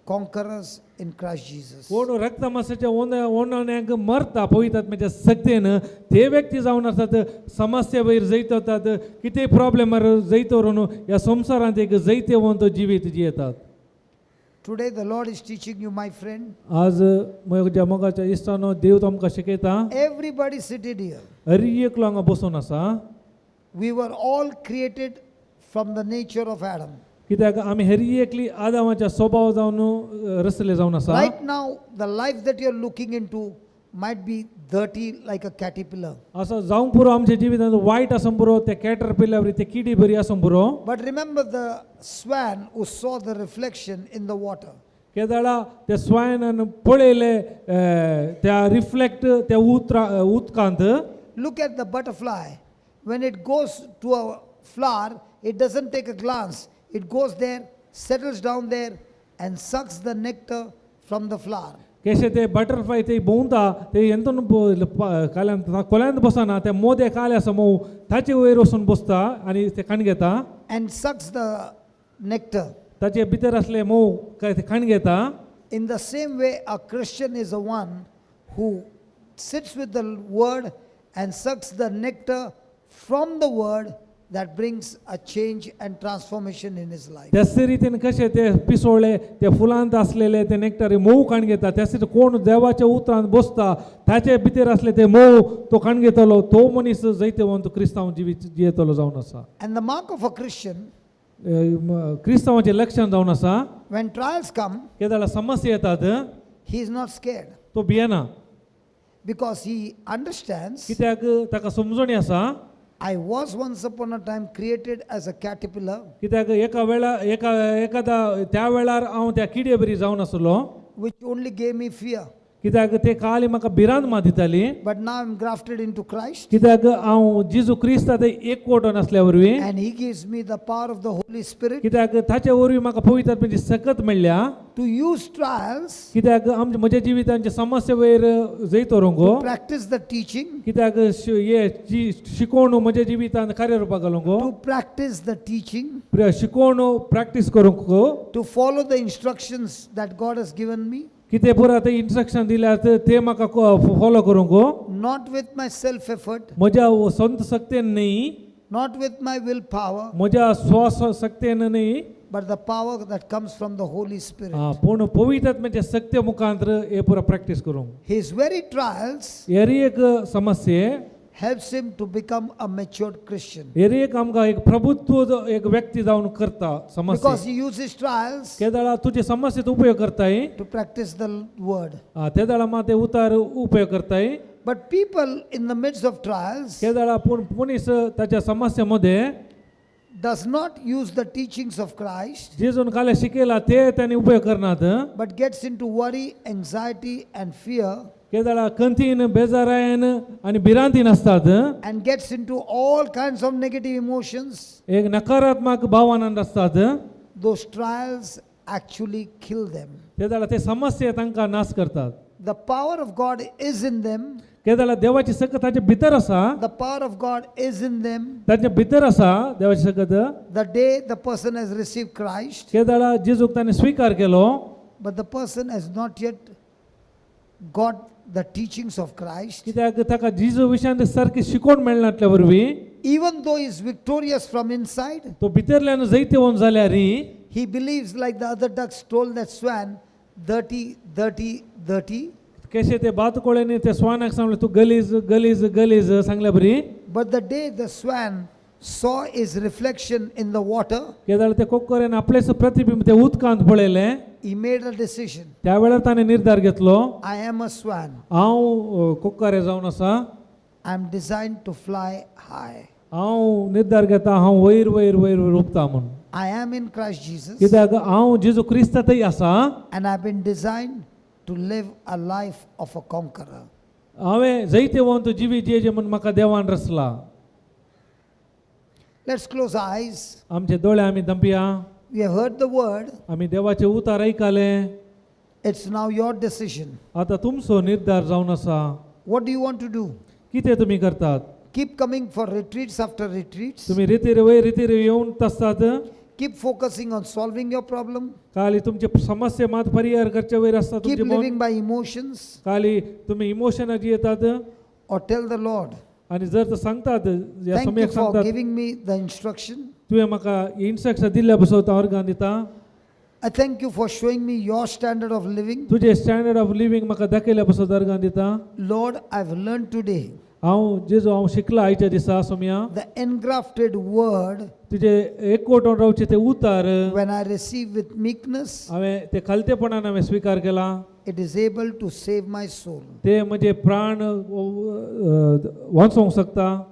conquerors in Christ Jesus. कोण रक्त मासाच्या ओंड्याक मरता पवित्र आत्म्याच्या सक्तीन ते व्यक्ती जावन आसात समस्या वयर जैतात कितें प्रॉब्लेमार जैतो न्हू ह्या संवसारांत एक जैतेवंत जिवीत जियेतात. Today the Lord is teaching you, my friend. आज म्हज्या मोगाच्या इश्टानो देव तुमकां शिकयता Everybody seated here. हर एकलो हांगा बसून आसा We were all created from the nature of Adam. कित्याक आमी हर एकली आदामाच्या स्वभाव जावन रचले जावन आसा. Right now, the life that you're looking into might be dirty like a caterpillar. असं जावंक पुरो आमच्या जिवितांत वायट आसूं पुरो ते कॅटरपिलर ते किडी बरी आसूं पुरो But remember the swan who saw the reflection in the water. केदाळा त्या स्वायनान पळयले त्या रिफ्लेक्ट त्या उदकांत. Look at the butterfly. When it goes to a flower, it doesn't take a glance. It goes there, settles down there, and sucks the nectar from the flower. कशें ते butterfly ते भोंवता ते ಎಂತನು कोल्यांत बसना ते मोदे काले आसा मोव ताचे वयर वचून बसता आनी ते खाण घेता And sucks the nectar. ताचे भितर असले मोव काय ते खाण घेता. In the same way, a Christian is the one who sits with the word and sucks the nectar from the word that brings a change and transformation in his life. त्याच रितीन कशें ते पिसोळ्ळे ते फुलांत असलेले ते नेक्टार मोव खाण घेता त्याच कोण देवाच्या उतरांत बसता ताचे भितर असले ते मोव तो खाण घेतलो तो मनीस जैतवंत क्रिस्तांव जिवीत जियेतलो जावन आसा. And the mark of a Christian, क्रिस्तांवाचें लक्षण जावन आसा when trials come, केदाळा समस्या येतात he is not scared तो भियेना because he understands कित्याक ताका समजणी आसा I was once upon a time created as a caterpillar. कित्याक एकादा त्या वेळार हांव त्या किडे बरी जावन आसलो Which only gave me fear. कित्याक ते काली म्हाका भिरांत मा दिताली. But now I'm grafted into Christ. कित्याक हांव जेजू क्रिस्त ते एकवटून आसल्या वरवीं And he gives me the power of the Holy Spirit कित्याक ताचे वरवीं म्हाका पवित्र आत्म्याची सकत मेळ्ळ्या to use trials कित्याक म्हज्या जिवितांचे समस्या वयर जैतो रंगो to practice the teaching, कित्याक हे शिकोवन म्हज्या जिवितांत कार्यरूपाक घालूंक to practice the teaching, शिकोवन प्रॅक्टीस करूंक to follow the instructions that God has given me, कितें पुरो आतां इंस्ट्रक्शन दिल्यात ते म्हाका फॉलो करूंक not with my self effort, म्हज्या संत शक्तीन न्ही not with my willpower, म्हज्या स्वशक्तीन न्ही but the power that comes from the Holy Spirit. पूण पवित्र आत्म्याच्या शक्ती मुखांतर हे पुरो प्रॅक्टीस करूंक. His very trials हेरी एक समस्या helps him to become a matured Christian. हे एक आमकां एक प्रभुत्व एक व्यक्ती जावन करता समस्या Because he uses trials केदाळा तुझे समस्येत उपयोग करताय to practice the word. ते दाळा माते उतार उपयोग करताय But people in the midst of trials केदाळा पुनीस त्याच्या समस्येमध्ये does not use the teachings of Christ, जेजून काले शिकेला ते त्यांनी उपयोग करनात but gets into worry, anxiety and fear, केदाळा कंतीन बेजारायन आणि भिरांतीन असतात and gets into all kinds of negative emotions. एक नकारात्मक भावनांत असतात Those trials actually kill them. केदाळा ते समस्या तांकां नाश करतात The power of God is in them. केदाळा देवाची सकत ताचे भितर आसा The power of God is in them. ताचे भितर आसा देवाची सकत The day the person has received Christ, केदाळा जेजूक ताणें स्वीकार केलो but the person has not yet got the teachings of Christ. कित्याक ताका जेजू विशयान सारकी शिकोवण मेळनातल्या वरवीं Even though he is victorious from inside, तो भितरल्यान जैते होवन जाल्यारय he believes, like the other ducks told that swan, dirty, dirty, dirty. कशें ते बातकोळेंनी ते स्वानाक सांगलें तूं गलीज गलीज गलीज सांगल्या बरी But the day the swan saw his reflection in the water, केदाळ ते कोक्कोरेन आपलेच प्रतिबिंब ते उदकांत पळयलें he made a decision. त्या वेळार ताणें निर्धार घेतलो I am a swan. हांव कोक्कारे जावन आसा I am designed to fly high. हांव निर्धार घेता हांव वयर वयर वयर वयर उपता म्हणून I am in Christ Jesus, कित्याक हांव जेजू क्रिस्तांतय आसा and I have been designed to live a life of a conqueror. हांवें जैते होवन तूं जिवी जेजे म्हूण म्हाका देवान रचला Let's close our eyes. आमचे दोळे आमी दंपया We have heard the word. आमी देवाचे उतार आयकले It's now your decision. आतां तुमचो निर्धार जावन आसा What do you want to do? कितें तुमी करतात Keep coming for retreats after retreats. तुम्ही रितीर येवन आसतात Keep focusing on solving your problem. काली तुमचे समस्या मात परिहार करचे वयर आसता Keep तुमचे मन living by emotions. काली तुम्ही इमोशनां जी येतात Or tell the Lord, आणि जर तर सांगतात या thank you समयाक for सांगतात giving me the instruction. तुवें म्हाका इन्स्ट्रक्शन दिल्ल्या बसो तो ऑर्गान दिता I thank you for showing me your standard of living. तुझे स्टँडर्ड ऑफ लिव्हिंग म्हाका दाखयल्या बसो ऑर्गान दिता Lord, I've learned today हांव शिकला आयच्या दिसा सोम्या the engrafted word तुझे एकवटून रावचे ते उतार when I receive with meekness, हांवें ते खालतेपणान हांवें स्वीकार केला it is able to save my soul. ते म्हजे प्राण वाचोवंक शकता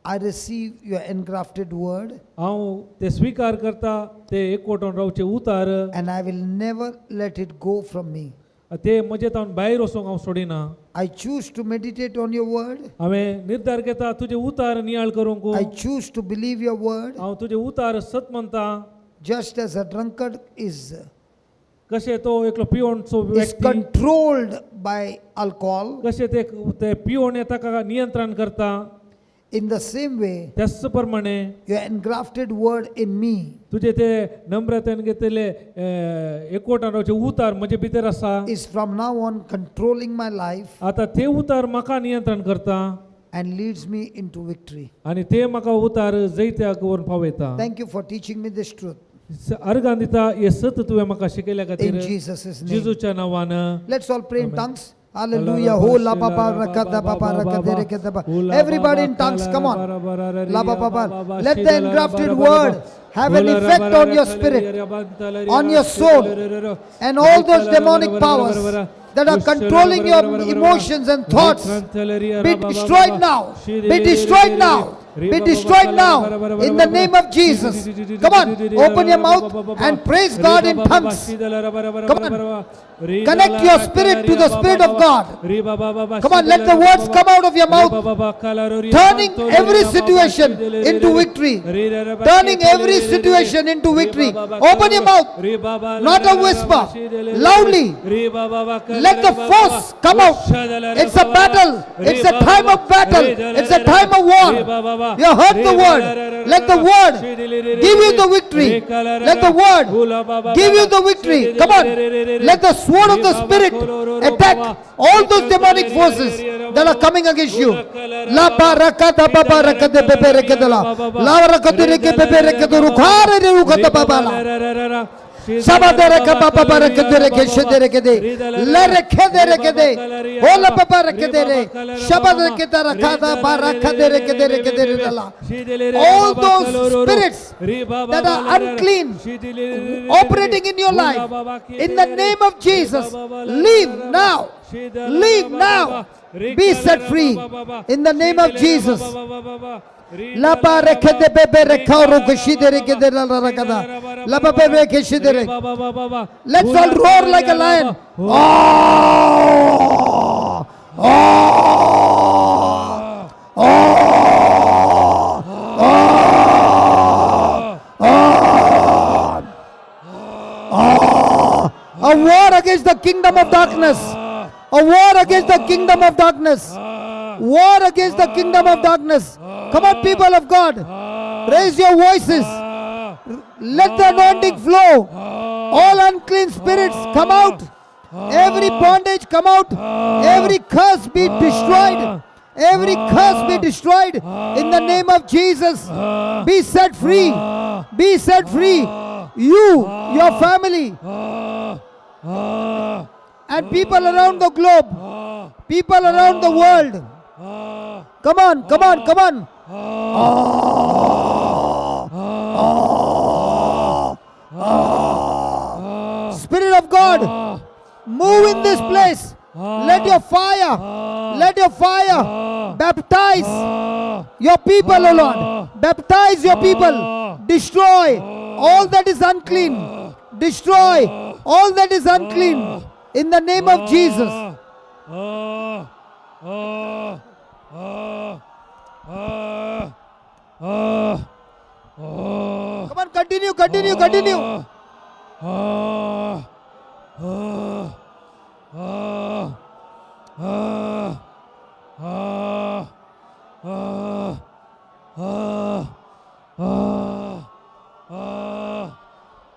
I receive your engrafted word हांव ते स्वीकार करता ते एकवटून रावचे उतार and I will never let it go from me. ते म्हजे तावन भायर वचोंक हांव सोडिना I choose to meditate on your word. हांवें निर्धार घेता तुजे उतार नियाळ करूंक I choose to believe your word. हांव तुजे उतार सत म्हणटा Just as a drunkard is कशें तो एकलो पिवणचो व्यक्ती controlled by alcohol, कशें ते पिवण ताका नियंत्रण करता in the same way, त्याच प्रमाणे your engrafted word in me तुजे ते नम्रतेन घेतलेले एकवटान रावचे उतार म्हजे भितर आसा is from now on controlling my life आतां ते उतार म्हाका नियंत्रण करता and leads me into victory. आनी ते म्हाका उतार जैत्याक व्हरून पावयता Thank you for teaching me this truth. Organ दिता हे सत तुवें म्हाका शिकयल्या In खातीर Jesus' name. जेजूच्या नांवान Let's all pray in tongues. Hallelujah. Ho la ba ba rakada ba ba rakade rekada ba. Everybody in tongues, come on. La ba ba ba. Let the engrafted word have an effect on your spirit, on your soul, and all those demonic powers that are controlling your emotions and thoughts be destroyed now. Be destroyed now. Be destroyed now in the name of Jesus. Come on, open your mouth and praise God in tongues. Come on, connect your spirit to the Spirit of God. Come on, let the words come out of your mouth, turning every situation into victory. Turning every situation into victory. Open your mouth, not a whisper, loudly. Let the force come out. It's a battle. It's a time of battle. It's a time of war. You heard the word. Let the word give you the victory. Let the word give you the victory. Come on. Let the sword of the Spirit attack all those demonic forces that are coming against you. La barakata babarakade beberekedala. La barakade rekebebe rekedo rukhare rukata babala. Sabadere Kababa Barakadere Keshere Kede, Larekadere Kede, Ola Babarakadere, Shabadaketa Rakada Barakadere Kedere Kedere. All those spirits that are unclean operating in your life, in the name of Jesus, leave now. Leave now. Be set free in the name of Jesus. Laba rekede bebe rekauru kushidere kedere la rakada. Laba bebe keshidere. Let's all roar like a lion. Oh! Oh! Oh! Oh! Oh! A war against the kingdom of darkness. A war against the kingdom of darkness. War against the kingdom of darkness. Come on, people of God. Raise your voices. Let the anointing flow. All unclean spirits come out. Every bondage come out. Every curse be destroyed. Every curse be destroyed. In the name of Jesus. Be set free. Be set free. You, your family, and people around the globe, people around the world. Come on, come on, come on. Spirit of God, move in this place. Let your fire baptize your people, O Lord. Baptize your people. Destroy all that is unclean. Destroy all that is unclean. In the name of Jesus. Come on, continue, continue, continue.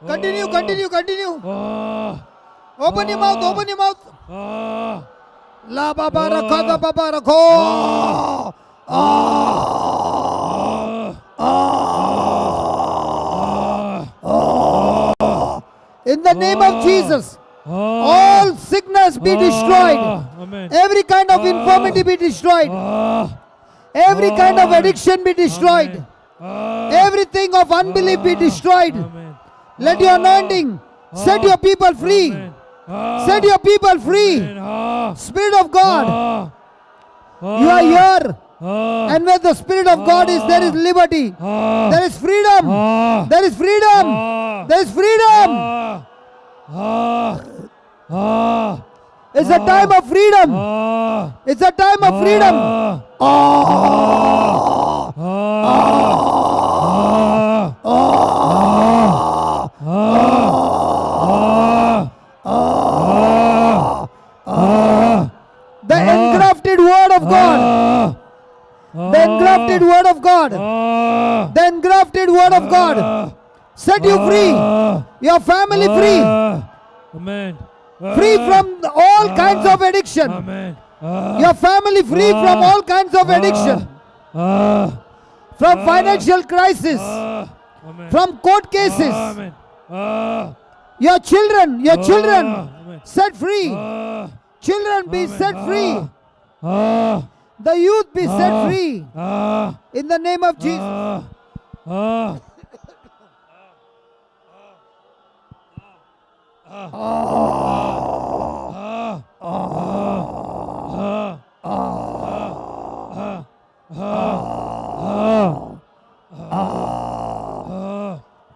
Continue, continue, continue. Open your mouth, open your mouth. La babaraka, da babarako. In the name of Jesus, all sickness be destroyed. Every kind of infirmity be destroyed. Every kind of addiction be destroyed. Everything of unbelief be destroyed. Let your anointing set your people free. Set your people free. Spirit of God, you are here. And where the Spirit of God is, there is liberty. There is freedom. There is freedom. There is freedom. It's a time of freedom. It's a time of freedom. The engrafted word of God. The engrafted word of God. The engrafted word of God. Set you free. Your family free. Amen. Free from all kinds of addiction. Amen. Your family free from all kinds of addiction. From financial crisis. From court cases. Amen. Your children set free. Children be set free. The youth be set free. In the name of Jesus.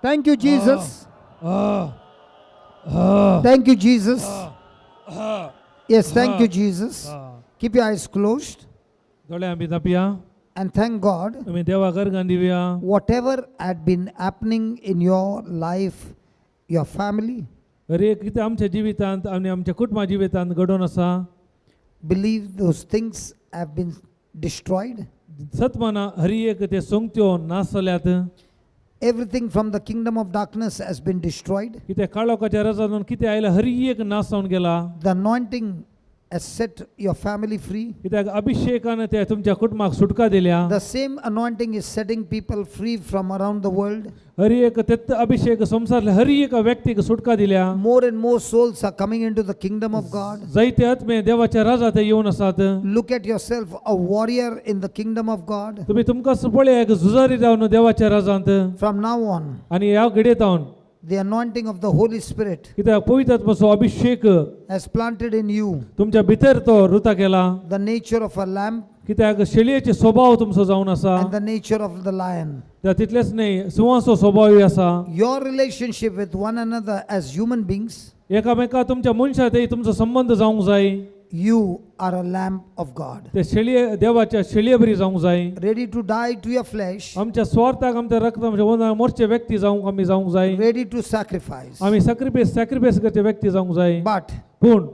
Thank you, Jesus. Thank you, Jesus. Yes, thank you, Jesus. Keep your eyes closed दोळे आम्ही दापिया and thank God. आम्ही देवा घर गांधीव्या Whatever had been happening in your life, your family, अरे कितें आमच्या जिवितांत आनी आमच्या कुटुंबा जिवितांत घडोवन आसा believe those things have been destroyed. सतमाना हरी एक ते सोंगत्यो नास जाल्यात Everything from the kingdom of darkness has been destroyed. कितें काळोखाच्या राजांतून कितें आयला हरी एक नास जावन गेला The anointing has set your family free. कित्याक अभिषेकान ते तुमच्या कुटुंबाक सुटका दिल्या. The same anointing is setting people free from around the world. हर एक तेत अभिषेक संसारले हर एक व्यक्तीक सुटका दिल्या. More and more souls are coming into the kingdom of God. जायते आत्मे देवाच्या राजात येवन आसात. Look at yourself, a warrior in the kingdom of God. तुम्ही तुमकां पळया एक झुजारी जावन देवाच्या राजांत. From now on, आणि ह्या घडयेतावन the anointing of the Holy Spirit कित्याक पवित्र आत्म्याचो अभिषेक has planted in you तुमच्या भितर तो रुता केला. the nature of a lamb कित्याक शेळयेचे स्वभाव तुमचो जावन आसा. and the nature of the lion. त्या तितलेच न्ही सिंहाचो स्वभावय आसा. Your relationship with one another as human beings, एकामेका तुमच्या मनशात तुमचो संबंध जावंक जाय. you are a lamb of God. ते शेळये देवाच्या शेळये बरी जावंक जाय. Ready to die to your flesh, आमच्या स्वार्थाक आमच्या रक्ताच्या मोरचे व्यक्ती जावंक आमी जावंक जाय. ready to sacrifice. आमी सॅक्रिफायस करचे व्यक्ती जावंक जाय. But पूण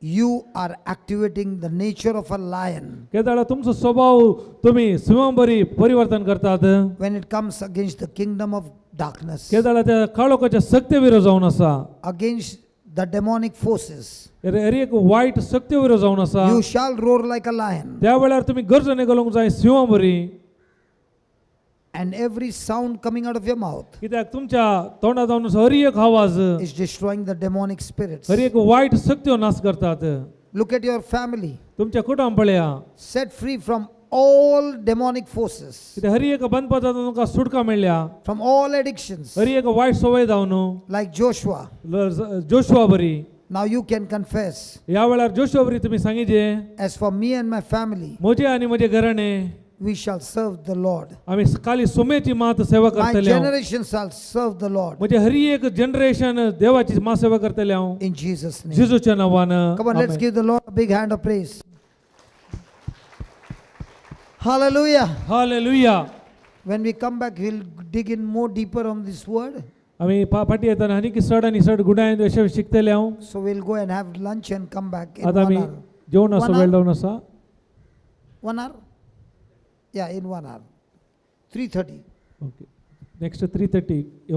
you are activating the nature of a lion केदाळा तुमचो स्वभाव तुम्ही सिंहा बरी परिवर्तन करतात. when it comes against the kingdom of darkness, केदाळा त्या काळोखाच्या शक्ती विरोध जावन आसा. against the demonic forces. हर एक वाईट शक्ती विरोध जावन आसा. You shall roar like a lion, त्या वेळार तुम्ही गर्जने घालूंक जाय सिंहा बरी. and every sound coming out of your mouth कित्याक तुमच्या तोंडांतल्यान हर एक आवाज is destroying the demonic spirits. हर एक वाईट शक्ती नाश करतात. Look at your family, तुमच्या कुटुंब पळया. set free from all demonic forces, कित्याक हर एक बंदपदांत तुमकां सुटका मेळ्ळ्या. from all addictions, हर एक वाईट सवय जावन like Joshua. जोशुआ बरी. Now you can confess, ह्या वेळार जोशुआ बरी तुम्ही सांगिजे as for me and my family, म्हजे आनी म्हजे घराणे we shall serve the Lord. आमी खाली सोमेची मात सेवा My करतले. generation shall serve the Lord. म्हणजे हर एक जनरेशन देवाची मा सेवा करतले हांव In Jesus' name. जेजूच्या नावान. Come on, let's give the Lord a big hand of praise. Hallelujah. Hallelujah. When we come back, we'll dig in more deeper on this word. आमी फाटी येताना आनी की चड आनी चड गुडायन अशें शिकतले हांव. So we'll go and have lunch and come back in आतां 1 आमी hour. जेवणाचो 1 वेळ hour? जावन आसा. 1 hour? Yeah, in 1 hour. 3:30. Okay next 3:30